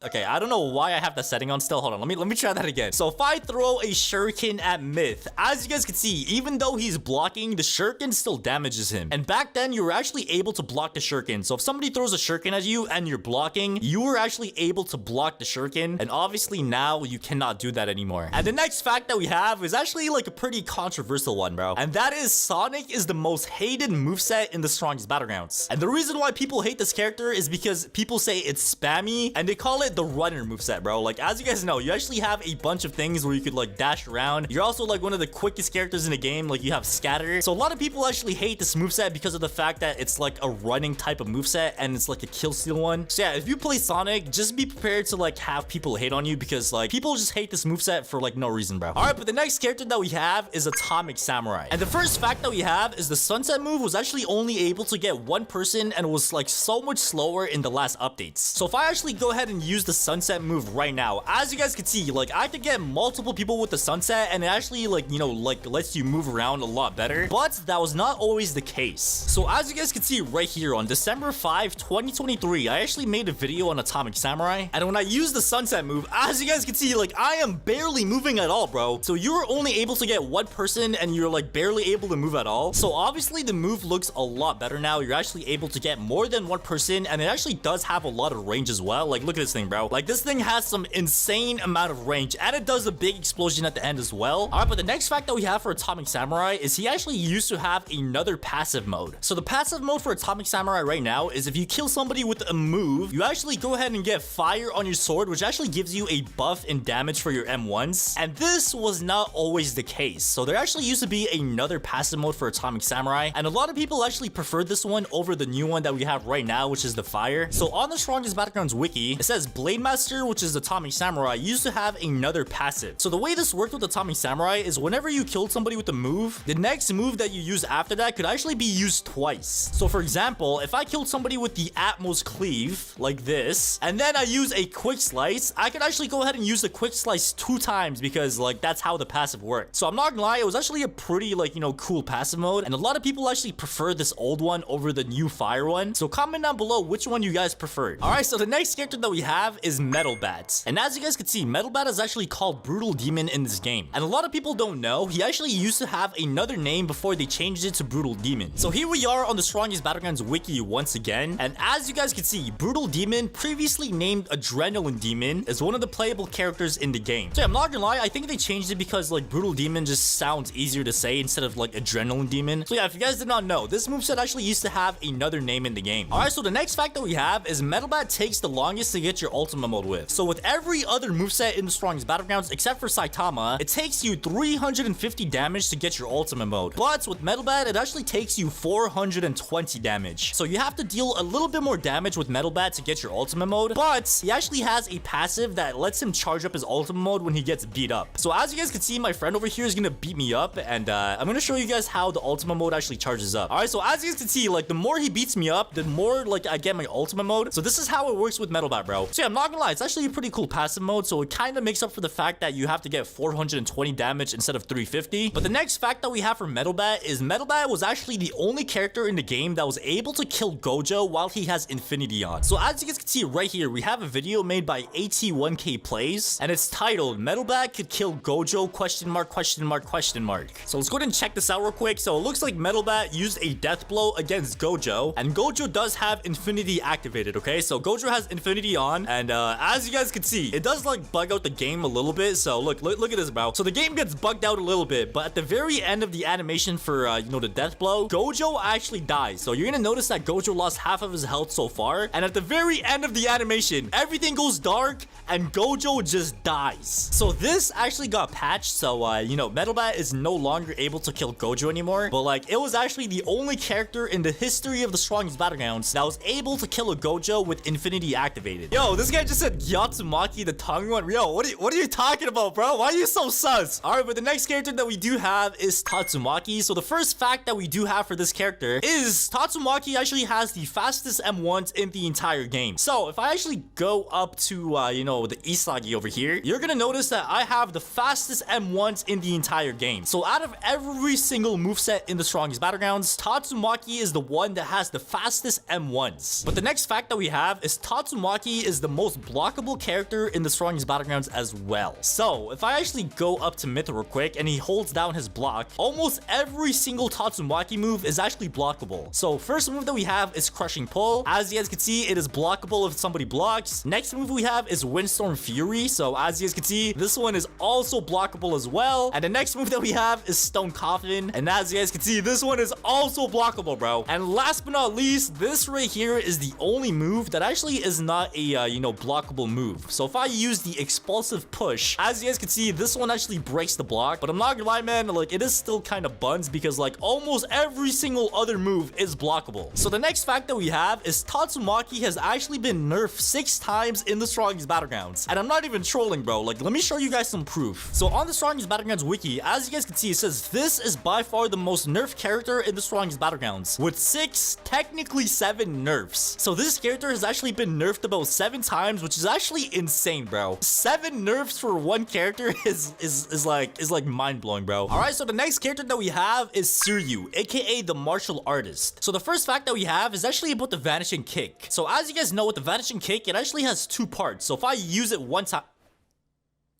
Okay, I don't know why I have that setting on still. Hold on, let me try that again. So if I throw a shuriken at Myth, as you guys can see, even though he's blocking, the shuriken still damages him. And back then, you were actually able to block the shuriken. So if somebody throws a shuriken at you and you're blocking, you were actually able to block the shuriken. And obviously now you cannot do that anymore. And the next fact that we have is actually like a pretty controversial one, bro. And that is Sonic is the most hated moveset in the strongest battlegrounds. And the reason why people hate this character is because people say it's spammy, and they call it the runner moveset, bro. Like, as you guys know, you actually have a bunch of things where you could like dash around. You're also like one of the quickest characters in the game. Like, you have scatter. So a lot of people actually hate this moveset because of the fact that it's like a running type of moveset and it's like a kill steal one. So yeah, if you play Sonic, just be prepared to like have people hate on you, because like people just hate this moveset for like no reason, bro. All right, but the next character that we have is Atomic Samurai. And the first fact that we have is the sunset move was actually only able to get one person and was like so much slower in the last updates. So if I actually go ahead and use the sunset move right now, as you guys can see, like I could get multiple people with the sunset, and it actually like, you know, like lets you move around a lot better. But that was not always the case. So as you guys can see right here, on December 5, 2023, I actually made a video on Atomic Samurai, and when I used the sunset move, as you guys can see, like I am barely moving at all, bro. So you're only able to get one person and you're like barely able to move at all. So obviously the move looks a lot better now. You're actually able to get more than one person, and it actually does have a lot of range as well. Like, look at this thing, bro. Like, this thing has some insane amount of range, and it does a big explosion at the end as well. All right, but the next fact that we have for Atomic Samurai is he actually used to have another passive mode. So the passive mode for Atomic Samurai right now is if you kill somebody with a move, you actually go ahead and get fire on your sword, which actually gives you a buff in damage for your M1s. And this was not always the case. So there actually used to be another passive mode for Atomic Samurai, and a lot of people actually prefer this one over the new one that we have right now, which is the fire. So on the Strongest Battlegrounds wiki, it says Blade Master, which is Atomic Samurai, used to have another passive. So the way this worked with Atomic Samurai is whenever you killed somebody with a move, the next move that you use after that could actually be used twice. So for example, if I killed somebody with the Atmos Cleave, like this, and then I use a Quick Slice, I could actually go ahead and use the Quick Slice 2 times, because like that's how the passive worked. So I'm not gonna lie, it was actually a pretty like, you know, cool passive mode, and a lot of people actually prefer this old one over the new fire one. So comment down below which one you guys preferred. All right, so the next character that we have is Metalbat. And as you guys can see, Metalbat is actually called Brutal Demon in this game. And a lot of people don't know, he actually used to have another name before they changed it to Brutal Demon. So here we are on the Strongest Battlegrounds wiki once again. And as you guys can see, Brutal Demon, previously named Adrenaline Demon, is one of the playable characters in the game. So yeah, I'm not gonna lie, I think they changed it because like Brutal Demon just sounds easier to say instead of like Adrenaline Demon. So yeah, if you guys did not know, this moveset actually used to have another name in the game. Alright, so the next fact that we have is Metalbat takes the longest to get your ultimate mode with. So with every other moveset in the strongest battlegrounds except for Saitama, it takes you 350 damage to get your ultimate mode. But with Metalbat, it actually takes you 420 damage. So you have to deal a little bit more damage with Metalbat to get your ultimate mode, but he actually has a passive that lets him charge up his ultimate mode when he gets beat up. So as you guys can see, my friend over here is gonna beat me up, and I'm gonna show you guys how the ultimate mode actually charges up. All right, so as you guys can see, like the more he beats me up, the more like I get my ultimate mode. So this is how it works with Metalbat, bro. So yeah, I'm not gonna lie, it's actually a pretty cool passive mode, so it kind of makes up for the fact that you have to get 420 damage instead of 350. But the next fact that we have for Metalbat is Metalbat was actually the only character in the game that was able to kill Gojo while he has Infinity on. So as you guys can see right here, we have a video made by AT1K Plays, and it's titled Metalbat could kill Gojo question mark question mark question mark. So let's go ahead and check this out real quick. So it looks like Metalbat used a death blow against Gojo, and Gojo does have Infinity activated, okay? So Gojo has Infinity on, and as you guys can see, it does like bug out the game a little bit. So look at this, bro. So the game gets bugged out a little bit, but at the very end of the animation for you know, the death blow, Gojo actually dies. So you're gonna notice that Gojo lost half of his health so far, and at the very end of the animation, everything goes dark and Gojo just dies. So this actually got patched, so you know, Metalbat is no longer able to kill Gojo anymore, but like it was actually the only character in the history of the strongest battlegrounds that was able to kill a Gojo with Infinity activated. Yo, this guy just said Yatsumaki the tongue one. Yo, what are you talking about, bro? Why are you so sus? All right, but the next character that we do have is Tatsumaki. So the first fact that we do have for this character is Tatsumaki actually has the fastest M1s in the entire game. So if I actually go up to you know, the Isagi over here, you're gonna notice that I have the fastest M1s in the entire game. So out of every single moveset in the strongest battlegrounds, Tatsumaki is the one that has the fastest M1s. But the next fact that we have is Tatsumaki is the most blockable character in the strongest battlegrounds as well. So if I actually go up to Myth real quick and he holds down his block, almost every single Tatsumaki move is actually blockable. So first move that we have is Crushing Pull. As you guys can see, it is blockable if somebody blocks. Next move we have is Windstorm Fury. So as you guys can see, this one is also blockable as well. And the next move that we have is Stone Coffin. And as you guys can see, this one is also blockable, bro. And last but not least, this right here is the only move that actually is not a, you know, blockable move. So if I use the Explosive Push, as you guys can see, this one actually breaks the block. But I'm not gonna lie, man, like it is still kind of buns because like almost every single other move is blockable. So the next fact that we have is Tatsumaki has actually been nerfed 6 times in the strongest battlegrounds. And I'm not even trolling, bro. Like, let me show you guys some proof. So on the strongest battlegrounds wiki, as you guys can see, it says this is by far the most nerfed character in the strongest battlegrounds with 6, technically 7 nerfs. So this character has actually been nerfed about 7 times, which is actually insane, bro. 7 nerfs for one character is like mind-blowing, bro. All right, so the next character that we have is Suryu, aka the martial artist. So the first fact that we have is actually about the Vanishing Kick. So as you guys know, with the Vanishing Kick, it actually has 2 parts. So if I use it one time,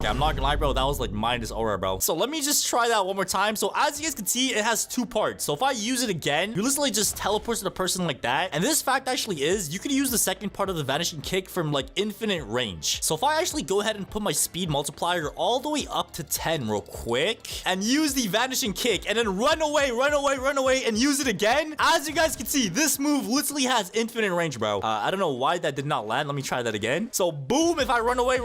yeah, I'm not gonna lie, bro, that was like minus aura, bro. So let me just try that one more time. So as you guys can see, it has 2 parts. So if I use it again, you literally just teleport to the person like that. And this fact actually is, you can use the second part of the Vanishing Kick from like infinite range. So if I actually go ahead and put my speed multiplier all the way up to 10 real quick and use the Vanishing Kick and then run away and use it again, as you guys can see, this move literally has infinite range, bro. I don't know why that did not land. Let me try that again. So boom, if I run away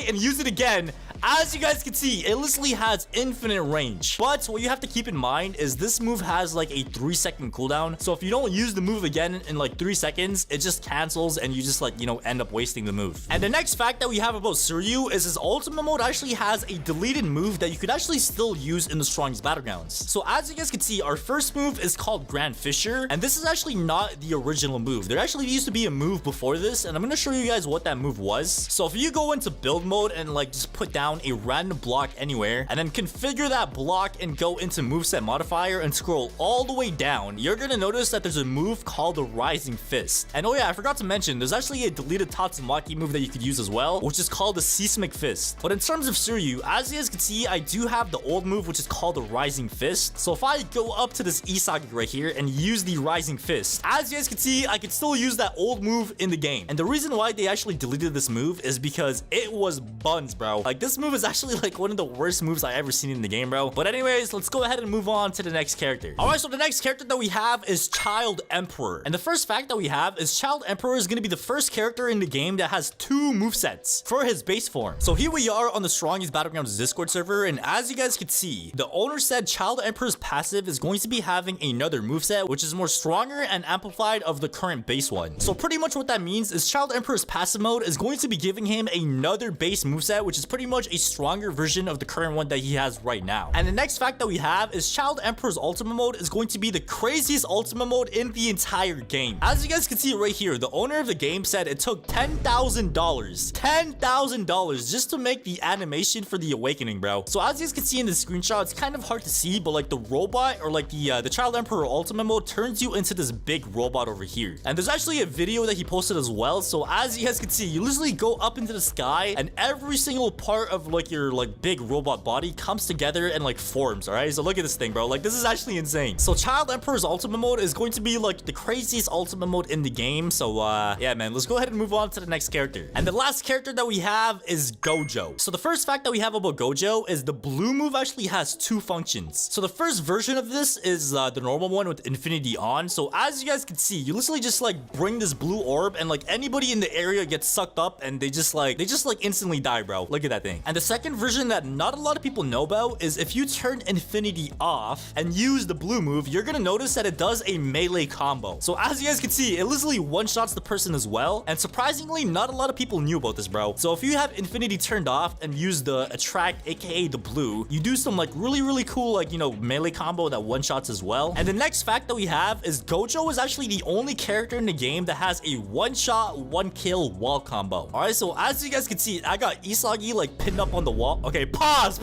and use it again, as you guys can see, it literally has infinite range. But what you have to keep in mind is this move has like a 3-second cooldown. So if you don't use the move again in like 3 seconds, it just cancels and you just like, you know, end up wasting the move. And the next fact that we have about Suryu is his ultimate mode actually has a deleted move that you could actually still use in the strongest battlegrounds. So as you guys can see, our first move is called Grand Fisher, and this is actually not the original move. There actually used to be a move before this, and I'm gonna show you guys what that move was. So if you go into build mode and like just put down a random block anywhere and then configure that block and go into moveset modifier and scroll all the way down, you're gonna notice that there's a move called the Rising Fist. And oh yeah, I forgot to mention, there's actually a deleted Tatsumaki move that you could use as well, which is called the Seismic Fist. But in terms of Suryu, as you guys can see, I do have the old move, which is called the Rising Fist. So if I go up to this Isagi right here and use the Rising Fist, as you guys can see, I could still use that old move in the game. And the reason why they actually deleted this move is because it was bugged tons, bro. Like, this move is actually like one of the worst moves I ever seen in the game, bro. But anyways, let's go ahead and move on to the next character. All right, so the next character that we have is Child Emperor. And the first fact that we have is Child Emperor is going to be the first character in the game that has 2 movesets for his base form. So here we are on the strongest Battlegrounds Discord server, and as you guys can see, the owner said Child Emperor's passive is going to be having another moveset, which is more stronger and amplified of the current base one. So pretty much what that means is Child Emperor's passive mode is going to be giving him another base moveset, which is pretty much a stronger version of the current one that he has right now. And the next fact that we have is Child Emperor's ultimate mode is going to be the craziest ultimate mode in the entire game. As you guys can see right here, the owner of the game said it took $10,000 just to make the animation for the awakening, bro. So as you guys can see in the screenshot, it's kind of hard to see, but like the robot or like the Child Emperor ultimate mode turns you into this big robot over here. And there's actually a video that he posted as well. So as you guys can see, you literally go up into the sky and every single part of like your like big robot body comes together and like forms. All right, so look at this thing, bro. Like, this is actually insane. So Child Emperor's ultimate mode is going to be like the craziest ultimate mode in the game. So yeah, man, let's go ahead and move on to the next character. And the last character that we have is Gojo. So the first fact that we have about Gojo is the blue move actually has 2 functions. So the first version of this is the normal one with infinity on. So as you guys can see, you literally just like bring this blue orb and like anybody in the area gets sucked up and they just like instantly die, bro. Look at that thing. And the second version that not a lot of people know about is if you turn infinity off and use the blue move, you're gonna notice that it does a melee combo. So as you guys can see, it literally one-shots the person as well. And surprisingly, not a lot of people knew about this, bro. So if you have infinity turned off and use the attract, aka the blue, you do some like really cool like, you know, melee combo that one-shots as well. And the next fact that we have is Gojo is actually the only character in the game that has a one-shot, one-kill wall combo. All right, so as you guys can see, I got Isagi like pinned up on the wall. Okay, pause.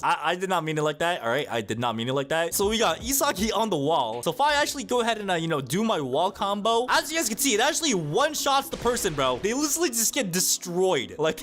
I did not mean it like that. All right, I did not mean it like that. So we got Isagi on the wall. So if I actually go ahead and you know, do my wall combo, as you guys can see, it actually one-shots the person, bro. They literally just get destroyed. Like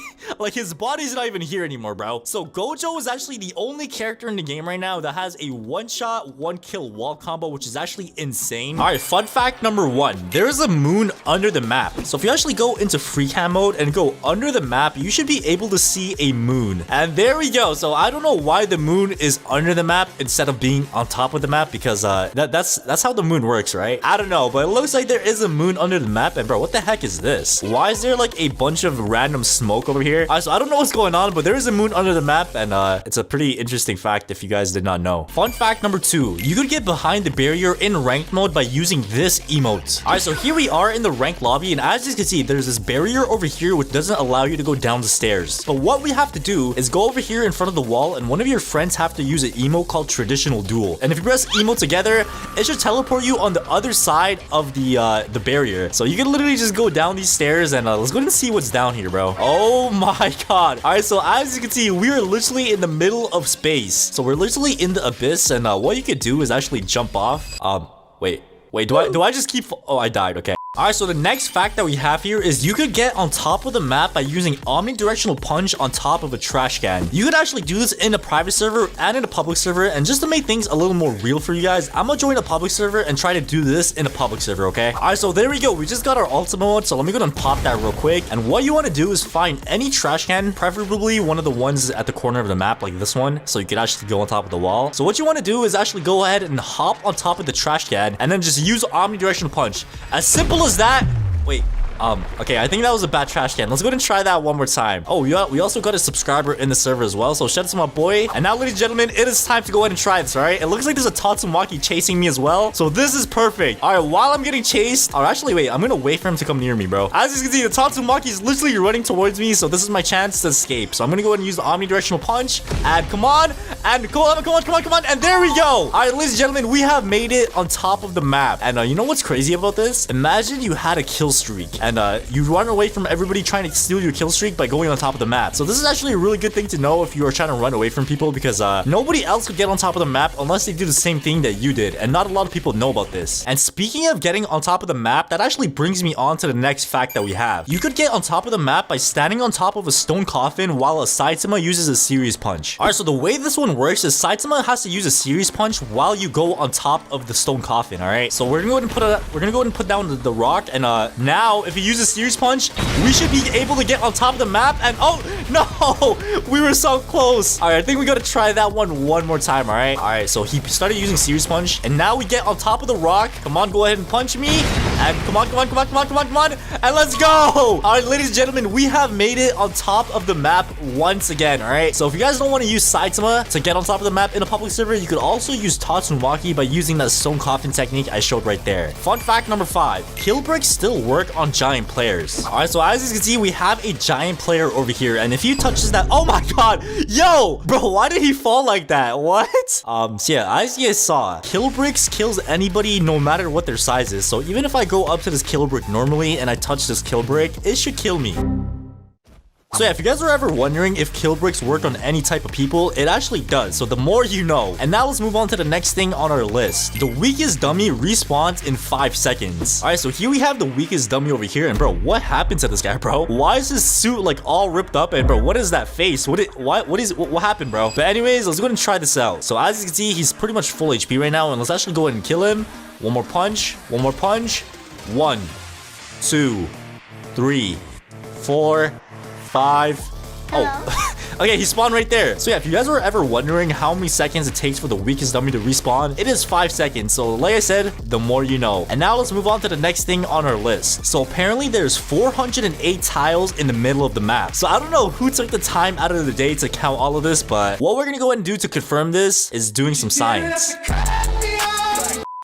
his body's not even here anymore, bro. So Gojo is actually the only character in the game right now that has a one-shot, one-kill wall combo, which is actually insane. All right, fun fact number 1. There is a moon under the map. So if you actually go into free cam mode and go under the map, you should be able to see a moon. And there we go. So I don't know why the moon is under the map instead of being on top of the map, because that's how the moon works, right? I don't know, but it looks like there is a moon under the map. And bro, what the heck is this? Why is there like a bunch of random smoke over here? So I don't know what's going on, but there is a moon under the map, and it's a pretty interesting fact if you guys did not know. Fun fact number 2, you could get behind the barrier in ranked mode by using this emote. All right, so here we are in the ranked lobby, and as you can see, there's this barrier over here which doesn't allow you to go down the stairs. But what we have to do is go over here in front of the wall, and one of your friends have to use an emote called traditional duel. And if you press emote together, it should teleport you on the other side of the barrier. So you can literally just go down these stairs, and let's go and see what's down here, bro. Oh my god. All right, so as you can see, we are literally in the middle of space. So we're literally in the abyss, and what you could do is actually jump off. Wait, do I just keep... Oh, I died. Okay. Alright, so the next fact that we have here is you could get on top of the map by using omnidirectional punch on top of a trash can. You could actually do this in a private server and in a public server, and just to make things a little more real for you guys, I'm gonna join a public server and try to do this in a public server, okay? Alright, so there we go. We just got our ultimate mode, so let me go and pop that real quick. And what you want to do is find any trash can, preferably one of the ones at the corner of the map, like this one, so you could actually go on top of the wall. So what you want to do is actually go ahead and hop on top of the trash can, and then just use omnidirectional punch. As simple as that. Wait, okay, I think that was a bad trash can. Let's go ahead and try that one more time. Oh, we also got a subscriber in the server as well, so shout out to my boy. And now, ladies and gentlemen, it is time to go ahead and try this, all right? It looks like there's a Tatsumaki chasing me as well, so this is perfect. All right, while I'm getting chased, or actually, wait, I'm gonna wait for him to come near me, bro. As you can see, the Tatsumaki is literally running towards me, so this is my chance to escape. So I'm gonna go ahead and use the omnidirectional punch, and come on, and come on, and there we go. All right, ladies and gentlemen, we have made it on top of the map. And you know what's crazy about this? Imagine you had a kill streak, and you run away from everybody trying to steal your kill streak by going on top of the map. So this is actually a really good thing to know if you are trying to run away from people, because nobody else could get on top of the map unless they do the same thing that you did, and not a lot of people know about this. And speaking of getting on top of the map, that actually brings me on to the next fact that we have. You could get on top of the map by standing on top of a stone coffin while a saitama uses a serious punch. All right, so the way this one works is saitama has to use a serious punch while you go on top of the stone coffin. All right, so we're gonna go ahead and put down the rock, and now if if he uses Series Punch, we should be able to get on top of the map. And oh, no, we were so close. All right, I think we got to try that one more time, all right? All right, so he started using Series Punch, and now we get on top of the rock. Come on, go ahead and punch me. And come on, and let's go. All right, ladies and gentlemen, we have made it on top of the map once again, all right? So if you guys don't want to use Saitama to get on top of the map in a public server, you could also use Tatsumaki by using that stone coffin technique I showed right there. Fun fact number 5, kill bricks still work on giant players. All right, so as you can see, we have a giant player over here, and if he touches that, oh my god, yo, bro, why did he fall like that? What? So yeah, as you guys saw, kill bricks kills anybody no matter what their size is. So even if I go up to this kill brick normally and I touch this kill brick, it should kill me. So yeah, if you guys are ever wondering if kill bricks work on any type of people, it actually does. So the more you know. And now let's move on to the next thing on our list. The weakest dummy respawns in 5 seconds. All right, so here we have the weakest dummy over here. And bro, what happened to this guy, bro? Why is his suit like all ripped up? And bro, what is that face? What happened, bro? But anyways, let's go ahead and try this out. So as you can see, he's pretty much full HP right now. And let's actually go ahead and kill him. One more punch. 1, 2, 3, 4, 5. Oh, okay, he spawned right there. So yeah, if you guys were ever wondering how many seconds it takes for the weakest dummy to respawn, it is 5 seconds. So like I said, the more you know. And now let's move on to the next thing on our list. So apparently there's 408 tiles in the middle of the map. So I don't know who took the time out of the day to count all of this, but what we're gonna go ahead and do to confirm this is doing some science.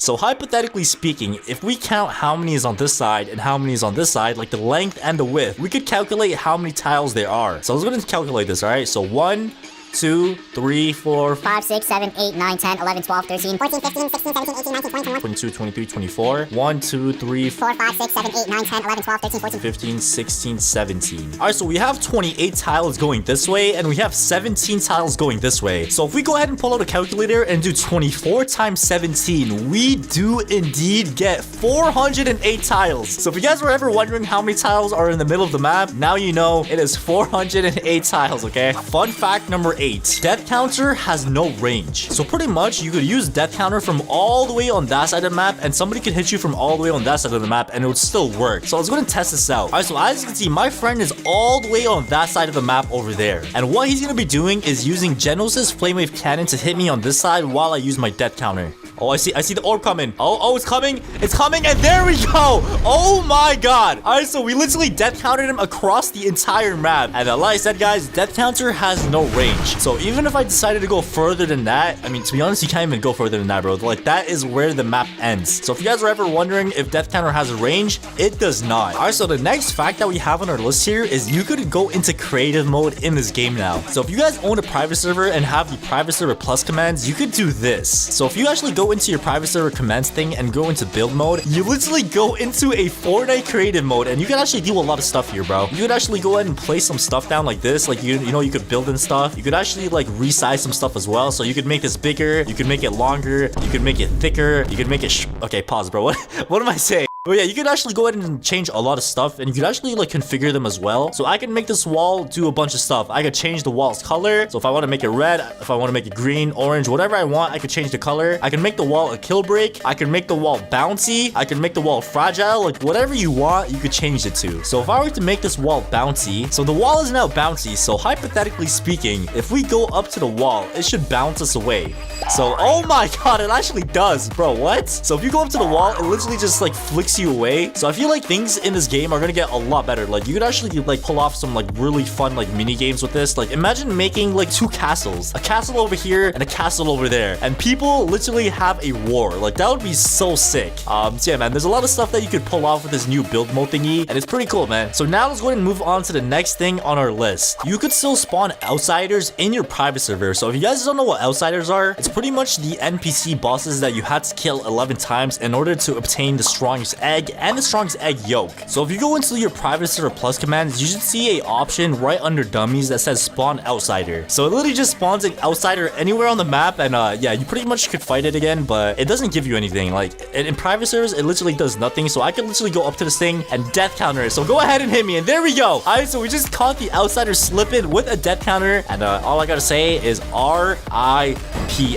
So hypothetically speaking, if we count how many is on this side and how many is on this side, like the length and the width, we could calculate how many tiles there are. So I was going to calculate this, all right? So 1, 2, 3, 4, 5, 6, 7, 8, 9, 10, 11, 12, 13, 14, 15, 16, 17, 18, 19, 20, 21, 22, 23, 24. 1, 2, 3, 4, 5, 6, 7, 8, 9, 10, 11, 12, 13, 14, 15, 16, 17. All right, so we have 28 tiles going this way, and we have 17 tiles going this way. So if we go ahead and pull out a calculator and do 24 times 17, we do indeed get 408 tiles. So if you guys were ever wondering how many tiles are in the middle of the map, now you know it is 408 tiles, okay? Fun fact number 8, death counter has no range. So pretty much you could use death counter from all the way on that side of the map, and somebody could hit you from all the way on that side of the map, and it would still work. So let's go and test this out. All right, so as you can see, my friend is all the way on that side of the map over there, and what he's gonna be doing is using Genos' flame wave cannon to hit me on this side while I use my death counter. Oh, I see the orb coming. Oh, it's coming, and there we go. Oh my god. All right, so we literally death countered him across the entire map, and like I said, guys, death counter has no range. So even if I decided to go further than that, I mean, to be honest, you can't even go further than that, bro. Like, that is where the map ends. So if you guys are ever wondering if death counter has a range, it does not. All right, so the next fact that we have on our list here is you could go into creative mode in this game now. So if you guys own a private server and have the private server plus commands, you could do this. So if you actually go into your private server commands thing and go into build mode, you literally go into a Fortnite creative mode, and you can actually do a lot of stuff here, bro. You could actually go ahead and place some stuff down like this, like you know, you could build and stuff. You could actually like resize some stuff as well. So you could make this bigger, you could make it longer, you could make it thicker, you could make it okay, pause, bro. What am I saying? But yeah, you could actually go ahead and change a lot of stuff, and you could actually like configure them as well. So I can make this wall do a bunch of stuff. I could change the wall's color. So if I want to make it red, if I want to make it green, orange, whatever I want, I could change the color. I can make the wall a kill break. I can make the wall bouncy. I can make the wall fragile. Like whatever you want, you could change it to. So if I were to make this wall bouncy, so the wall is now bouncy. So hypothetically speaking, if we go up to the wall, it should bounce us away. So, oh my god, it actually does, bro. What? So if you go up to the wall, it literally just like flicks you away. So I feel like things in this game are gonna get a lot better. Like you could actually like pull off some like really fun like mini games with this. Like imagine making like 2 castles, a castle over here and a castle over there, and people literally have a war. Like that would be so sick. So yeah, man, there's a lot of stuff that you could pull off with this new build mode thingy, and it's pretty cool, man. So now let's go ahead and move on to the next thing on our list. You could still spawn outsiders in your private server. So if you guys don't know what outsiders are, it's pretty much the NPC bosses that you had to kill 11 times in order to obtain the strongest egg and the strongest egg yolk. So if you go into your private server plus commands, you should see a option right under dummies that says spawn outsider. So it literally just spawns an outsider anywhere on the map, and yeah, you pretty much could fight it again, but it doesn't give you anything. Like in private servers, it literally does nothing. So I can literally go up to this thing and death counter it. So go ahead and hit me, and there we go. All right, so we just caught the outsider slipping with a death counter, and all I gotta say is RIP.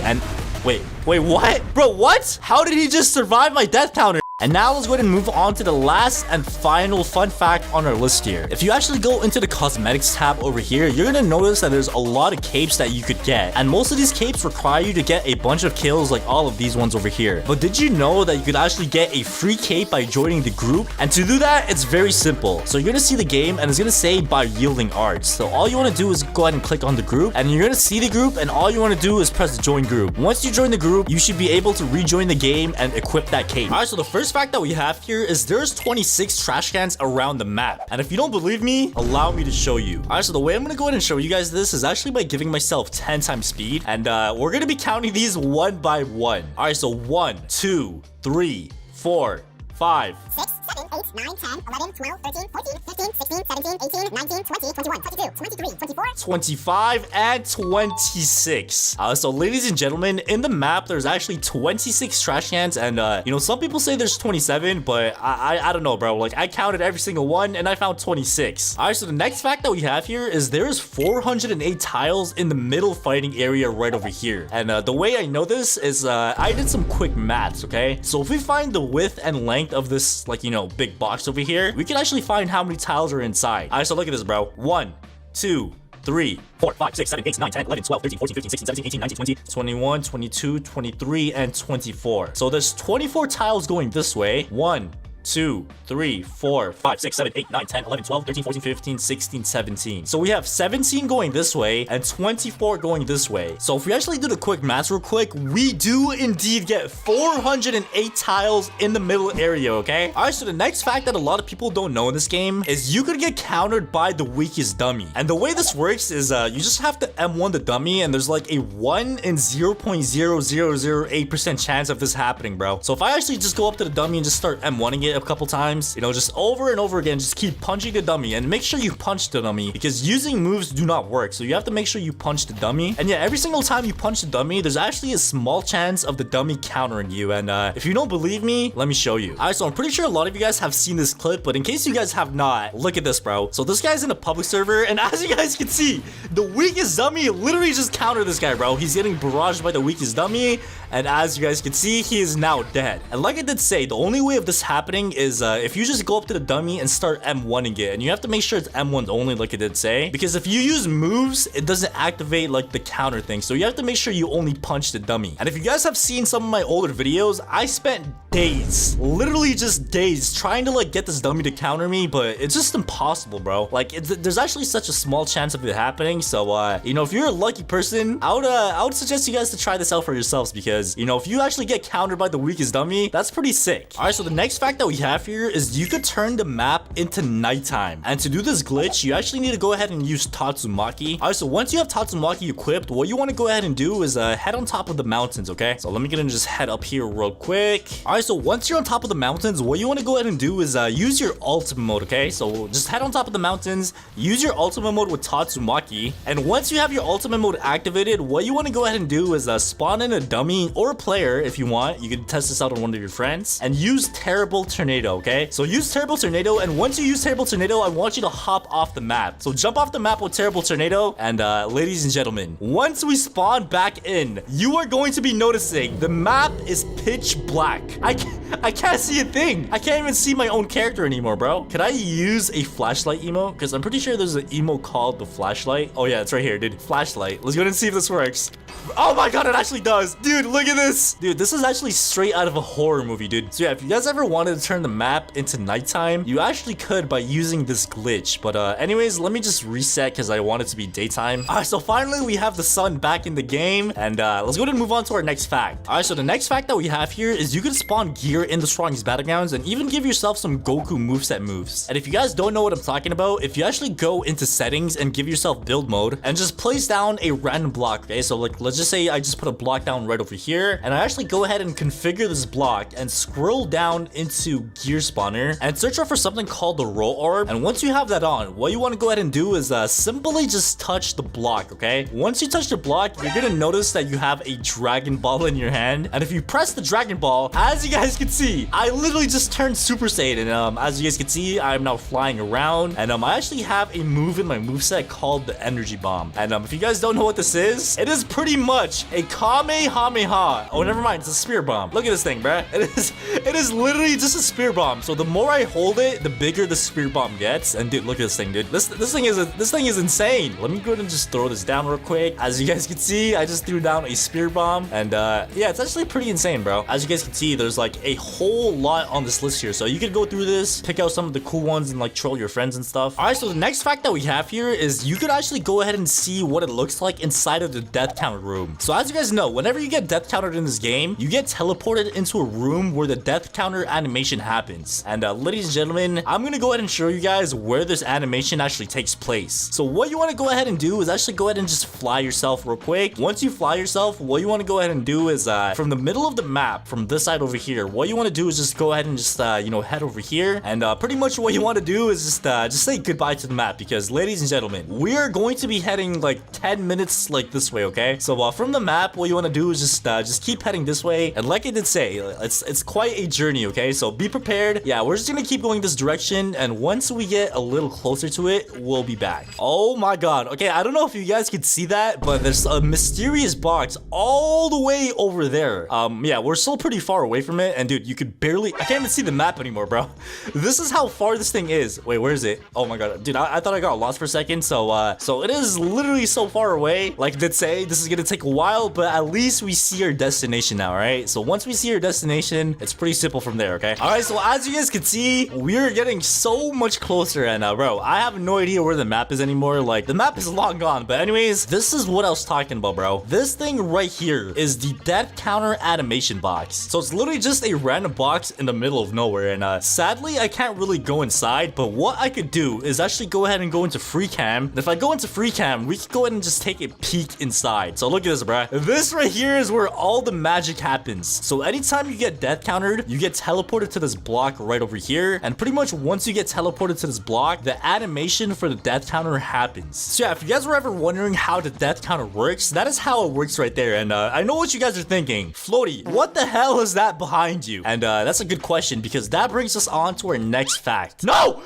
And wait, what? Bro, what? How did he just survive my death counter? And now let's go ahead and move on to the last and final fun fact on our list here. If you actually go into the cosmetics tab over here, you're gonna notice that there's a lot of capes that you could get. And most of these capes require you to get a bunch of kills like all of these ones over here. But did you know that you could actually get a free cape by joining the group? And to do that, it's very simple. So you're gonna see the game and it's gonna say by yielding arts. So all you wanna do is go ahead and click on the group and you're gonna see the group, and all you wanna do is press join group. Once you join the group, you should be able to rejoin the game and equip that cape. Alright, so the first fact that we have here is there's 26 trash cans around the map. And if you don't believe me, allow me to show you. Alright, so the way I'm gonna go ahead and show you guys this is actually by giving myself 10 times speed. And we're gonna be counting these one by one. Alright, so 1, 2, 3, 4, 5, 6, 7, 8, 9, 10, 11, 12, 13, 14, 15, 16, 17, 18, 19, 20, 21, 22, 23, 24, 25, and 26. So ladies and gentlemen, in the map, there's actually 26 trash cans, and you know, some people say there's 27, but I don't know, bro. Like, I counted every single one, and I found 26. All right, so the next fact that we have here is there's 408 tiles in the middle fighting area right over here. And the way I know this is I did some quick maths, okay? So if we find the width and length of this, like, you know, big box over here, we can actually find how many tiles are inside. All right, so look at this, bro. 1, 2, 3, 4, 5, 6, 7, 8, 9, 10, 11, 12, 13, 14, 15, 16, 17, 18, 19, 20, 21, 22, 23, and 24. So there's 24 tiles going this way. 1, 2, 3, 4, 5, 6, 7, 8, 9, 10, 11, 12, 13, 14, 15, 16, 17. So we have 17 going this way and 24 going this way. So if we actually do the quick math real quick, we do indeed get 408 tiles in the middle area, okay? All right, so the next fact that a lot of people don't know in this game is you could get countered by the weakest dummy. And the way this works is you just have to M1 the dummy, and there's like a 1 in 0.0008% chance of this happening, bro. So if I actually just go up to the dummy and just start M1ing it a couple times, you know, just over and over again, just keep punching the dummy, and make sure you punch the dummy, because using moves do not work. So you have to make sure you punch the dummy. And yeah, every single time you punch the dummy, there's actually a small chance of the dummy countering you. And if you don't believe me, let me show you. All right, so I'm pretty sure a lot of you guys have seen this clip, but in case you guys have not, look at this, bro. So this guy's in a public server, and as you guys can see, the weakest dummy literally just countered this guy, bro. He's getting barraged by the weakest dummy, and as you guys can see, he is now dead. And like I did say, the only way of this happening is if you just go up to the dummy and start M1ing it, and you have to make sure it's M1 only, like I did say, because if you use moves, it doesn't activate like the counter thing. So you have to make sure you only punch the dummy. And if you guys have seen some of my older videos, I spent days, literally just days, trying to like get this dummy to counter me, but it's just impossible, bro. Like, there's actually such a small chance of it happening. So you know, if you're a lucky person, I would suggest you guys to try this out for yourselves, because you know, if you actually get countered by the weakest dummy, that's pretty sick. All right, so the next fact that we have here is you could turn the map into nighttime. And to do this glitch, you actually need to go ahead and use Tatsumaki. All right, so once you have Tatsumaki equipped, what you want to go ahead and do is head on top of the mountains, okay? So let me get in and just head up here real quick. All right, so once you're on top of the mountains, what you want to go ahead and do is use your ultimate mode, okay? So just head on top of the mountains, use your ultimate mode with Tatsumaki, and once you have your ultimate mode activated, what you want to go ahead and do is spawn in a dummy or a player if you want. You can test this out on one of your friends, and use Terrible Tornado, okay? So use Terrible Tornado, and once you use Terrible Tornado, I want you to hop off the map. So jump off the map with Terrible Tornado, and ladies and gentlemen, once we spawn back in, you are going to be noticing the map is pitch black. I can't see a thing. I can't even see my own character anymore, bro. Could I use a flashlight emote? Because I'm pretty sure there's an emote called the flashlight. Oh yeah, it's right here, dude. Flashlight. Let's go ahead and see if this works. Oh my god, it actually does. Dude, look at this. Dude, this is actually straight out of a horror movie, dude. So yeah, if you guys ever wanted to turn the map into nighttime, you actually could by using this glitch. But anyways, let me just reset because I want it to be daytime. All right, so finally we have the sun back in the game, and let's go ahead and move on to our next fact. All right, so the next fact that we have here is you can spawn gear in the strongest battlegrounds and even give yourself some Goku moveset moves. And if you guys don't know what I'm talking about, if you actually go into settings and give yourself build mode and just place down a random block, okay? So like, let's just say I just put a block down right over here, and I actually go ahead and configure this block and scroll down into gear spawner and search out for something called the roll orb. And once you have that on, what you want to go ahead and do is simply just touch the block, okay? Once you touch the block, you're gonna notice that you have a Dragon Ball in your hand, and if you press the Dragon Ball, as you guys can can see, I literally just turned Super Saiyan. And as you guys can see, I'm now flying around. And I actually have a move in my moveset called the Energy Bomb. And if you guys don't know what this is, it is pretty much a Kamehameha. Oh, never mind. It's a spear bomb. Look at this thing, bruh. It is literally just a spear bomb. So the more I hold it, the bigger the spear bomb gets. And dude, look at this thing, dude. This thing is insane. Let me go ahead and just throw this down real quick. As you guys can see, I just threw down a spear bomb. And yeah, it's actually pretty insane, bro. As you guys can see, there's like a whole lot on this list here. So you could go through this, pick out some of the cool ones, and like troll your friends and stuff. All right, so the next fact that we have here is you could actually go ahead and see what it looks like inside of the death counter room. So as you guys know, whenever you get death countered in this game, you get teleported into a room where the death counter animation happens. And ladies and gentlemen, I'm gonna go ahead and show you guys where this animation actually takes place. So what you want to go ahead and do is actually go ahead and just fly yourself real quick. Once you fly yourself, what you want to go ahead and do is from the middle of the map, from this side over here, what you want to do is just go ahead and just you know, head over here. And pretty much what you want to do is just say goodbye to the map, because ladies and gentlemen, we are going to be heading like 10 minutes like this way, okay? So from the map, what you want to do is just keep heading this way. And like I did say, it's quite a journey, okay? So be prepared. Yeah, we're just gonna keep going this direction, and once we get a little closer to it, we'll be back. Oh my god. Okay, I don't know if you guys can see that, but there's a mysterious box all the way over there. Yeah, we're still pretty far away from it, and dude, you could barely, I can't even see the map anymore, bro. This is how far this thing is. Wait, where is it? Oh my god, dude, I thought I got lost for a second. So it is literally so far away. Like I did say, this is gonna take a while, but at least we see our destination now, right? So once we see our destination, it's pretty simple from there, okay? All right, so as you guys can see, we're getting so much closer, and bro, I have no idea where the map is anymore. Like, the map is long gone, but anyways, this is what I was talking about, bro. This thing right here is the death counter animation box. So it's literally just a random box in the middle of nowhere, and sadly, I can't really go inside, but what I could do is actually go ahead and go into free cam. And if I go into free cam, we can go ahead and just take a peek inside. So look at this, bruh. This right here is where all the magic happens. So anytime you get death countered, you get teleported to this block right over here, and pretty much once you get teleported to this block, the animation for the death counter happens. So yeah, if you guys were ever wondering how the death counter works, that is how it works right there. And I know what you guys are thinking. Floaty, what the hell is that behind you? And that's a good question, because that brings us on to our next fact. No!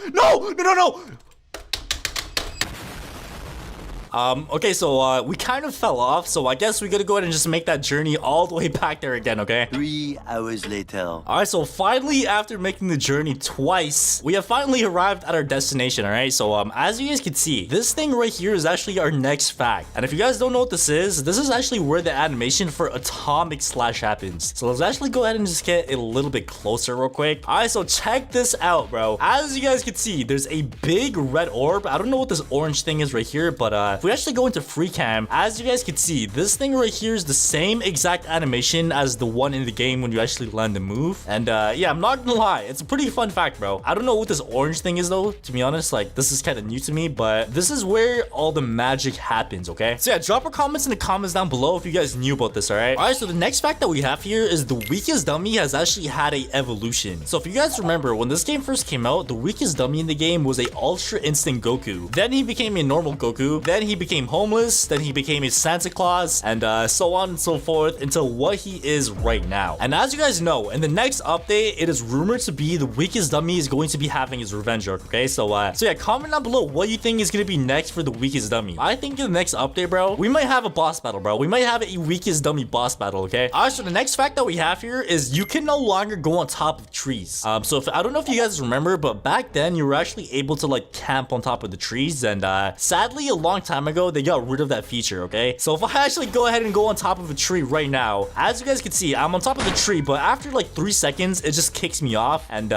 Okay, so we kind of fell off, so I guess we gotta go ahead and just make that journey all the way back there again, okay? 3 hours later. Alright, so finally, after making the journey twice, we have finally arrived at our destination, alright? So as you guys can see, this thing right here is actually our next fact. And if you guys don't know what this is actually where the animation for atomic slash happens. So let's actually go ahead and just get a little bit closer real quick. Alright, so check this out, bro. As you guys can see, there's a big red orb. I don't know what this orange thing is right here, but if we actually go into free cam, as you guys can see, this thing right here is the same exact animation as the one in the game when you actually land the move. And yeah, I'm not gonna lie, it's a pretty fun fact, bro. I don't know what this orange thing is though, to be honest. Like, this is kind of new to me, but this is where all the magic happens, okay? So yeah, drop your comments in the comments down below if you guys knew about this, all right? All right, so the next fact that we have here is the weakest dummy has actually had a evolution. So if you guys remember, when this game first came out, the weakest dummy in the game was a Ultra Instinct Goku. Then he became a normal Goku. Then he became homeless, then he became a Santa Claus, and so on and so forth until what he is right now. And as you guys know, in the next update, it is rumored to be the weakest dummy is going to be having his revenge arc, okay? So yeah, comment down below what you think is going to be next for the weakest dummy. I think in the next update, bro, we might have a boss battle, bro. We might have a weakest dummy boss battle, okay? Alright, so the next fact that we have here is you can no longer go on top of trees. So if I don't know if you guys remember, but back then you were actually able to like camp on top of the trees, and sadly a long time ago they got rid of that feature, okay? So if I actually go ahead and go on top of a tree right now, as you guys can see, I'm on top of the tree, but after like 3 seconds, it just kicks me off, and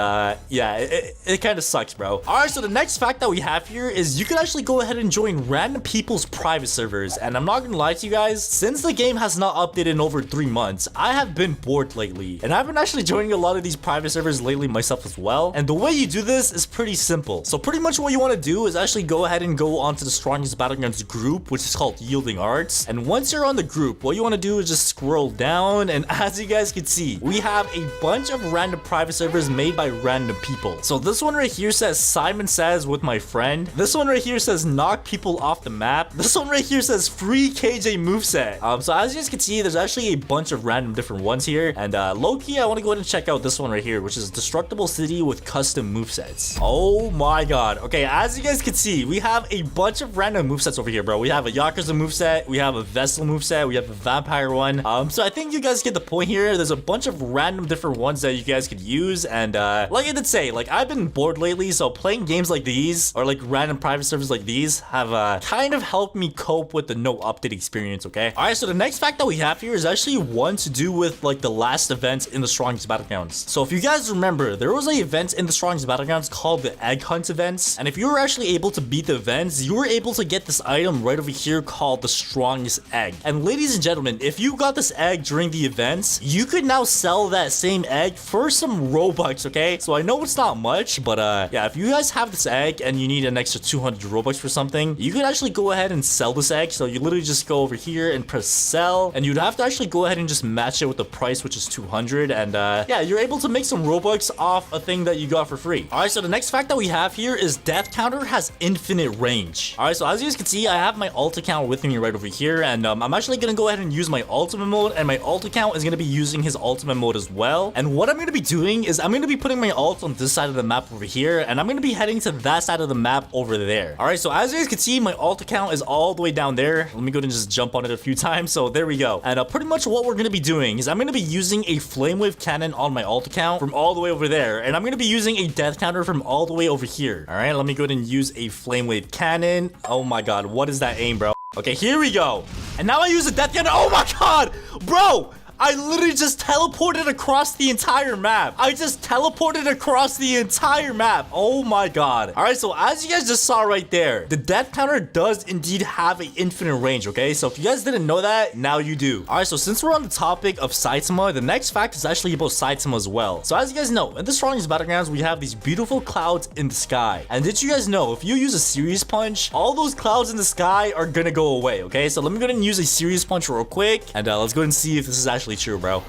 yeah, it kind of sucks, bro. Alright, so the next fact that we have here is you can actually go ahead and join random people's private servers, and I'm not gonna lie to you guys, since the game has not updated in over 3 months, I have been bored lately, and I've been actually joining a lot of these private servers lately myself as well, and the way you do this is pretty simple. So pretty much what you want to do is actually go ahead and go onto the strongest battleground Battlegrounds group, which is called Yielding Arts. And once you're on the group, what you want to do is just scroll down, and as you guys can see, we have a bunch of random private servers made by random people. So this one right here says Simon Says with my friend. This one right here says knock people off the map. This one right here says free KJ moveset. So as you guys can see, there's actually a bunch of random different ones here. And low-key, I want to go ahead and check out this one right here, which is Destructible City with custom movesets. Oh my god. Okay, as you guys can see, we have a bunch of random movesets over here, bro. We have a Yakuza moveset, we have a Vessel moveset, we have a Vampire one. So I think you guys get the point here. There's a bunch of random different ones that you guys could use. And like I did say, like I've been bored lately, so playing games like these or like random private servers like these have kind of helped me cope with the no update experience, okay? All right, so the next fact that we have here is actually one to do with like the last event in the Strongest Battlegrounds. So if you guys remember, there was an event in the Strongest Battlegrounds called the Egg Hunt events, and if you were actually able to beat the events, you were able to get this item right over here called the Strongest Egg. And ladies and gentlemen, if you got this egg during the events, you could now sell that same egg for some robux, okay? So I know it's not much, but yeah, if you guys have this egg and you need an extra 200 robux for something, you could actually go ahead and sell this egg. So you literally just go over here and press sell, and you'd have to actually go ahead and just match it with the price, which is 200. And yeah, you're able to make some robux off a thing that you got for free. All right, so the next fact that we have here is death counter has infinite range. All right, so as you guys can see, I have my alt account with me right over here, and I'm actually gonna go ahead and use my ultimate mode, and my alt account is gonna be using his ultimate mode as well. And what I'm gonna be doing is I'm gonna be putting my alt on this side of the map over here, and I'm gonna be heading to that side of the map over there. All right, so as you guys can see, my alt account is all the way down there. Let me go ahead and just jump on it a few times. So there we go. And pretty much what we're gonna be doing is I'm gonna be using a flame wave cannon on my alt account from all the way over there, and I'm gonna be using a death counter from all the way over here. All right, let me go ahead and use a flame wave cannon. Oh my god, what is that aim, bro? Okay, here we go. And now I use a death cannon. Oh my god, bro! I literally just teleported across the entire map. I just teleported across the entire map. Oh my god. All right, so as you guys just saw right there, the death counter does indeed have an infinite range, okay? So if you guys didn't know that, now you do. All right, so since we're on the topic of Saitama, the next fact is actually about Saitama as well. So as you guys know, in the Strongest Battlegrounds, we have these beautiful clouds in the sky. And did you guys know, if you use a Serious Punch, all those clouds in the sky are gonna go away, okay? So let me go ahead and use a Serious Punch real quick, and let's go ahead and see if this is actually true, bro.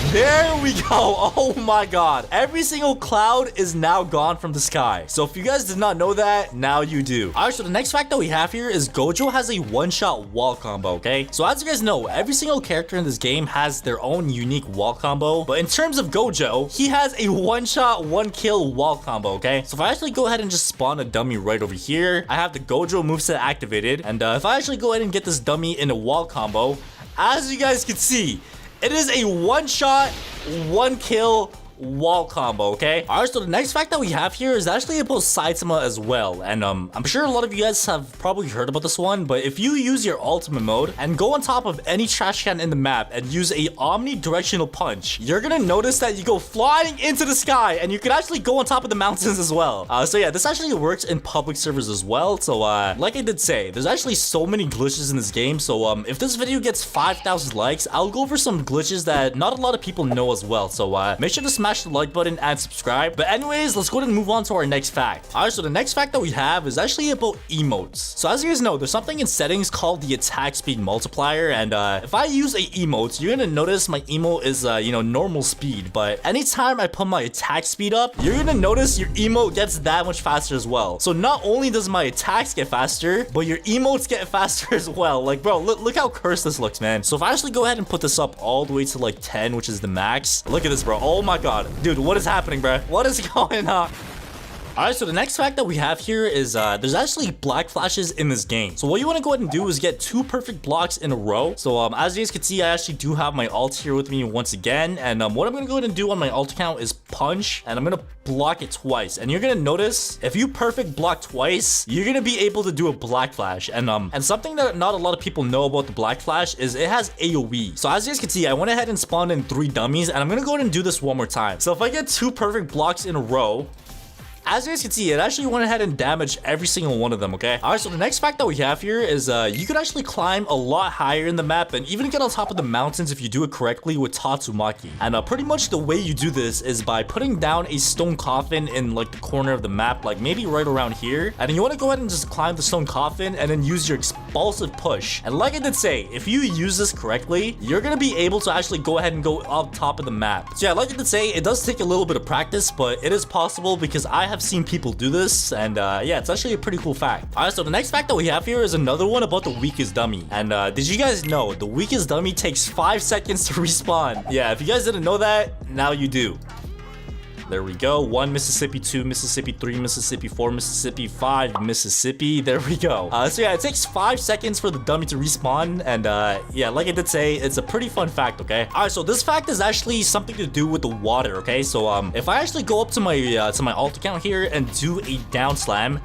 There we go. Oh my god. Every single cloud is now gone from the sky. So if you guys did not know that, now you do. All right, so the next fact that we have here is Gojo has a one-shot wall combo, okay? So as you guys know, every single character in this game has their own unique wall combo. But in terms of Gojo, he has a one-shot, one-kill wall combo, okay? So if I actually go ahead and just spawn a dummy right over here, I have the Gojo moveset activated. And if I actually go ahead and get this dummy in a wall combo, as you guys can see, it is a one-shot, one-kill wall combo, okay? All right, so the next fact that we have here is actually about Saitama as well. And I'm sure a lot of you guys have probably heard about this one, but if you use your ultimate mode and go on top of any trash can in the map and use a omnidirectional punch, you're gonna notice that you go flying into the sky, and you can actually go on top of the mountains as well. So yeah, this actually works in public servers as well. So like I did say, there's actually so many glitches in this game. So if this video gets 5,000 likes, I'll go over some glitches that not a lot of people know as well. So make sure to smash the like button and subscribe. But anyways, let's go ahead and move on to our next fact. All right, so the next fact that we have is actually about emotes. So as you guys know, there's something in settings called the attack speed multiplier, and if I use a emote, you're gonna notice my emote is you know, normal speed, but anytime I put my attack speed up, you're gonna notice your emote gets that much faster as well. So not only does my attacks get faster, but your emotes get faster as well. Like, bro, look how cursed this looks, man. So if I actually go ahead and put this up all the way to like 10, which is the max, look at this, bro. Oh my god, dude, what is happening, bro? What is going on? All right, so the next fact that we have here is there's actually black flashes in this game. So what you want to go ahead and do is get 2 perfect blocks in a row. So as you guys can see, I actually do have my ult here with me once again. And what I'm going to go ahead and do on my ult account is punch, and I'm going to block it twice. And you're going to notice if you perfect block twice, you're going to be able to do a black flash. And something that not a lot of people know about the black flash is it has AoE. So as you guys can see, I went ahead and spawned in 3 dummies, and I'm going to go ahead and do this one more time. So if I get 2 perfect blocks in a row, as you guys can see, it actually went ahead and damaged every single one of them, okay? All right, so the next fact that we have here is you could actually climb a lot higher in the map and even get on top of the mountains if you do it correctly with Tatsumaki. And pretty much the way you do this is by putting down a stone coffin in like the corner of the map, like maybe right around here. And then you want to go ahead and just climb the stone coffin and then use your explosive push. And like I did say, if you use this correctly, you're gonna be able to actually go ahead and go up top of the map. So yeah, like I did say, it does take a little bit of practice, but it is possible because I have seen people do this. And yeah, it's actually a pretty cool fact. All right, so the next fact that we have here is another one about the weakest dummy. And did you guys know the weakest dummy takes 5 seconds to respawn? Yeah, if you guys didn't know that, now you do. There we go. 1 Mississippi, 2 Mississippi, 3 Mississippi, 4 Mississippi, 5 Mississippi. There we go. So yeah, it takes 5 seconds for the dummy to respawn. And yeah, like I did say, it's a pretty fun fact, okay? All right, so this fact is actually something to do with the water, okay? So if I actually go up to my alt account here and do a down slam,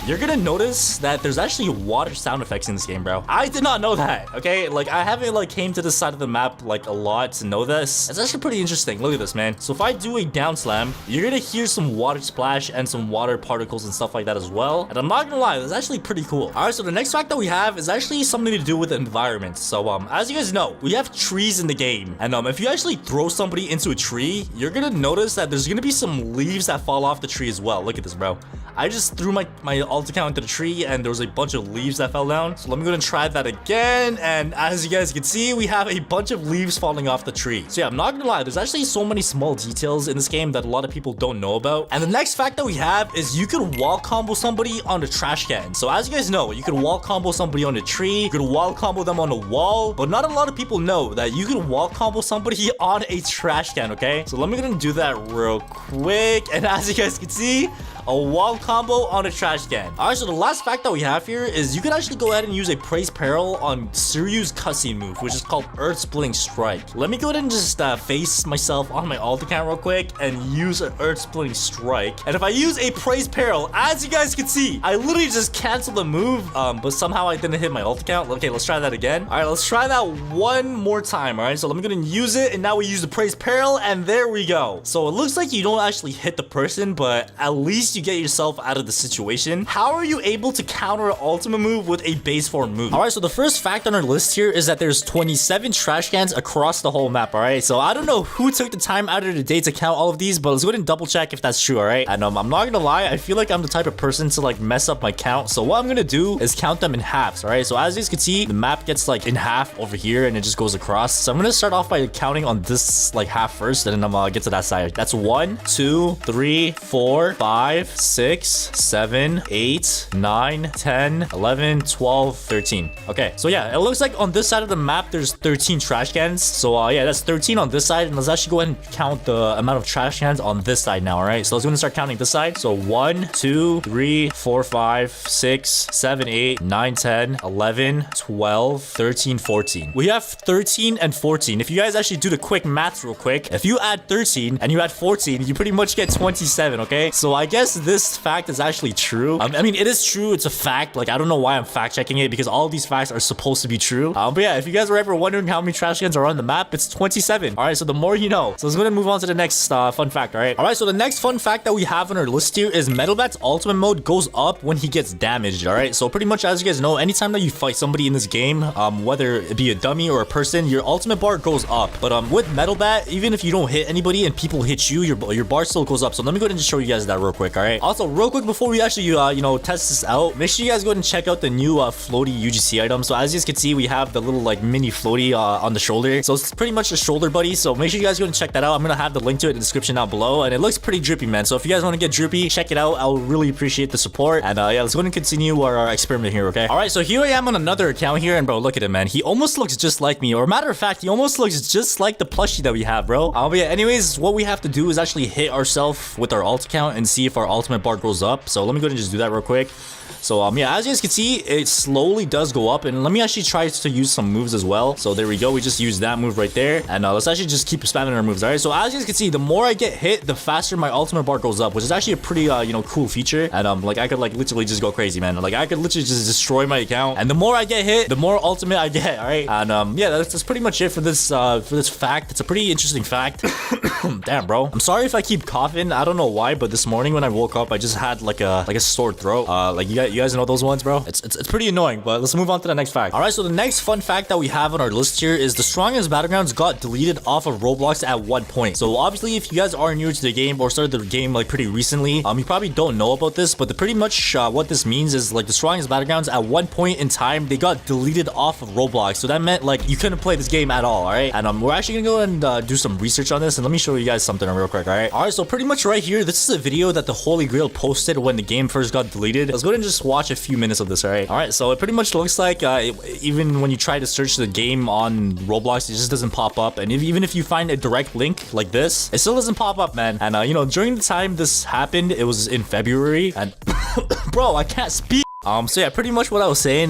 you're gonna notice that there's actually water sound effects in this game, bro. I did not know that, okay? Like, I haven't, like, came to this side of the map, like, a lot to know this. It's actually pretty interesting. Look at this, man. So if I do a down slam, you're gonna hear some water splash and some water particles and stuff like that as well. And I'm not gonna lie, that's actually pretty cool. All right, so the next fact that we have is actually something to do with the environment. So, as you guys know, we have trees in the game. And, if you actually throw somebody into a tree, you're gonna notice that there's gonna be some leaves that fall off the tree as well. Look at this, bro. I just threw my alt account into the tree and there was a bunch of leaves that fell down. So let me go and try that again. And as you guys can see, we have a bunch of leaves falling off the tree. So yeah, I'm not gonna lie, there's actually so many small details in this game that a lot of people don't know about. And the next fact that we have is you could wall combo somebody on the trash can. So as you guys know, you could wall combo somebody on a tree, you could wall combo them on a wall, but not a lot of people know that you could wall combo somebody on a trash can, okay? So let me go and do that real quick. And as you guys can see, a wall combo on a trash can. All right, so the last fact that we have here is you can actually go ahead and use a praise peril on Suryu's cutscene move, which is called Earth Splitting Strike. Let me go ahead and just face myself on my alt account real quick and use an Earth Splitting Strike. And if I use a praise peril, as you guys can see, I literally just canceled the move, but somehow I didn't hit my alt account. Okay, let's try that again. All right, let's try that one more time. All right, so let me go ahead and use it, and now we use the praise peril, and there we go. So it looks like you don't actually hit the person, but at least you get yourself out of the situation. How are you able to counter an ultimate move with a base form move? All right, so the first fact on our list here is that there's 27 trash cans across the whole map. All right, so I don't know who took the time out of the day to count all of these, but let's go ahead and double check if that's true. All right, and I'm not gonna lie, I feel like I'm the type of person to like mess up my count. So what I'm gonna do is count them in halves. All right, so as you guys can see, the map gets like in half over here and it just goes across. So I'm gonna start off by counting on this like half first, and then I'm gonna get to that side. That's 1 2 3 4 5 6 7 8 9 10 11 12 13. Okay, so yeah, it looks like on this side of the map there's 13 trash cans. So yeah, that's 13 on this side, and let's actually go ahead and count the amount of trash cans on this side now. All right, so let's go and start counting this side. So 1 2 3 4 5 6 7 8 9 10 11 12 13 14. We have 13 and 14. If you guys actually do the quick maths real quick, if you add 13 and you add 14, you pretty much get 27. Okay, so I guess this fact is actually true. I mean, it is true. It's a fact. Like, I don't know why I'm fact checking it, because all of these facts are supposed to be true. But yeah, if you guys were ever wondering how many trash cans are on the map, it's 27. All right, so the more you know. So let's go ahead and move on to the next fun fact. All right, so the next fun fact that we have on our list here is Metalbat's ultimate mode goes up when he gets damaged. All right, so pretty much as you guys know, anytime that you fight somebody in this game, whether it be a dummy or a person, your ultimate bar goes up. But with Metalbat, even if you don't hit anybody and people hit you, your bar still goes up. So let me go ahead and just show you guys that real quick. All right, also real quick before we actually test this out, make sure you guys go ahead and check out the new floaty UGC item. So as you guys can see, we have the little like mini floaty on the shoulder. So it's pretty much a shoulder buddy. So make sure you guys go and check that out. I'm gonna have the link to it in the description down below, and it looks pretty drippy, man. So if you guys want to get drippy, check it out. I'll really appreciate the support. And yeah, let's go ahead and continue our experiment here. Okay, all right, so here I am on another account here, and bro, look at him, man. He almost looks just like me, or matter of fact, he almost looks just like the plushie that we have, bro. But yeah, anyways, what we have to do is actually hit ourselves with our alt account and see if our ultimate bar goes up. So let me go ahead and just do that real quick. So yeah, as you guys can see, it slowly does go up, and let me actually try to use some moves as well. So there we go, we just used that move right there, and let's actually just keep spamming our moves. All right, so as you guys can see, the more I get hit, the faster my ultimate bar goes up, which is actually a pretty cool feature. And like I could like literally just go crazy, man. Like I could literally just destroy my account, and the more I get hit, the more ultimate I get. All right, and yeah, that's pretty much it for this fact. It's a pretty interesting fact. Damn, bro, I'm sorry if I keep coughing. I don't know why, but this morning when I woke up, I just just had like a sore throat. Like you guys know those ones, bro. It's pretty annoying. But let's move on to the next fact. All right, so the next fun fact that we have on our list here is the strongest battlegrounds got deleted off of Roblox at one point. So obviously, if you guys are new to the game or started the game like pretty recently, you probably don't know about this. But pretty much what this means is like the strongest battlegrounds at one point in time they got deleted off of Roblox. So that meant like you couldn't play this game at all. All right, and we're actually gonna go and do some research on this, and let me show you guys something real quick. All right, so pretty much right here, this is a video that the Holy Grail posted when the game first got deleted. Let's go ahead and just watch a few minutes of this. All right, so it pretty much looks like even when you try to search the game on Roblox, it just doesn't pop up. And even if you find a direct link like this, it still doesn't pop up, man. And you know, during the time this happened, it was in February, and bro, I can't speak. So yeah, pretty much what I was saying,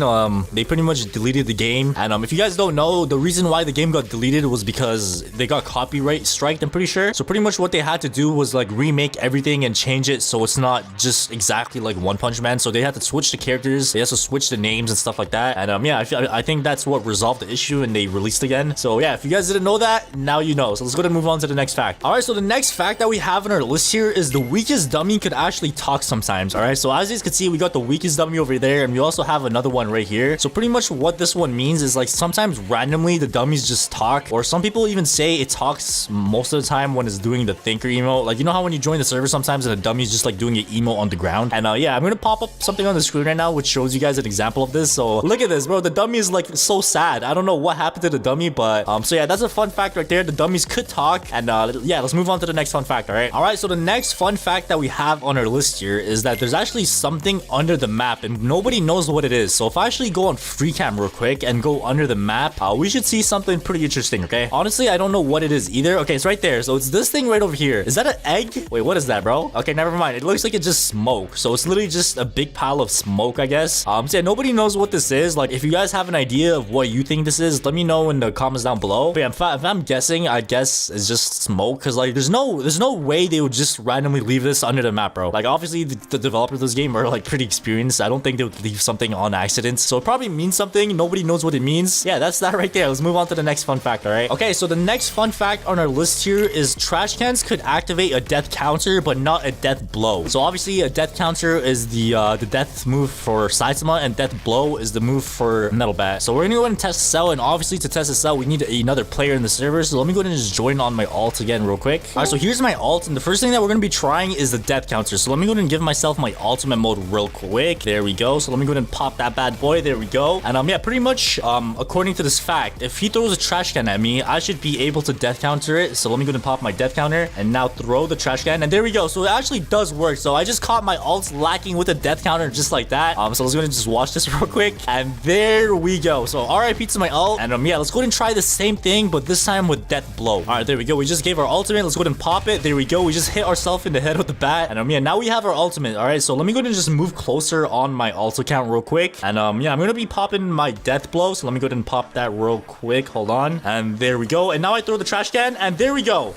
they pretty much deleted the game. And if you guys don't know, the reason why the game got deleted was because they got copyright striked, I'm pretty sure. So pretty much what they had to do was like remake everything and change it so it's not just exactly like One Punch Man. So they had to switch the characters, they had to switch the names and stuff like that. And yeah, I think that's what resolved the issue and they released again. So yeah, if you guys didn't know that, now you know. So let's go ahead and move on to the next fact. All right, so the next fact that we have on our list here is the weakest dummy could actually talk sometimes. All right, so as you can see, we got the weakest dummy over there, and we also have another one right here. So pretty much what this one means is like sometimes randomly the dummies just talk, or some people even say it talks most of the time when it's doing the thinker emote. Like, you know how when you join the server sometimes and the dummy's just like doing an emote on the ground. And yeah, I'm gonna pop up something on the screen right now which shows you guys an example of this. So look at this, bro. The dummy is like so sad. I don't know what happened to the dummy, but so yeah, that's a fun fact right there. The dummies could talk. And yeah, let's move on to the next fun fact. All right, so the next fun fact that we have on our list here is that there's actually something under the map and nobody knows what it is. So if I actually go on free cam real quick and go under the map, we should see something pretty interesting. Okay, honestly, I don't know what it is either. Okay, it's right there. So it's this thing right over here. Is that an egg? Wait, what is that, bro? Okay, never mind. It looks like it's just smoke. So it's literally just a big pile of smoke, I guess. So yeah, nobody knows what this is. Like, if you guys have an idea of what you think this is, let me know in the comments down below. But yeah, if I'm guessing, I guess it's just smoke, because like there's no way they would just randomly leave this under the map, bro. Like, obviously the developers of this game are like pretty experienced. I don't think they would leave something on accident. So it probably means something. Nobody knows what it means. Yeah, that's that right there. Let's move on to the next fun fact. All right, okay, so the next fun fact on our list here is trash cans could activate a death counter but not a death blow. So obviously a death counter is the death move for Saitama, and death blow is the move for Metalbat. So we're gonna go ahead and test this out, and obviously to test this out we need another player in the server. So let me go ahead and just join on my alt again real quick. All right, so here's my alt, and the first thing that we're gonna be trying is the death counter. So let me go ahead and give myself my ultimate mode real quick. There we go. So let me go ahead and pop that bad boy. There we go. And yeah, pretty much according to this fact, if he throws a trash can at me, I should be able to death counter it. So let me go ahead and pop my death counter and now throw the trash can, and there we go. So it actually does work. So I just caught my ults lacking with a death counter just like that. So let's go ahead and just watch this real quick, and there we go. So RIP to my ult, and yeah, let's go ahead and try the same thing, but this time with death blow. All right, there we go. We just gave our ultimate. Let's go ahead and pop it. There we go. We just hit ourselves in the head with the bat, and yeah, now we have our ultimate. All right, so let me go ahead and just move closer on my ult account real quick, and yeah, I'm gonna be popping my death blow. So let me go ahead and pop that real quick. Hold on, and there we go. And now I throw the trash can, and there we go.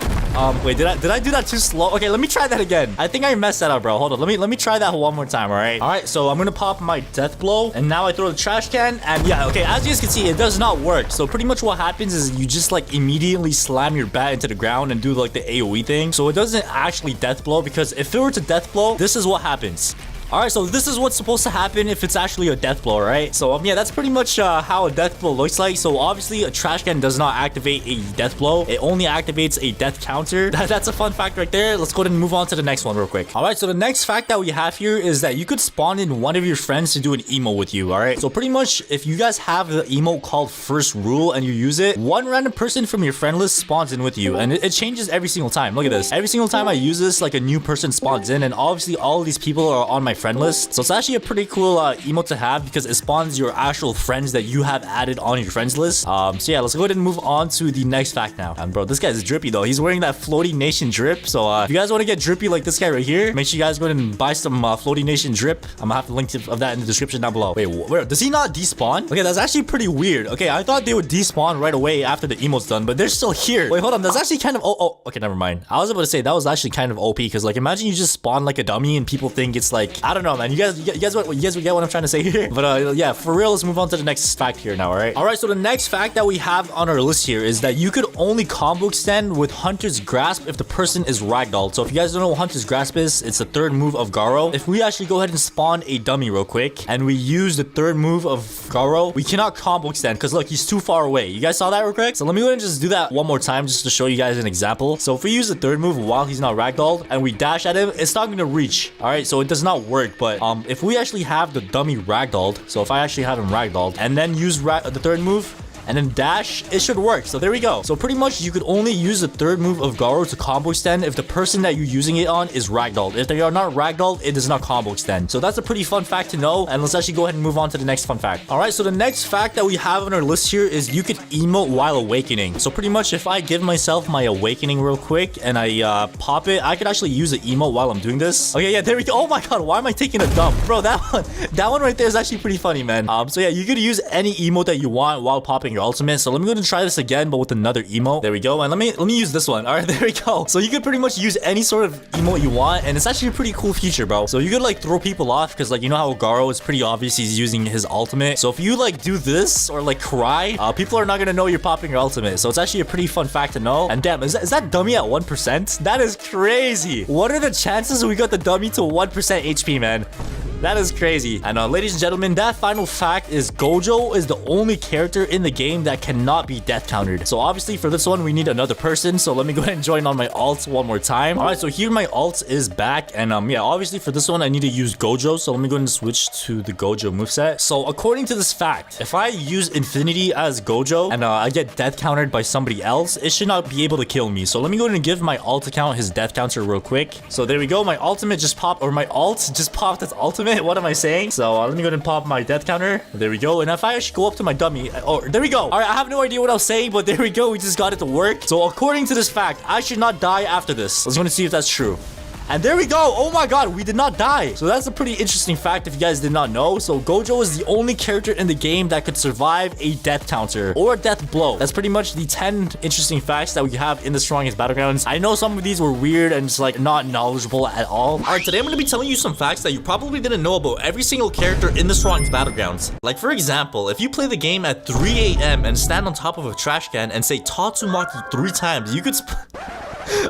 Wait, did I do that too slow? Okay, let me try that again. I think I messed that up, bro. Hold on, let me try that one more time. All right, so I'm gonna pop my death blow, and now I throw the trash can, and yeah, okay, as you guys can see, it does not work. So pretty much what happens is you just like immediately slam your bat into the ground and do like the AoE thing. So it doesn't actually death blow, because if it were to death blow, this is what happens. All right, so this is what's supposed to happen if it's actually a death blow, right? So yeah, that's pretty much how a death blow looks like. So obviously a trash can does not activate a death blow. It only activates a death counter. That's a fun fact right there. Let's go ahead and move on to the next one real quick. All right, so the next fact that we have here is that you could spawn in one of your friends to do an emote with you. All right, so pretty much if you guys have the emote called First Rule and you use it, one random person from your friend list spawns in with you, and it changes every single time. Look at this. Every single time I use this, like a new person spawns in, and obviously all of these people are on my friend list. So it's actually a pretty cool emote to have, because it spawns your actual friends that you have added on your friends list. So yeah, let's go ahead and move on to the next fact now. And bro, this guy's drippy though. He's wearing that Floaty Nation drip. So if you guys want to get drippy like this guy right here, make sure you guys go ahead and buy some Floaty Nation drip. I'm gonna have the link of that in the description down below. Wait, where does he not despawn? Okay, that's actually pretty weird. Okay, I thought they would despawn right away after the emote's done, but they're still here. Wait, hold on. That's actually kind of okay, never mind. I was about to say that was actually kind of OP, because like imagine you just spawn like a dummy and people think it's like I don't know, man. You guys get what I'm trying to say here? But yeah, for real, let's move on to the next fact here now, alright? Alright, so the next fact that we have on our list here is that you could only combo extend with Hunter's Grasp if the person is ragdolled. So if you guys don't know what Hunter's Grasp is, it's the third move of Garo. If we actually go ahead and spawn a dummy real quick, and we use the third move of Garo, we cannot combo extend, because look, he's too far away. You guys saw that real quick? So let me go ahead and just do that one more time, just to show you guys an example. So if we use the third move while he's not ragdolled, and we dash at him, it's not going to reach. Alright, so it does not work. But if we actually have the dummy ragdolled, so if I actually have him ragdolled, and then use the third move, and then dash, it should work. So there we go. So pretty much you could only use the third move of Garo to combo extend if the person that you're using it on is ragdolled. If they are not ragdolled, it does not combo extend. So that's a pretty fun fact to know. And let's actually go ahead and move on to the next fun fact. All right, so the next fact that we have on our list here is you could emote while awakening. So pretty much if I give myself my awakening real quick and I pop it, I could actually use the emote while I'm doing this. Okay, yeah, there we go. Oh my god, why am I taking a dump? Bro, that one right there is actually pretty funny, man. So yeah, you could use any emote that you want while popping your ultimate. So let me go and try this again, but with another emote. There we go. And let me use this one. All right, there we go. So you could pretty much use any sort of emote you want, and it's actually a pretty cool feature, bro. So you could like throw people off because like you know how Garo is pretty obvious he's using his ultimate. So if you like do this or like cry, people are not gonna know you're popping your ultimate. So it's actually a pretty fun fact to know. And damn, is that dummy at 1%? That is crazy. What are the chances we got the dummy to 1% HP, man? That is crazy. And ladies and gentlemen, that final fact is Gojo is the only character in the game that cannot be death countered. So obviously for this one, we need another person. So let me go ahead and join on my ult one more time. All right, so here my ult is back. And yeah, obviously for this one, I need to use Gojo. So let me go ahead and switch to the Gojo moveset. So according to this fact, if I use Infinity as Gojo and I get death countered by somebody else, it should not be able to kill me. So let me go ahead and give my ult account his death counter real quick. So there we go. My ultimate just popped, or my ult just popped its ultimate. What am I saying? So let me go ahead and pop my death counter. There we go. And if I actually go up to my dummy, oh, there we go. All right, I have no idea what I was saying, but there we go. We just got it to work. So according to this fact, I should not die after this. Let's go and see if that's true. And there we go. Oh my god, we did not die. So that's a pretty interesting fact if you guys did not know. So Gojo is the only character in the game that could survive a death counter or a death blow. That's pretty much the 10 interesting facts that we have in the strongest battlegrounds. I know some of these were weird and just like not knowledgeable at all. All right, today I'm going to be telling you some facts that you probably didn't know about every single character in the strongest battlegrounds. Like for example, if you play the game at 3 a.m. and stand on top of a trash can and say Tatsumaki 3 times, you could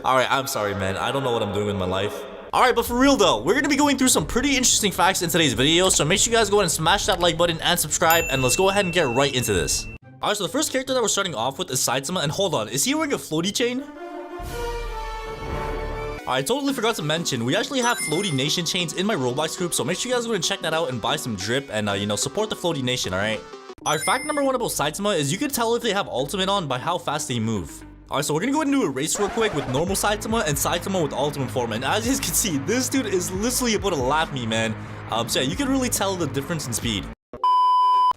Alright, I'm sorry, man. I don't know what I'm doing with my life. Alright, but for real though, we're gonna be going through some pretty interesting facts in today's video, so make sure you guys go ahead and smash that like button and subscribe, and let's go ahead and get right into this. Alright, so the first character that we're starting off with is Saitama, and hold on, is he wearing a floaty chain? I totally forgot to mention, we actually have Floaty Nation chains in my Roblox group, so make sure you guys go and check that out and buy some drip and, you know, support the Floaty Nation, alright? Alright, fact number 1 about Saitama is you can tell if they have ultimate on by how fast they move. Alright, so we're gonna go ahead and do a race real quick with normal Saitama and Saitama with ultimate form. And as you guys can see, this dude is literally about to lap me, man. So yeah, you can really tell the difference in speed.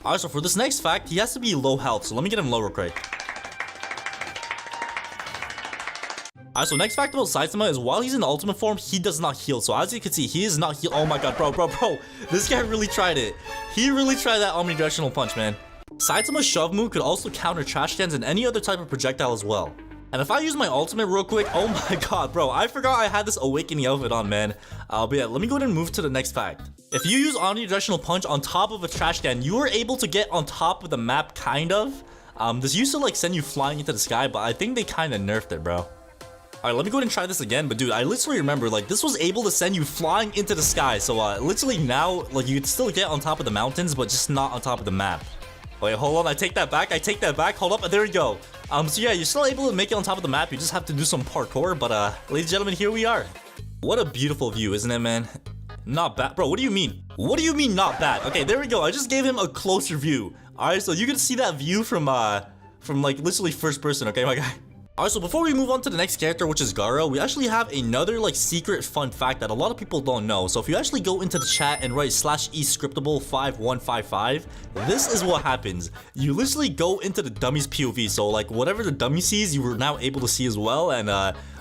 Alright, so for this next fact, he has to be low health. So let me get him low real quick. Alright, so next fact about Saitama is while he's in ultimate form, he does not heal. So as you can see, he is not heal. Oh my god, bro. This guy really tried it. He really tried that omnidirectional punch, man. Saitama's shove move could also counter trash cans and any other type of projectile as well. And if I use my ultimate real quick, oh my god, bro, I forgot I had this awakening outfit on, man. But yeah, let me go ahead and move to the next fact. If you use omnidirectional punch on top of a trash can, you are able to get on top of the map, kind of. This used to like send you flying into the sky, but I think they kind of nerfed it, bro. Alright, let me go ahead and try this again. But dude, I literally remember, like, this was able to send you flying into the sky. So literally now, like, you could still get on top of the mountains, but just not on top of the map. Wait, hold on, I take that back, hold up, there we go. So yeah, you're still able to make it on top of the map, you just have to do some parkour, but ladies and gentlemen, here we are. What a beautiful view, isn't it, man? Not bad, bro, what do you mean? What do you mean not bad? Okay, there we go, I just gave him a closer view. Alright, so you can see that view from like literally first person, okay, my guy? Alright, so before we move on to the next character, which is Garo, we actually have another like secret fun fact that a lot of people don't know. So if you actually go into the chat and write /escriptable5155, this is what happens. You literally go into the dummy's POV, so like whatever the dummy sees, you were now able to see as well, and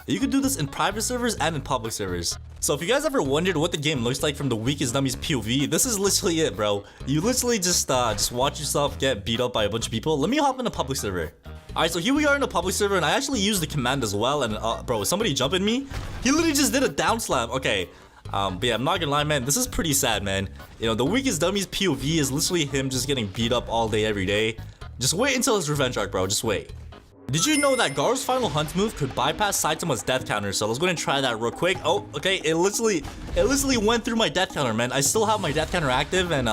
you can do this in private servers and in public servers. So if you guys ever wondered what the game looks like from the weakest dummy's POV, this is literally it, bro. You literally just watch yourself get beat up by a bunch of people. Let me hop in a public server. Alright, so here we are in a public server, and I actually used the command as well, and bro, somebody jumping me? He literally just did a down slam. Okay, But yeah, I'm not gonna lie, man, this is pretty sad, man. You know, the weakest dummy's POV is literally him just getting beat up all day, every day. Just wait until his revenge arc, bro. Just wait. Did you know that Garo's final hunt move could bypass Saitama's death counter? So let's go ahead and try that real quick. Oh, okay, it literally went through my death counter, man. I still have my death counter active, and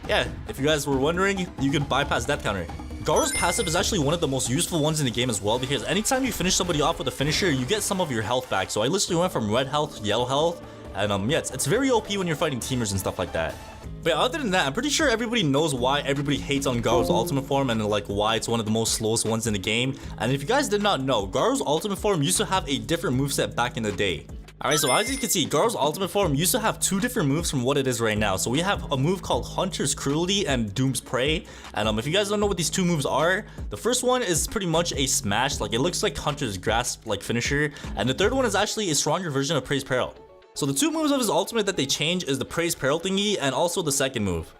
yeah, if you guys were wondering, you could bypass death counter. Garo's passive is actually one of the most useful ones in the game as well, because anytime you finish somebody off with a finisher, you get some of your health back. So I literally went from red health to yellow health, and yeah, it's very OP when you're fighting teamers and stuff like that. But other than that, I'm pretty sure everybody knows why everybody hates on Garo's ultimate form and like why it's one of the most slowest ones in the game. And if you guys did not know, Garo's ultimate form used to have a different moveset back in the day. Alright, so as you can see, Garo's ultimate form used to have two different moves from what it is right now. So we have a move called Hunter's Cruelty and Doom's Prey. And if you guys don't know what these two moves are, the first one is pretty much a smash, like it looks like Hunter's Grasp like finisher. And the third one is actually a stronger version of Praise Peril. So the two moves of his ultimate that they change is the Praise Peril thingy and also the second move.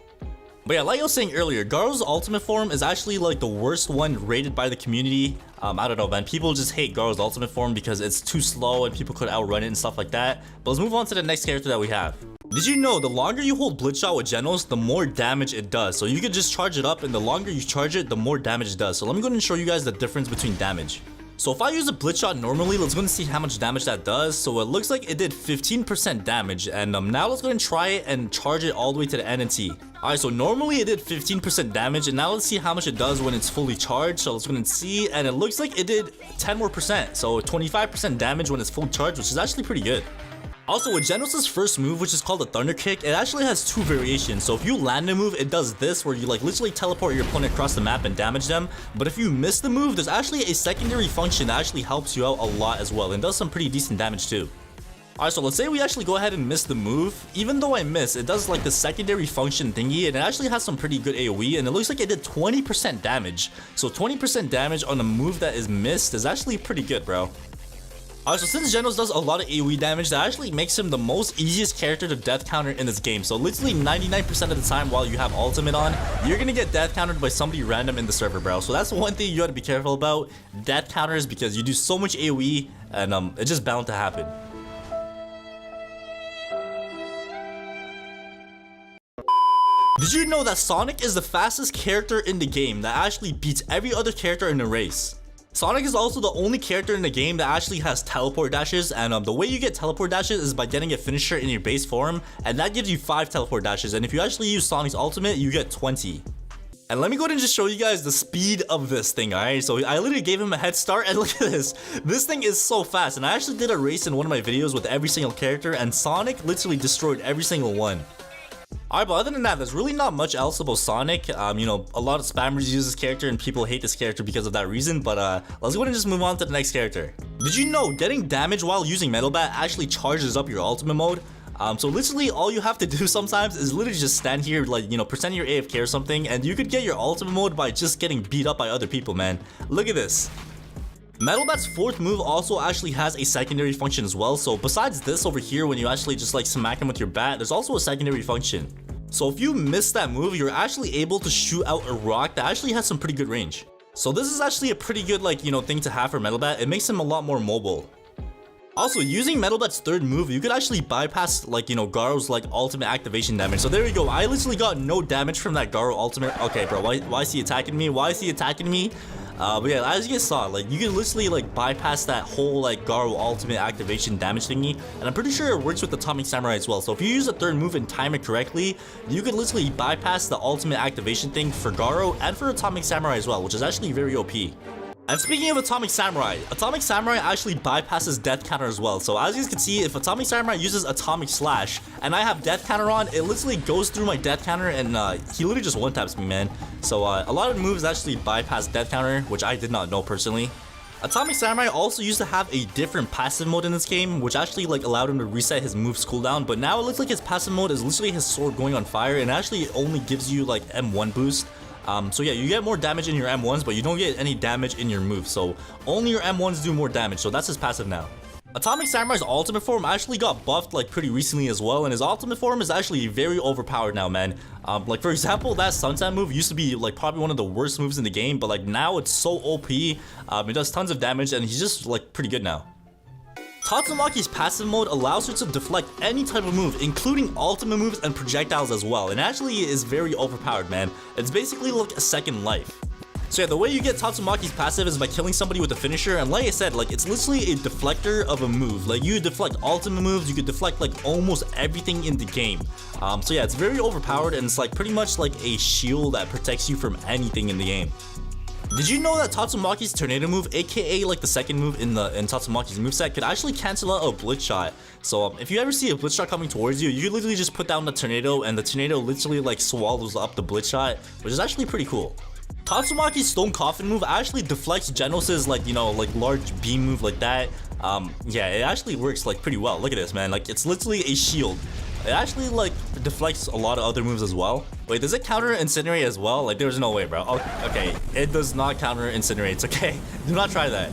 But yeah, like I was saying earlier, Garo's ultimate form is actually like the worst one rated by the community. I don't know, man. People just hate Garo's ultimate form because it's too slow and people could outrun it and stuff like that. But let's move on to the next character that we have. Did you know the longer you hold Blitzshot with Genos, the more damage it does? So you could just charge it up, and the longer you charge it, the more damage it does. So let me go ahead and show you guys the difference between damage. So if I use a Blitzshot normally, let's go and see how much damage that does. So it looks like it did 15% damage, and now let's go ahead and try it and charge it all the way to the NNT. Alright, so normally it did 15% damage, and now let's see how much it does when it's fully charged. So let's go ahead and see, and it looks like it did 10 more percent, so 25% damage when it's fully charged, which is actually pretty good. Also, with Genos' first move, which is called the Thunder Kick, it actually has two variations. So if you land a move, it does this, where you like literally teleport your opponent across the map and damage them. But if you miss the move, there's actually a secondary function that actually helps you out a lot as well, and does some pretty decent damage too. Alright, so let's say we actually go ahead and miss the move. Even though I miss, it does like the secondary function thingy, and it actually has some pretty good AoE, and it looks like it did 20% damage. So 20% damage on a move that is missed is actually pretty good, bro. Alright, so since Genos does a lot of AoE damage, that actually makes him the most easiest character to death counter in this game. So literally 99% of the time while you have ultimate on, you're gonna get death countered by somebody random in the server, bro. So that's one thing you gotta be careful about, death counters, because you do so much AoE, and it's just bound to happen. Did you know that Sonic is the fastest character in the game that actually beats every other character in the race? Sonic is also the only character in the game that actually has teleport dashes, and the way you get teleport dashes is by getting a finisher in your base form, and that gives you 5 teleport dashes, and if you actually use Sonic's ultimate, you get 20. And let me go ahead and just show you guys the speed of this thing, alright? So I literally gave him a head start, and look at this. This thing is so fast, and I actually did a race in one of my videos with every single character, and Sonic literally destroyed every single one. Alright, but other than that, there's really not much else about Sonic. You know, a lot of spammers use this character and people hate this character because of that reason, but let's go ahead and just move on to the next character. Did you know getting damage while using Metalbat actually charges up your ultimate mode? So literally all you have to do sometimes is literally just stand here, like, you know, pretend you're AFK or something, and you could get your ultimate mode by just getting beat up by other people, man. Look at this. Metalbat's fourth move also actually has a secondary function as well. So besides this over here, when you actually just like smack him with your bat, there's also a secondary function. So if you miss that move, you're actually able to shoot out a rock that actually has some pretty good range. So this is actually a pretty good, like, you know, thing to have for Metalbat. It makes him a lot more mobile. Also, using Metalbat's third move, you could actually bypass, like, you know, Garo's like ultimate activation damage. So there we go. I literally got no damage from that Garo ultimate. Okay, bro, why is he attacking me? Why is he attacking me? But yeah, as you guys saw, like, you can literally like bypass that whole like Garo ultimate activation damage thingy, and I'm pretty sure it works with Atomic Samurai as well. So if you use the third move and time it correctly, you can literally bypass the ultimate activation thing for Garo and for Atomic Samurai as well, which is actually very OP. And speaking of Atomic Samurai actually bypasses death counter as well. So as you guys can see, if Atomic Samurai uses Atomic Slash and I have death counter on, it literally goes through my death counter, and he literally just one-taps me, man. So a lot of moves actually bypass death counter, which I did not know personally. Atomic Samurai also used to have a different passive mode in this game, which actually like allowed him to reset his move's cooldown, but now it looks like his passive mode is literally his sword going on fire, and actually it only gives you like M1 boost. So yeah, you get more damage in your M1s, but you don't get any damage in your moves, so only your M1s do more damage, so that's his passive now. Atomic Samurai's ultimate form actually got buffed like pretty recently as well, and his ultimate form is actually very overpowered now, man. Like for example, that sunset move used to be like probably one of the worst moves in the game, but like now it's so OP, it does tons of damage, and he's just like pretty good now. Tatsumaki's passive mode allows her to deflect any type of move, including ultimate moves and projectiles as well, and actually is very overpowered, man. It's basically like a second life. So yeah, the way you get Tatsumaki's passive is by killing somebody with a finisher, and like I said, like it's literally a deflector of a move. Like you deflect ultimate moves, you could deflect like almost everything in the game. So yeah, it's very overpowered, and it's like pretty much like a shield that protects you from anything in the game. Did you know that Tatsumaki's tornado move, aka like the second move in Tatsumaki's moveset, could actually cancel out a blitz shot? So if you ever see a blitz shot coming towards you, you literally just put down the tornado, and the tornado literally like swallows up the blitz shot, which is actually pretty cool. Tatsumaki's Stone Coffin move actually deflects Genos' like, you know, like large beam move like that. Yeah, it actually works like pretty well. Look at this, man. Like it's literally a shield. It actually like deflects a lot of other moves as well. Wait, does it counter Incinerate as well? Like there's no way, bro. Okay, it does not counter Incinerate. Okay, do not try that.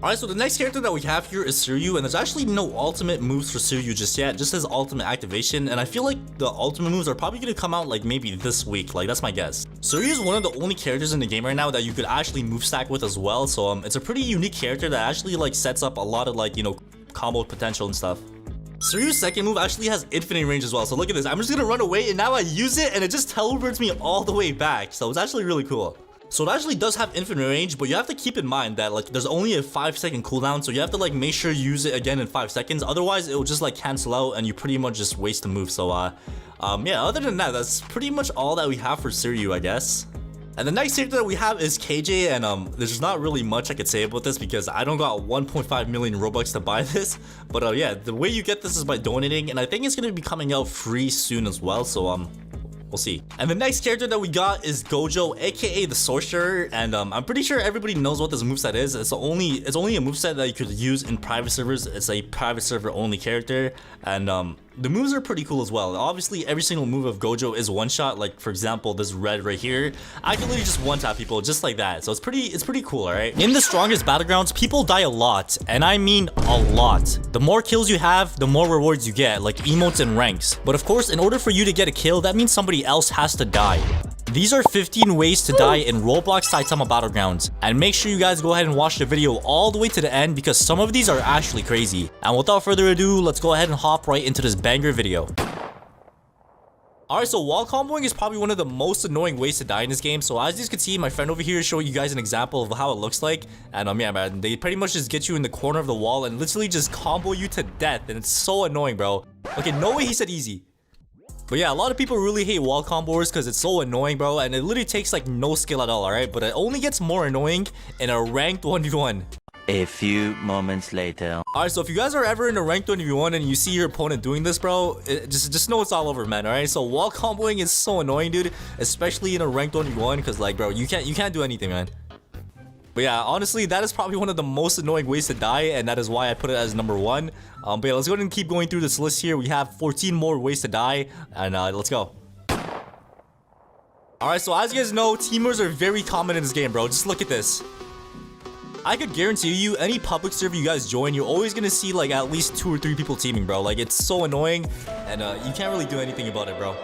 Alright, so the next character that we have here is Suryu, and there's actually no ultimate moves for Suryu just yet, just his ultimate activation, and I feel like the ultimate moves are probably gonna come out like maybe this week, like that's my guess. Suryu is one of the only characters in the game right now that you could actually move stack with as well, so it's a pretty unique character that actually like sets up a lot of like, you know, combo potential and stuff. Suryu's second move actually has infinite range as well, so look at this. I'm just gonna run away, and now I use it, and it just teleports me all the way back, so it's actually really cool. So it actually does have infinite range, but you have to keep in mind that like there's only a 5-second cooldown, so you have to like make sure you use it again in 5 seconds. Otherwise, it will just like cancel out and you pretty much just waste the move. So yeah, other than that, that's pretty much all that we have for Suryu, I guess. And the next character that we have is KJ, and there's not really much I could say about this because I don't got 1.5 million Robux to buy this. But yeah, the way you get this is by donating, and I think it's gonna be coming out free soon as well. So we'll see. And the next character that we got is Gojo, aka the Sorcerer, and I'm pretty sure everybody knows what this moveset is. It's only a moveset that you could use in private servers. It's a private server only character, and the moves are pretty cool as well. Obviously, every single move of Gojo is one shot. Like for example, this red right here, I can literally just one tap people just like that. So it's pretty cool, alright? In the strongest battlegrounds, people die a lot, and I mean a lot. The more kills you have, the more rewards you get, like emotes and ranks. But of course, in order for you to get a kill, that means somebody else has to die. These are 15 ways to die in Roblox Saitama Battlegrounds, and make sure you guys go ahead and watch the video all the way to the end because some of these are actually crazy. And without further ado, let's go ahead and hop right into this banger video. Alright, so wall comboing is probably one of the most annoying ways to die in this game. So as you can see, my friend over here is showing you guys an example of how it looks like. And yeah, man, they pretty much just get you in the corner of the wall and literally just combo you to death. And it's so annoying, bro. Okay, no way he said easy. But yeah, a lot of people really hate wall combos because it's so annoying, bro. And it literally takes like no skill at all, alright? But it only gets more annoying in a ranked 1v1. A few moments later. Alright, so if you guys are ever in a ranked 1v1 and you see your opponent doing this, bro, just know it's all over, man, alright? So wall comboing is so annoying, dude. Especially in a ranked 1v1 because like, bro, you can't do anything, man. But yeah, honestly, that is probably one of the most annoying ways to die, and that is why I put it as number 1. But yeah, let's go ahead and keep going through this list here. We have 14 more ways to die, and let's go. Alright, so as you guys know, teamers are very common in this game, bro. Just look at this. I could guarantee you, any public server you guys join, you're always gonna see like at least 2 or 3 people teaming, bro. Like, it's so annoying, and you can't really do anything about it, bro.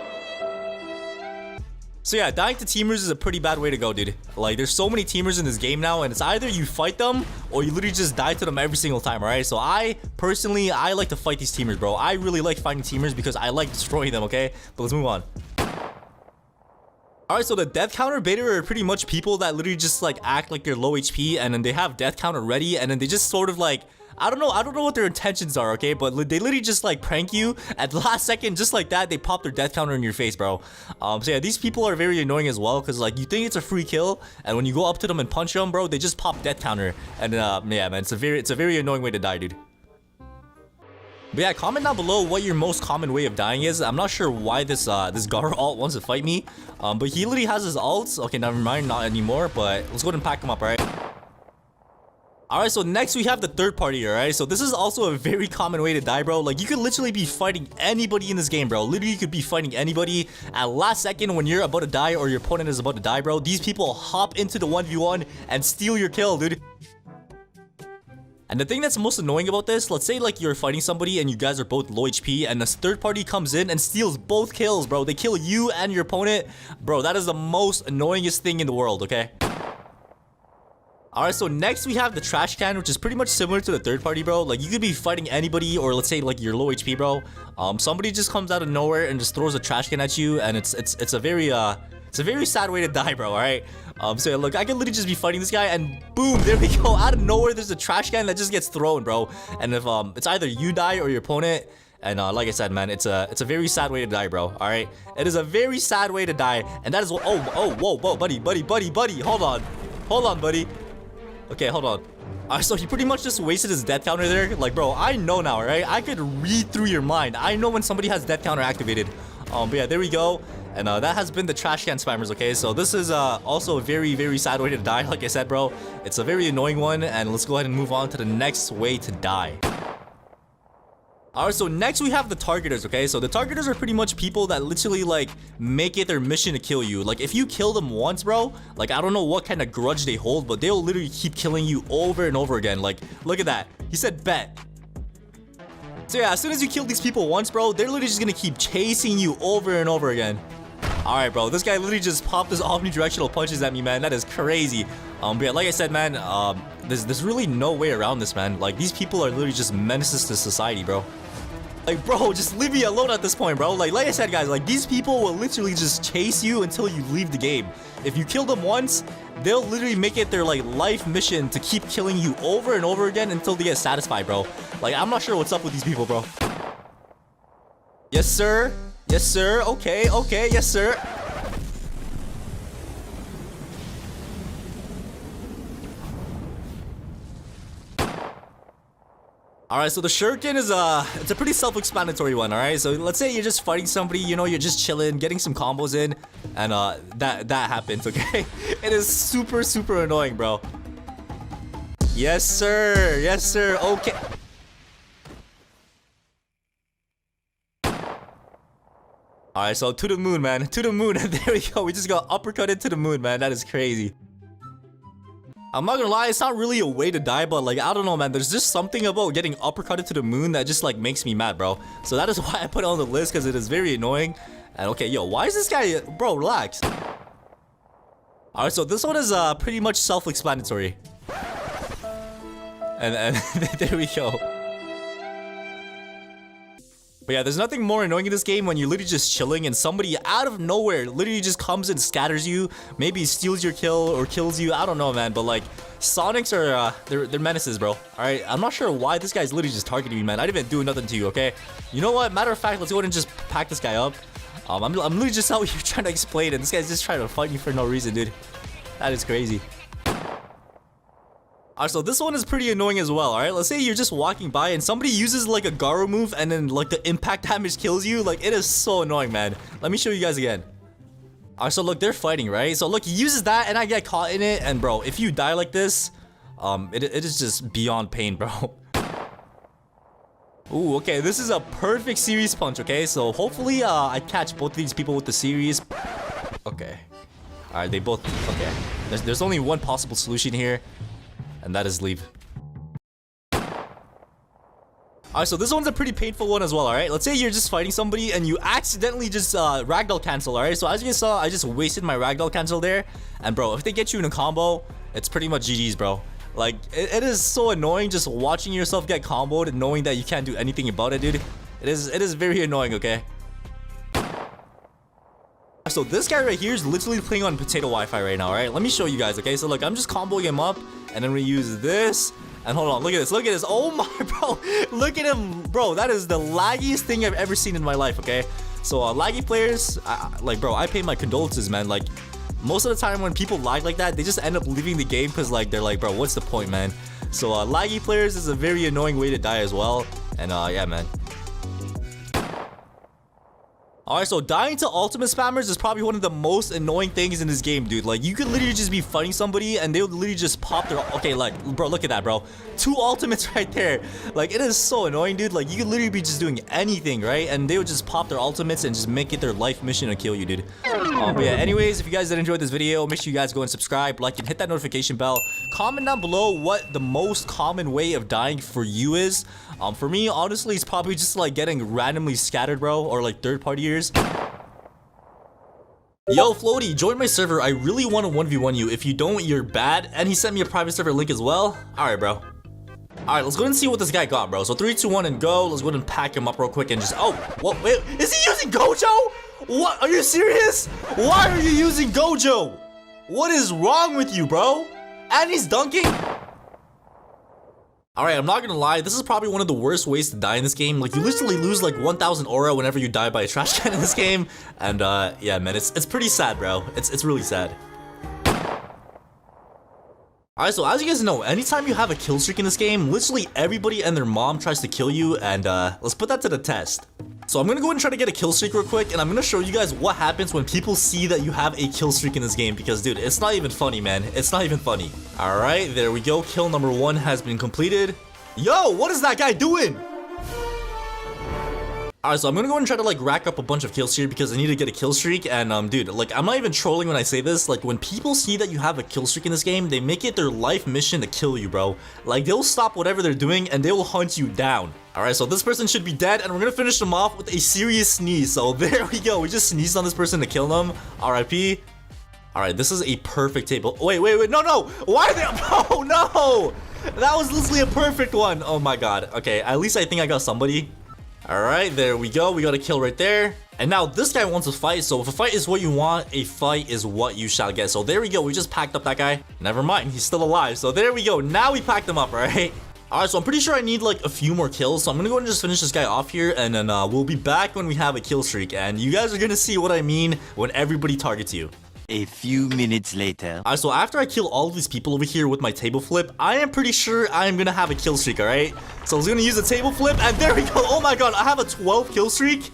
So yeah, dying to teamers is a pretty bad way to go, dude. Like, there's so many teamers in this game now, and it's either you fight them, or you literally just die to them every single time, alright? So I like to fight these teamers, bro. I really like fighting teamers because I like destroying them, okay? But let's move on. Alright, so the death counter beta are pretty much people that literally just like act like they're low HP, and then they have death counter ready, and then they just sort of like, I don't know what their intentions are, okay? But they literally just like prank you at the last second, just like that. They pop their death counter in your face, bro. So yeah, these people are very annoying as well, because like you think it's a free kill, and when you go up to them and punch them, bro, they just pop death counter. And yeah, man, it's a very annoying way to die, dude. But yeah, comment down below what your most common way of dying is. I'm not sure why this Garo alt wants to fight me, but he literally has his ults. Okay, never mind, not anymore. But let's go ahead and pack him up, alright? Alright, so next we have the third party, alright? So this is also a very common way to die, bro. Like, you could literally be fighting anybody in this game, bro. Literally, you could be fighting anybody at last second when you're about to die or your opponent is about to die, bro. These people hop into the 1v1 and steal your kill, dude. And the thing that's most annoying about this, let's say like you're fighting somebody and you guys are both low HP, and this third party comes in and steals both kills, bro. They kill you and your opponent. Bro, that is the most annoyingest thing in the world, okay? Alright, so next we have the trash can, which is pretty much similar to the third party, bro. Like, you could be fighting anybody, or let's say, like, you're low HP, bro. Somebody just comes out of nowhere and just throws a trash can at you, and it's a very sad way to die, bro, alright? So yeah, look, I could literally just be fighting this guy, and boom, there we go. Out of nowhere, there's a trash can that just gets thrown, bro. And if, it's either you die or your opponent, and like I said, man, it's a very sad way to die, bro. All right, it is a very sad way to die, and that is what. Whoa, buddy, hold on, buddy. Okay, hold on. Alright, so he pretty much just wasted his death counter there. Like, bro, I know now, right? I could read through your mind. I know when somebody has death counter activated. But yeah, there we go. And that has been the trash can spammers, okay? So this is also a very, very sad way to die. Like I said, bro, it's a very annoying one. And let's go ahead and move on to the next way to die. Alright, so next we have the targeters, okay? So the targeters are pretty much people that literally, like, make it their mission to kill you. Like, if you kill them once, bro, like, I don't know what kind of grudge they hold, but they'll literally keep killing you over and over again. Like, look at that. He said bet. So yeah, as soon as you kill these people once, bro, they're literally just gonna keep chasing you over and over again. Alright, bro, this guy literally just popped his omnidirectional punches at me, man. That is crazy. But yeah, like I said, man, there's really no way around this, man. Like, these people are literally just menaces to society, bro. Like, bro, just leave me alone at this point, bro. Like I said, guys, like, these people will literally just chase you until you leave the game. If you kill them once, they'll literally make it their, like, life mission to keep killing you over and over again until they get satisfied, bro. Like, I'm not sure what's up with these people, bro. Yes, sir. Yes, sir. Okay, yes, sir. Alright, so the shuriken is it's a pretty self-explanatory one, alright? So let's say you're just fighting somebody, you know, you're just chilling, getting some combos in, and that happens, okay? It is super, super annoying, bro. Yes, sir. Yes, sir. Okay. Alright, so to the moon, man. To the moon. There we go. We just got uppercutted to the moon, man. That is crazy. I'm not gonna lie, it's not really a way to die, but like, I don't know, man. There's just something about getting uppercutted to the moon that just like makes me mad, bro. So that is why I put it on the list, because it is very annoying. And okay, yo, why is this guy... Bro, relax. Alright, so this one is pretty much self-explanatory. And there we go. But yeah, there's nothing more annoying in this game when you're literally just chilling and somebody out of nowhere literally just comes and scatters you, maybe steals your kill or kills you. I don't know, man, but like, Sonics are they're menaces, bro. All right, I'm not sure why this guy's literally just targeting me, man. I didn't even do nothing to you, okay? You know what? Matter of fact, let's go ahead and just pack this guy up. I'm literally just out here trying to explain, and this guy's just trying to fight me for no reason, dude. That is crazy. Alright, so this one is pretty annoying as well, alright? Let's say you're just walking by and somebody uses like a Garo move and then like the impact damage kills you. Like, it is so annoying, man. Let me show you guys again. Alright, so look, they're fighting, right? So look, he uses that and I get caught in it. And bro, if you die like this, it is just beyond pain, bro. Ooh, okay, this is a perfect series punch, okay? So hopefully I catch both of these people with the series. Okay. Alright, they both... Okay. There's only one possible solution here. And that is leave. Alright, so this one's a pretty painful one as well, alright? Let's say you're just fighting somebody and you accidentally just ragdoll cancel, alright? So as you guys saw, I just wasted my ragdoll cancel there. And bro, if they get you in a combo, it's pretty much GG's, bro. Like, it is so annoying just watching yourself get comboed and knowing that you can't do anything about it, dude. It is very annoying, okay? So this guy right here is literally playing on potato Wi-Fi right now, alright? Let me show you guys, okay? So look, I'm just comboing him up, and then we use this. And hold on, look at this, look at this. Oh my, bro. Look at him, bro. That is the laggiest thing I've ever seen in my life, okay? So laggy players, like, bro, I pay my condolences, man. Like, most of the time when people lag like that, they just end up leaving the game because, like, they're like, bro, what's the point, man? So laggy players is a very annoying way to die as well. And yeah, man. Alright, so dying to ultimate spammers is probably one of the most annoying things in this game, dude. Like, you could literally just be fighting somebody and they'll literally just pop their... Okay, like, bro, look at that, bro. 2 ultimates right there. Like, it is so annoying, dude. Like, you could literally be just doing anything, right? And they would just pop their ultimates and just make it their life mission to kill you, dude. But yeah, anyways, if you guys did enjoy this video, make sure you guys go and subscribe, like, and hit that notification bell. Comment down below what the most common way of dying for you is. For me, honestly, it's probably just like getting randomly scattered, bro, or like third party years. Yo, Floaty, join my server. I really want to 1v1 you. If you don't, you're bad. And he sent me a private server link as well. Alright, bro. Alright, let's go ahead and see what this guy got, bro. So 3, 2, 1, and go. Let's go ahead and pack him up real quick and just... Oh, what? Wait, is he using Gojo? What? Are you serious? Why are you using Gojo? What is wrong with you, bro? And he's dunking? Alright, I'm not gonna lie, this is probably one of the worst ways to die in this game. Like, you literally lose like 1,000 aura whenever you die by a trash can in this game. And yeah, man, it's pretty sad, bro. It's really sad. Alright, so as you guys know, anytime you have a kill streak in this game, literally everybody and their mom tries to kill you, and let's put that to the test. So I'm gonna go ahead and try to get a kill streak real quick, and I'm gonna show you guys what happens when people see that you have a kill streak in this game, because dude, it's not even funny, man. It's not even funny. Alright, there we go. Kill number 1 has been completed. Yo, what is that guy doing? Alright, so I'm gonna go and try to like rack up a bunch of kills here because I need to get a kill streak. And dude, like, I'm not even trolling when I say this. Like, when people see that you have a kill streak in this game, they make it their life mission to kill you, bro. Like, they'll stop whatever they're doing and they will hunt you down. Alright, so this person should be dead, and we're gonna finish them off with a serious sneeze. So there we go. We just sneezed on this person to kill them. RIP. Alright, this is a perfect table. Wait, no. Why are they? Oh no! That was literally a perfect one. Oh my god. Okay, at least I think I got somebody. Alright, there we go. We got a kill right there. And now this guy wants to fight. So if a fight is what you want, a fight is what you shall get. So there we go. We just packed up that guy. Never mind. He's still alive. So there we go. Now we packed him up, right? Alright, so I'm pretty sure I need like a few more kills. So I'm gonna go and just finish this guy off here. And then we'll be back when we have a kill streak. And you guys are gonna see what I mean when everybody targets you. A few minutes later. Alright, so after I kill all of these people over here with my table flip, I am pretty sure I am gonna have a kill streak, alright? So I was gonna use a table flip, and there we go. Oh my god, I have a 12 kill streak.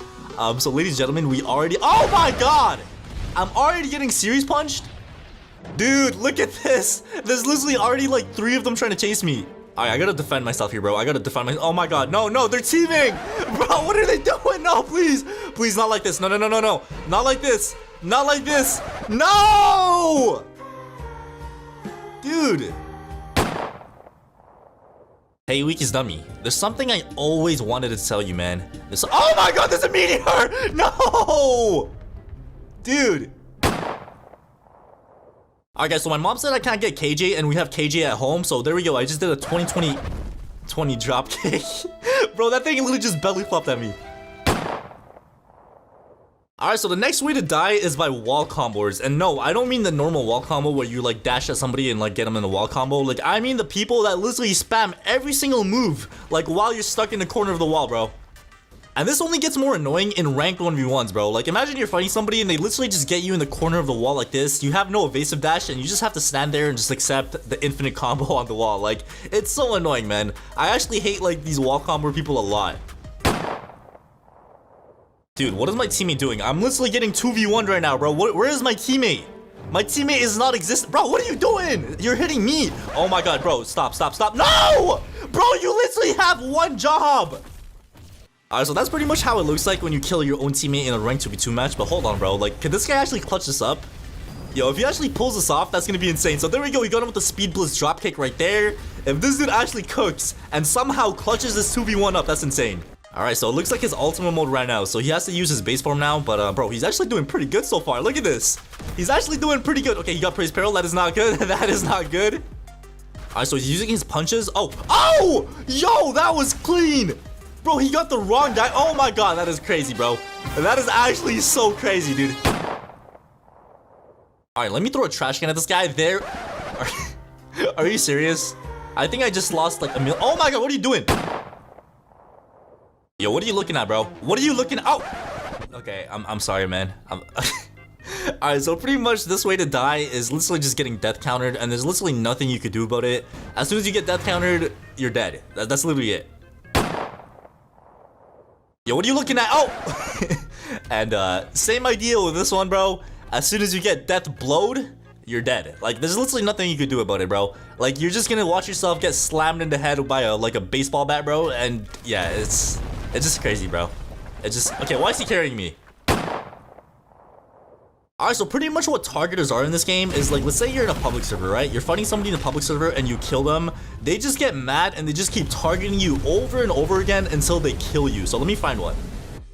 So ladies and gentlemen, we already... Oh my god! I'm already getting series punched? Dude, look at this. There's literally already like 3 of them trying to chase me. Alright, I gotta defend myself here, bro. I gotta defend my... Oh my god, no, they're teaming! Bro, what are they doing? No, please. Please, not like this. No. Not like this. Not like this. No! Dude. Hey, weak is dummy. There's something I always wanted to tell you, man. Oh my god, there's a meteor! No! Dude. Alright, guys, so my mom said I can't get KJ, and we have KJ at home. So there we go. I just did a 20 drop kick. Bro, that thing literally just belly flopped at me. Alright, so the next way to die is by wall combos. And no, I don't mean the normal wall combo where you like dash at somebody and like get them in a wall combo. Like, I mean the people that literally spam every single move, like while you're stuck in the corner of the wall, bro. And this only gets more annoying in ranked 1v1s, bro. Like, imagine you're fighting somebody and they literally just get you in the corner of the wall like this. You have no evasive dash and you just have to stand there and just accept the infinite combo on the wall. Like, it's so annoying, man. I actually hate like these wall combo people a lot. Dude, what is my teammate doing? I'm literally getting 2v1 right now, bro. Where is my teammate? My teammate is not existent. Bro, what are you doing? You're hitting me. Oh my god, bro. Stop. No! Bro, you literally have one job. Alright, so that's pretty much how it looks like when you kill your own teammate in a ranked 2v2 match. But hold on, bro. Like, can this guy actually clutch this up? Yo, if he actually pulls this off, that's gonna be insane. So there we go. We got him with the speed blitz dropkick right there. If this dude actually cooks and somehow clutches this 2v1 up, that's insane. Alright, so it looks like his ultimate mode right now. So he has to use his base form now. But, bro, he's actually doing pretty good so far. Look at this. He's actually doing pretty good. Okay, he got praise peril. That is not good. That is not good. Alright, so he's using his punches. Oh! Yo, that was clean! Bro, he got the wrong guy. Oh my god, that is crazy, bro. That is actually so crazy, dude. Alright, let me throw a trash can at this guy. There. Are you serious? I think I just lost like a million. Oh my god, what are you doing? Yo, what are you looking at, bro? What are you looking at? Oh! Okay, I'm sorry, man. Alright, so pretty much this way to die is literally just getting death countered, and there's literally nothing you could do about it. As soon as you get death countered, you're dead. That's literally it. Yo, what are you looking at? Oh! And same idea with this one, bro. As soon as you get death blowed, you're dead. Like, there's literally nothing you could do about it, bro. Like, you're just gonna watch yourself get slammed in the head by a baseball bat, bro. And yeah, it's just crazy, bro. It's just... Okay, why is he carrying me? Alright, so pretty much what targeters are in this game is like, let's say you're in a public server, right? You're fighting somebody in a public server and you kill them. They just get mad and they just keep targeting you over and over again until they kill you. So let me find one.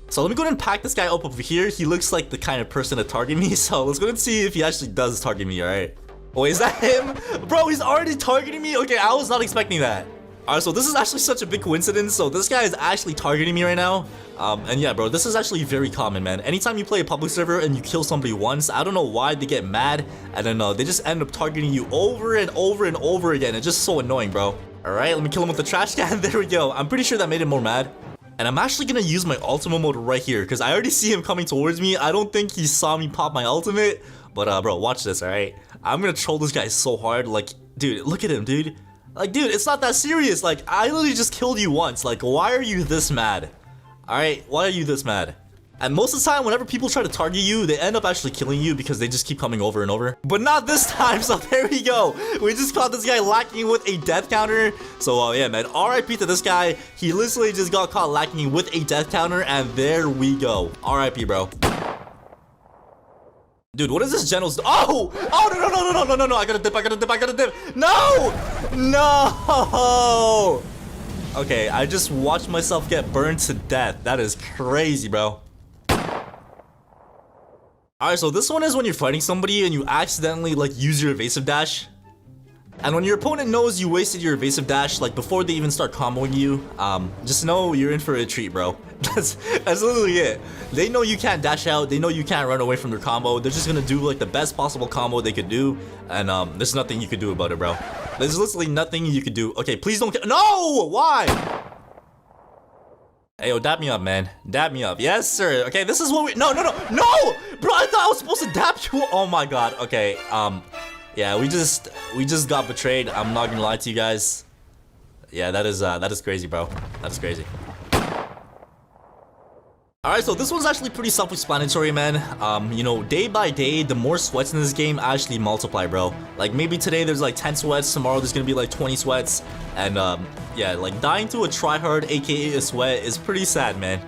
So let me go ahead and pack this guy up over here. He looks like the kind of person to target me. So let's go ahead and see if he actually does target me, alright? Oh, is that him? Bro, he's already targeting me? Okay, I was not expecting that. Alright, so this is actually such a big coincidence. So this guy is actually targeting me right now. And yeah, bro, this is actually very common, man. Anytime you play a public server and you kill somebody once, I don't know why they get mad. And then they just end up targeting you over and over and over again. It's just so annoying, bro. Alright, let me kill him with the trash can. There we go. I'm pretty sure that made him more mad. And I'm actually gonna use my ultimate mode right here because I already see him coming towards me. I don't think he saw me pop my ultimate. But bro, watch this, alright? I'm gonna troll this guy so hard. Like, dude, look at him, dude. Like, dude, it's not that serious. Like, I literally just killed you once. Like, why are you this mad? Alright, why are you this mad? And most of the time, whenever people try to target you, they end up actually killing you because they just keep coming over and over. But not this time, so there we go. We just caught this guy lacking with a death counter. So, yeah, man, RIP to this guy. He literally just got caught lacking with a death counter, and there we go. RIP, bro. Dude, what is this Genos? Oh! Oh, no, I gotta dip. No! No! Okay, I just watched myself get burned to death. That is crazy, bro. Alright, so this one is when you're fighting somebody and you accidentally, like, use your evasive dash. And when your opponent knows you wasted your evasive dash, like, before they even start comboing you, just know you're in for a treat, bro. That's literally it. They know you can't dash out. They know you can't run away from their combo. They're just gonna do, like, the best possible combo they could do. And, there's nothing you could do about it, bro. There's literally nothing you could do. Okay, please don't No! Why? Hey, yo, dap me up, man. Dap me up. Yes, sir. Okay, this is what we... No! Bro, I thought I was supposed to dap you. Oh, my God. Okay, yeah, we just got betrayed. I'm not gonna lie to you guys. Yeah, that is crazy, bro. That is crazy. Alright, so this one's actually pretty self-explanatory, man. You know, day by day, the more sweats in this game actually multiply, bro. Like, maybe today there's like 10 sweats, tomorrow there's gonna be like 20 sweats. And, yeah, like, dying to a tryhard, aka a sweat, is pretty sad, man.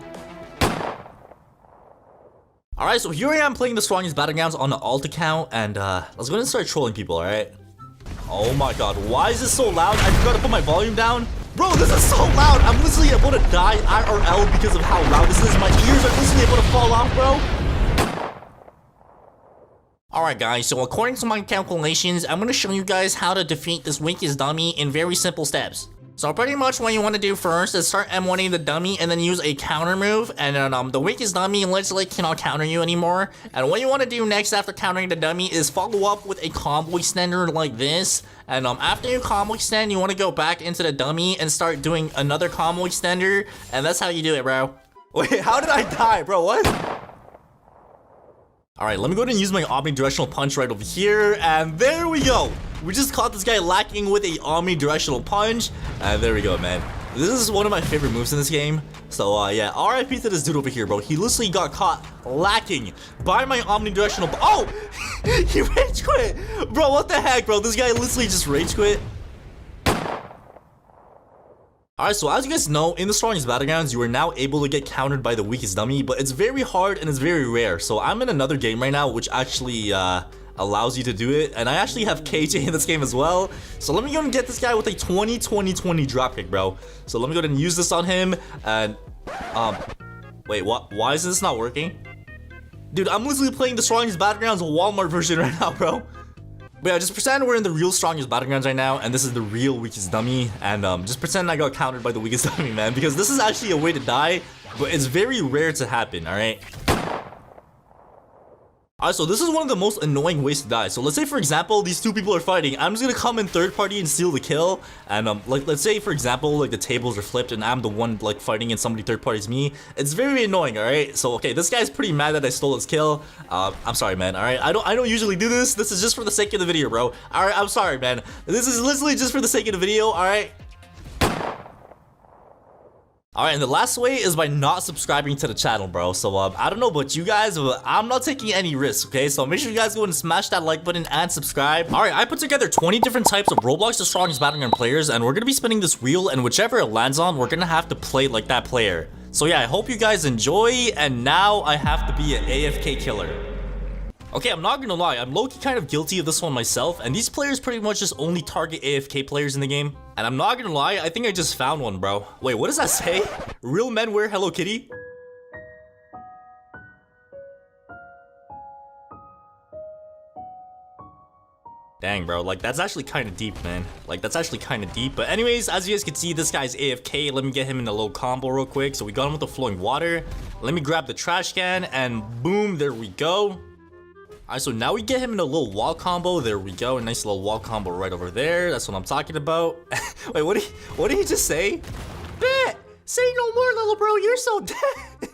Alright, so here I am playing the strongest Battlegrounds on the alt account, and, let's go ahead and start trolling people, alright? Oh my god, why is this so loud? I forgot to put my volume down. Bro, this is so loud! I'm literally able to die IRL because of how loud this is. My ears are literally able to fall off, bro. Alright guys, so according to my calculations, I'm gonna show you guys how to defeat this weakest dummy in very simple steps. So pretty much what you want to do first is start M1ing the dummy and then use a counter move, and then the weakest dummy literally cannot counter you anymore. And what you want to do next after countering the dummy is follow up with a combo extender like this. And after you combo extend, you want to go back into the dummy and start doing another combo extender, and that's how you do it, bro. Wait, how did I die, bro? What? Alright, let me go ahead and use my omnidirectional punch right over here, and there we go! We just caught this guy lacking with a omnidirectional punch, and there we go, man. This is one of my favorite moves in this game. So, yeah, RIP to this dude over here, bro. He literally got caught lacking by my omnidirectional... Oh! He rage quit! Bro, what the heck, bro? This guy literally just rage quit. Alright, so as you guys know, in the strongest Battlegrounds, you are now able to get countered by the weakest dummy, but it's very hard and it's very rare. So I'm in another game right now, which actually allows you to do it, and I actually have KJ in this game as well. So let me go and get this guy with a 20-20-20 dropkick, bro. So let me go ahead and use this on him, and wait, what? Why is this not working? Dude, I'm literally playing the strongest Battlegrounds Walmart version right now, bro. But yeah, just pretend we're in the real strongest Battlegrounds right now, and this is the real weakest dummy, and just pretend I got countered by the weakest dummy, man, because this is actually a way to die, but it's very rare to happen, alright? Alright, so this is one of the most annoying ways to die. So let's say, for example, these two people are fighting. I'm just gonna come in third party and steal the kill. And like, let's say, for example, like the tables are flipped and I'm the one like fighting and somebody third party's me. It's very annoying, alright? So okay, this guy's pretty mad that I stole his kill. I'm sorry, man, alright? I don't usually do this. This is just for the sake of the video, bro. Alright, I'm sorry, man. This is literally just for the sake of the video, alright? Alright, and the last way is by not subscribing to the channel, bro. So, I don't know about you guys, but I'm not taking any risks, okay? So make sure you guys go and smash that like button and subscribe. Alright, I put together 20 different types of Roblox the strongest Battleground players, and we're gonna be spinning this wheel, and whichever it lands on, we're gonna have to play like that player. So yeah, I hope you guys enjoy, and now I have to be an AFK killer. Okay, I'm not gonna lie, I'm low-key kind of guilty of this one myself, and these players pretty much just only target AFK players in the game. And I'm not gonna lie, I think I just found one, bro. Wait, what does that say? Real men wear Hello Kitty? Dang, bro, like that's actually kind of deep, man. Like that's actually kind of deep. But anyways, as you guys can see, this guy's AFK. Let me get him in a little combo real quick. So we got him with the flowing water. Let me grab the trash can and boom, there we go. All right, so now we get him in a little wall combo. There we go, a nice little wall combo right over there. That's what I'm talking about. Wait, what did he just say? Bet, say no more, little bro. You're so dead.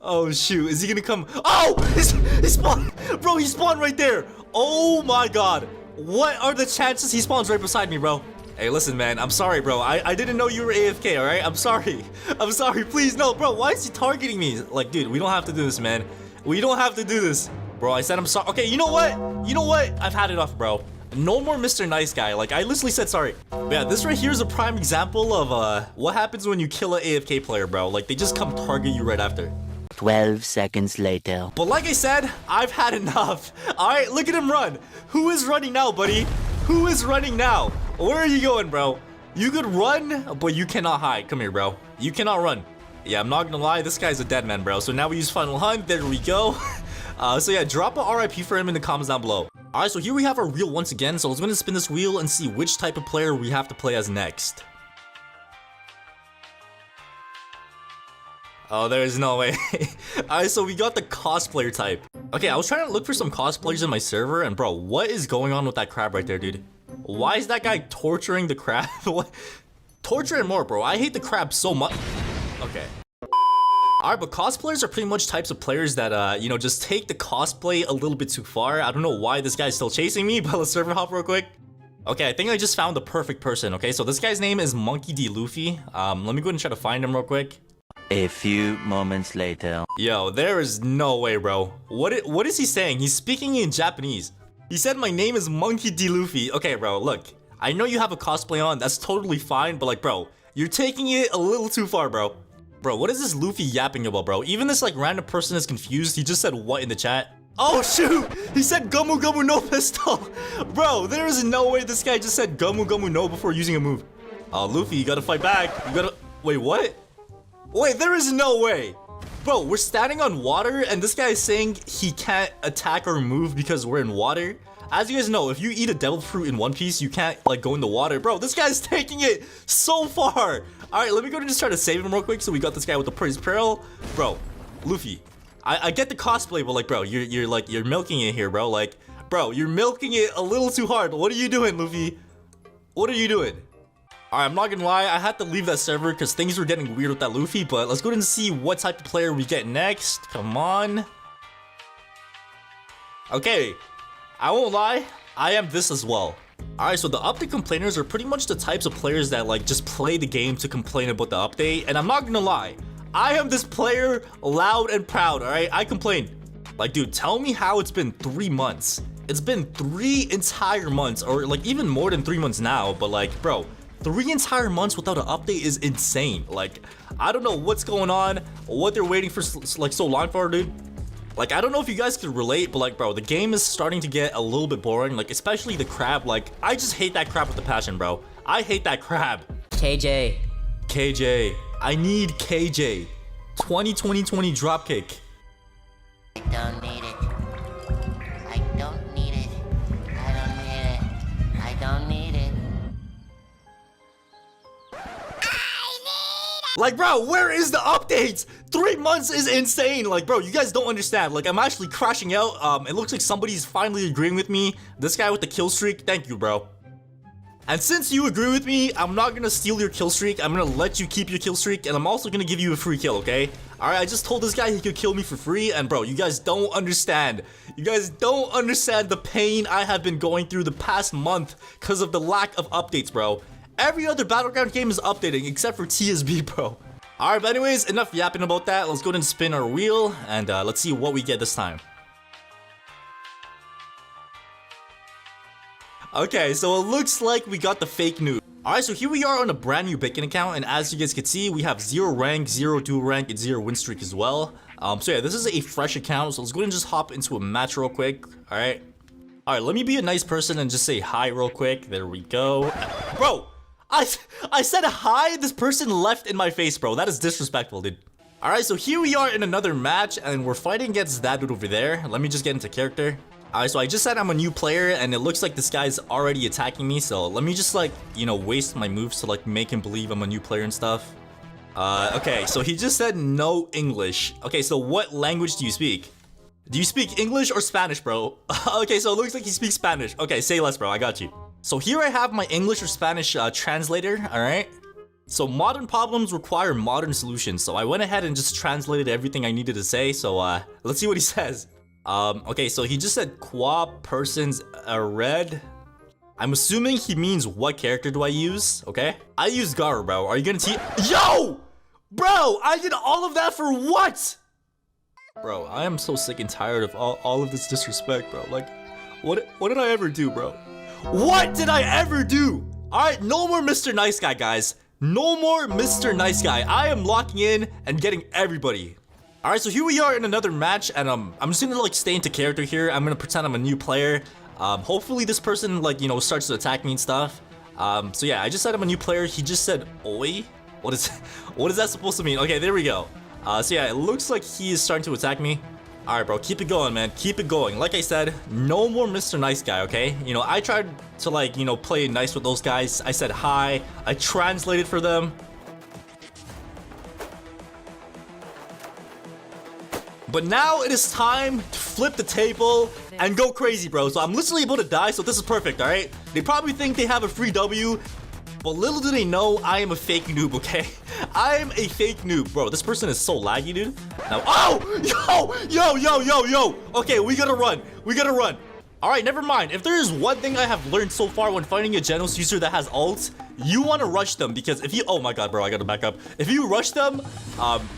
Oh shoot, is he gonna come? Oh, he spawned, bro. He spawned right there. Oh my god. What are the chances he spawns right beside me, bro? Hey, listen, man. I'm sorry, bro. I didn't know you were AFK, all right? I'm sorry. I'm sorry. Please, no, bro. Why is he targeting me? Like, dude, we don't have to do this, man. We don't have to do this. Bro, I said I'm sorry. Okay, you know what? You know what? I've had enough, bro. No more Mr. Nice Guy. Like, I literally said sorry. But yeah, this right here is a prime example of what happens when you kill an AFK player, bro. Like, they just come target you right after. 12 seconds later. But like I said, I've had enough. All right, look at him run. Who is running now, buddy? Who is running now? Where are you going, bro? You could run, but you cannot hide. Come here, bro. You cannot run. Yeah, I'm not gonna lie. This guy's a dead man, bro. So now we use Final Hunt. There we go. So yeah, drop a RIP for him in the comments down below. All right, so here we have our wheel once again. So let's go ahead and spin this wheel and see which type of player we have to play as next. Oh, there is no way. Alright, so we got the cosplayer type. Okay, I was trying to look for some cosplayers in my server, and bro, what is going on with that crab right there, dude? Why is that guy torturing the crab? What? Torture and more, bro. I hate the crab so much. Okay. Alright, but cosplayers are pretty much types of players that, you know, just take the cosplay a little bit too far. I don't know why this guy's still chasing me, but let's server hop real quick. Okay, I think I just found the perfect person, okay? So this guy's name is Monkey D. Luffy. Let me go ahead and try to find him real quick. A few moments later. Yo, there is no way, bro. What is he saying? He's speaking in Japanese. He said my name is Monkey D. Luffy. Okay, bro, look. I know you have a cosplay on. That's totally fine. But like, bro, you're taking it a little too far, bro. Bro, what is this Luffy yapping about, bro? Even this like random person is confused. He just said what in the chat? Oh, shoot. He said Gomu Gomu no pistol. Bro, there is no way this guy just said Gomu Gomu no before using a move. Oh, Luffy, you gotta fight back. You gotta... Wait, what? Wait, there is no way. Bro, we're standing on water and this guy is saying he can't attack or move because we're in water. As you guys know, if you eat a devil fruit in One Piece, you can't like go in the water. Bro, this guy's taking it so far. All right, let me go and just try to save him real quick. So we got this guy with the praise pearl. Bro, Luffy, I get the cosplay, but like, bro, you're milking it here, bro. Like, bro, you're milking it a little too hard. What are you doing, Luffy? What are you doing? Alright, I'm not gonna lie, I had to leave that server because things were getting weird with that Luffy, but let's go ahead and see what type of player we get next. Come on. Okay, I won't lie, I am this as well. Alright, so the update complainers are pretty much the types of players that like just play the game to complain about the update, and I'm not gonna lie, I am this player loud and proud, alright? I complain. Like, dude, tell me how it's been 3 months. It's been 3 entire months, or like even more than 3 months now, but like, bro, 3 entire months without an update is insane. Like, I don't know what's going on, what they're waiting for like so long for, dude. Like, I don't know if you guys could relate, but like, bro, the game is starting to get a little bit boring. Like, especially the crab. Like, I just hate that crab with a passion, bro. I hate that crab. KJ. KJ. I need KJ. 2020 dropkick. I don't need it. I don't need it. I don't need it. I don't need it. Like, bro, where is the updates? 3 months is insane. Like, bro, you guys don't understand. Like, I'm actually crashing out. It looks like somebody's finally agreeing with me. This guy with the kill streak, thank you, bro. And since you agree with me, I'm not gonna steal your kill streak. I'm gonna let you keep your kill streak, and I'm also gonna give you a free kill, okay? Alright, I just told this guy he could kill me for free, and bro, you guys don't understand. You guys don't understand the pain I have been going through the past month because of the lack of updates, bro. Every other Battleground game is updating except for TSB, bro. Alright, but anyways, enough yapping about that. Let's go ahead and spin our wheel, and let's see what we get this time. Okay, so it looks like we got the fake Noob. Alright, so here we are on a brand new Bacon account, and as you guys can see, we have 0 rank, 0 duel rank, and 0 win streak as well. So yeah, this is a fresh account, so let's go ahead and just hop into a match real quick. Alright, let me be a nice person and just say hi real quick. There we go. Bro, I said hi, this person left in my face, bro. That is disrespectful, dude. Alright, so here we are in another match, and we're fighting against that dude over there. Let me just get into character. Alright, so I just said I'm a new player, and it looks like this guy's already attacking me, so let me just, like, you know, waste my moves to, like, make him believe I'm a new player and stuff. Okay, so he just said no English. Okay, so what language do you speak? Do you speak English or Spanish, bro? Okay, so it looks like he speaks Spanish. Okay, say less, bro, I got you. So here I have my English or Spanish translator, alright? So modern problems require modern solutions, so I went ahead and just translated everything I needed to say, so let's see what he says. Okay, so he just said qua persons red. I'm assuming he means what character do I use, okay? I use Garo, bro. Are you gonna Yo! Bro, I did all of that for what? Bro, I am so sick and tired of all of this disrespect, bro. Like, what did I ever do, bro? What did I ever do? Alright, no more Mr. Nice Guy, guys. No more Mr. Nice Guy. I am locking in and getting everybody. Alright, so here we are in another match, and I'm just gonna like stay into character here. I'm gonna pretend I'm a new player. Hopefully this person, like, you know, starts to attack me and stuff. So yeah, I just said I'm a new player. He just said oi. What is that supposed to mean? Okay, there we go. So yeah, it looks like he is starting to attack me. Alright, bro, keep it going, man. Keep it going. Like I said, no more Mr. Nice Guy, okay? You know, I tried to, like, you know, play nice with those guys. I said hi. I translated for them. But now it is time to flip the table and go crazy, bro. So I'm literally able to die, so this is perfect, alright? They probably think they have a free W, but little do they know I am a fake noob, okay? I am a fake noob. Bro, this person is so laggy, dude. Now, oh! Yo! Okay, we gotta run. We gotta run. Alright, never mind. If there is one thing I have learned so far when fighting a Genos user that has ult, you want to rush them, because if you... Oh my god, bro, I gotta back up. If you rush them,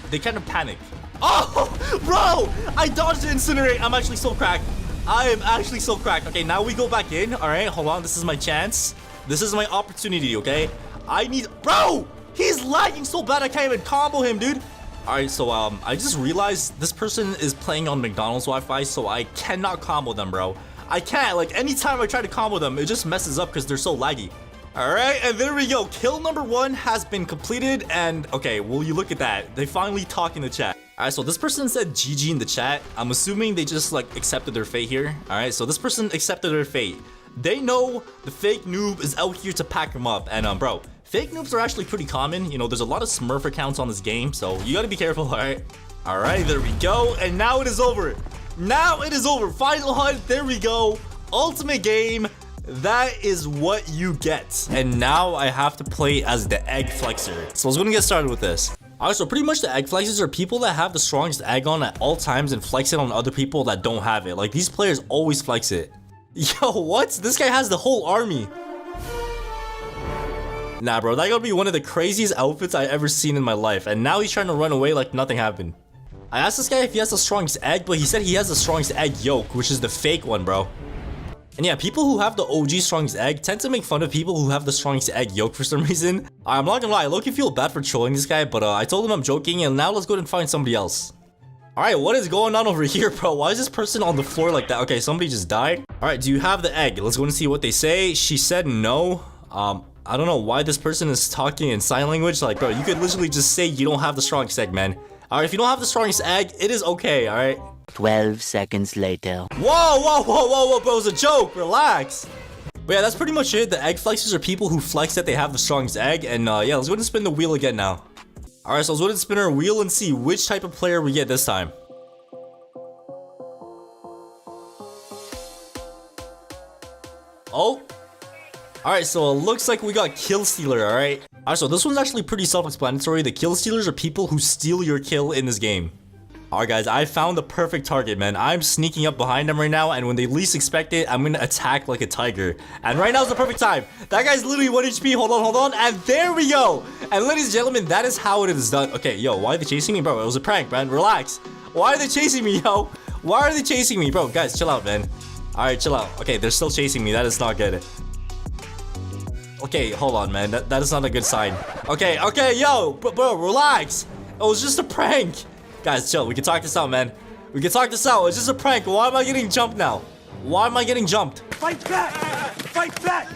they kind of panic. Oh, bro! I dodged the incinerate. I'm actually so cracked. I am actually so cracked. Okay, now we go back in. All right, hold on. This is my chance. This is my opportunity, okay? I need... Bro! He's lagging so bad I can't even combo him, dude. All right, so I just realized this person is playing on McDonald's Wi-Fi, so I cannot combo them, bro. I can't. Like, anytime I try to combo them, it just messes up because they're so laggy. All right, and there we go. Kill number 1 has been completed, and okay, well, you look at that. They finally talk in the chat. All right, so this person said GG in the chat. I'm assuming they just like accepted their fate here. All right, so this person accepted their fate. They know the fake noob is out here to pack them up, and bro, fake noobs are actually pretty common. You know, there's a lot of Smurf accounts on this game, so you gotta be careful. All right, there we go, and now it is over. Now it is over. Final hunt. There we go. Ultimate game. That is what you get. And now I have to play as the egg flexer. So let's go and get started with this. Alright, so pretty much the egg flexers are people that have the strongest egg on at all times and flex it on other people that don't have it. Like, these players always flex it. Yo, what? This guy has the whole army. Nah, bro, that gotta be one of the craziest outfits I ever seen in my life. And now he's trying to run away like nothing happened. I asked this guy if he has the strongest egg, but he said he has the strongest egg yolk, which is the fake one, bro. And yeah, people who have the OG strongest egg tend to make fun of people who have the strongest egg yolk for some reason. I'm not gonna lie, I low-key feel bad for trolling this guy, but I told him I'm joking, and now let's go and find somebody else. Alright, what is going on over here, bro? Why is this person on the floor like that? Okay, somebody just died. Alright, do you have the egg? Let's go and see what they say. She said no. I don't know why this person is talking in sign language. Like, bro, you could literally just say you don't have the strongest egg, man. Alright, if you don't have the strongest egg, it is okay, alright? 12 seconds later. Whoa, bro, it was a joke, relax. But yeah, that's pretty much it. The egg flexers are people who flex that they have the strongest egg. And yeah, let's go ahead and spin the wheel again now. Alright, so let's go ahead and spin our wheel and see which type of player we get this time. Oh. Alright, so it looks like we got kill stealer, alright? Alright, so this one's actually pretty self-explanatory. The kill stealers are people who steal your kill in this game. Alright guys, I found the perfect target, man. I'm sneaking up behind them right now, and when they least expect it, I'm gonna attack like a tiger. And right now is the perfect time. That guy's literally 1 HP. Hold on. And there we go. And ladies and gentlemen, that is how it is done. Okay, yo, why are they chasing me, bro? It was a prank, man. Relax. Why are they chasing me, yo? Why are they chasing me? Bro, guys, chill out, man. Alright, chill out. Okay, they're still chasing me. That is not good. Okay, hold on, man. That is not a good sign. Okay, yo, bro, relax. It was just a prank. Guys, chill. We can talk this out, man. We can talk this out. It's just a prank. Why am I getting jumped now? Why am I getting jumped? Fight back! Fight back!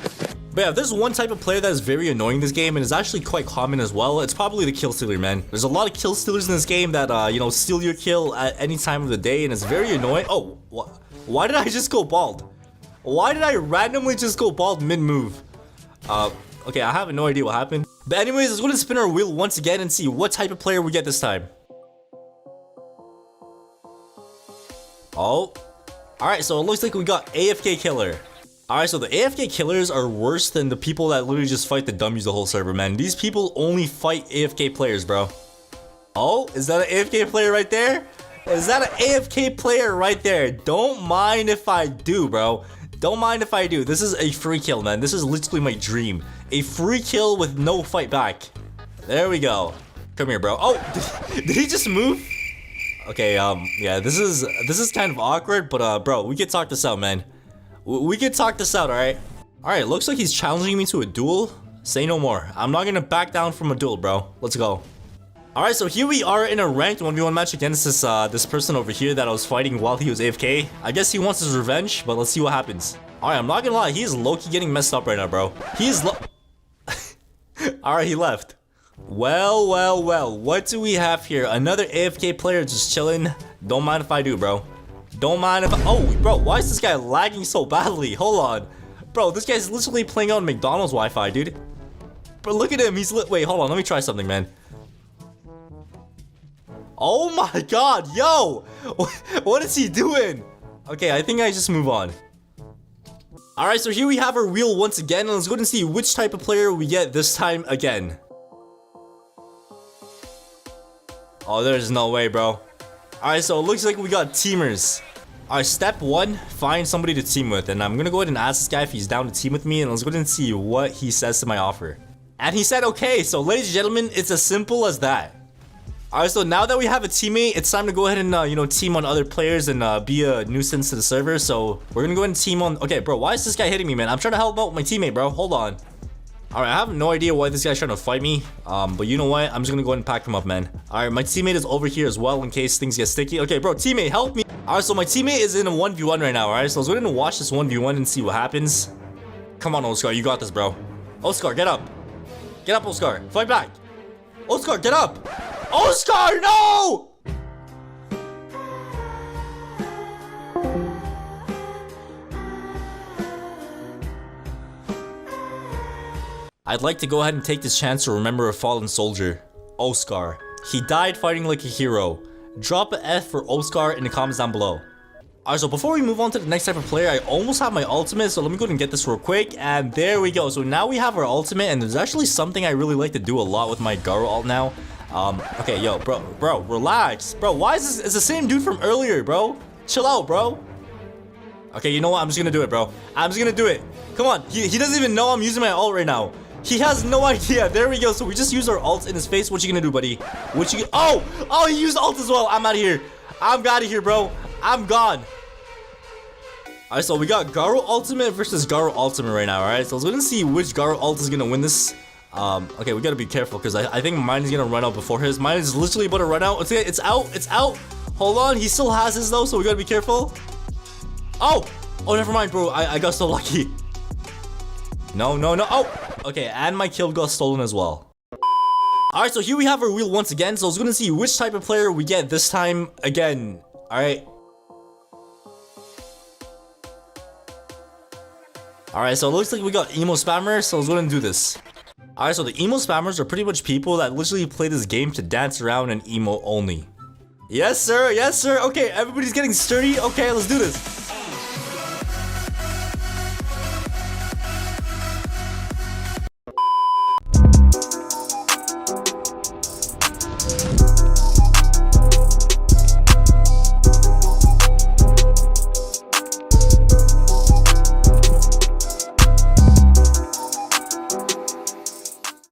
But yeah, there's one type of player that is very annoying in this game and is actually quite common as well. It's probably the kill stealer, man. There's a lot of kill stealers in this game that, you know, steal your kill at any time of the day, and it's very annoying. Oh, why did I just go bald? Why did I randomly just go bald mid-move? Okay, I have no idea what happened. But anyways, let's go to spin our wheel once again and see what type of player we get this time. Oh. Alright, so it looks like we got AFK killer. Alright, so the AFK killers are worse than the people that literally just fight the dummies the whole server, man. These people only fight AFK players, bro. Oh, is that an AFK player right there? Is that an AFK player right there? Don't mind if I do, bro. Don't mind if I do. This is a free kill, man. This is literally my dream. A free kill with no fight back. There we go. Come here, bro. Oh, did he just move? Okay, yeah, this is kind of awkward, but bro, we can talk this out, man. We can talk this out, alright? Alright, looks like he's challenging me to a duel. Say no more. I'm not gonna back down from a duel, bro. Let's go. Alright, so here we are in a ranked 1v1 match against this person over here that I was fighting while he was AFK. I guess he wants his revenge, but let's see what happens. Alright, I'm not gonna lie, he's low-key getting messed up right now, bro. He's Alright, he left. Well, well, well, what do we have here? Another AFK player just chilling. Don't mind if I do, bro. Don't mind if I... Oh, bro, why is this guy lagging so badly? Hold on. Bro, this guy's literally playing on McDonald's Wi-Fi, dude. But look at him, he's lit. Wait, hold on, let me try something, man. Oh my god, yo! What is he doing? Okay, I think I just move on. Alright, so here we have our wheel once again, and let's go and see which type of player we get this time again. Oh, there's no way, bro. Alright, so it looks like we got teamers. Alright, step 1, find somebody to team with. And I'm gonna go ahead and ask this guy if he's down to team with me, and let's go ahead and see what he says to my offer. And he said okay, so ladies and gentlemen, it's as simple as that. Alright, so now that we have a teammate, it's time to go ahead and, you know, team on other players and be a nuisance to the server. So we're gonna go ahead and team on... Okay, bro, why is this guy hitting me, man? I'm trying to help out my teammate, bro. Hold on. Alright, I have no idea why this guy's trying to fight me. But you know what? I'm just gonna go ahead and pack him up, man. Alright, my teammate is over here as well in case things get sticky. Okay, bro, teammate, help me. Alright, so my teammate is in a 1v1 right now, alright? So let's go ahead and watch this 1v1 and see what happens. Come on, Oscar, you got this, bro. Oscar, get up. Get up, Oscar. Fight back. Oscar, get up. Oscar, no! I'd like to go ahead and take this chance to remember a fallen soldier, Oscar. He died fighting like a hero. Drop an F for Oscar in the comments down below. Alright, so before we move on to the next type of player, I almost have my ultimate, so let me go ahead and get this real quick, and there we go. So now we have our ultimate, and there's actually something I really like to do a lot with my Garo ult now. Okay, yo, bro, relax. Bro, why is this? It's the same dude from earlier, bro. Chill out, bro. Okay, you know what? I'm just gonna do it, bro. I'm just gonna do it. Come on, he doesn't even know I'm using my ult right now. He has no idea. There we go. So we just use our ult in his face. What you gonna do, buddy? What you... Oh, he used ult as well. I'm out of here. I'm out of here, bro. I'm gone. Alright, so we got Garo Ultimate versus Garo Ultimate right now, alright? So let's go and see which Garo ult is gonna win this. Okay, we gotta be careful because I think mine is gonna run out before his. Mine is literally about to run out. It's out. It's out. Hold on. He still has his though, so we gotta be careful. Oh, never mind, bro. I got so lucky. No. Oh, okay, and my kill got stolen as well. Alright, so here we have our wheel once again. So let's go and see which type of player we get this time again. Alright. Alright, so it looks like we got emo spammers, so let's go and do this. Alright, so the emo spammers are pretty much people that literally play this game to dance around and emo only. Yes, sir. Yes, sir. Okay, everybody's getting sturdy. Okay, let's do this.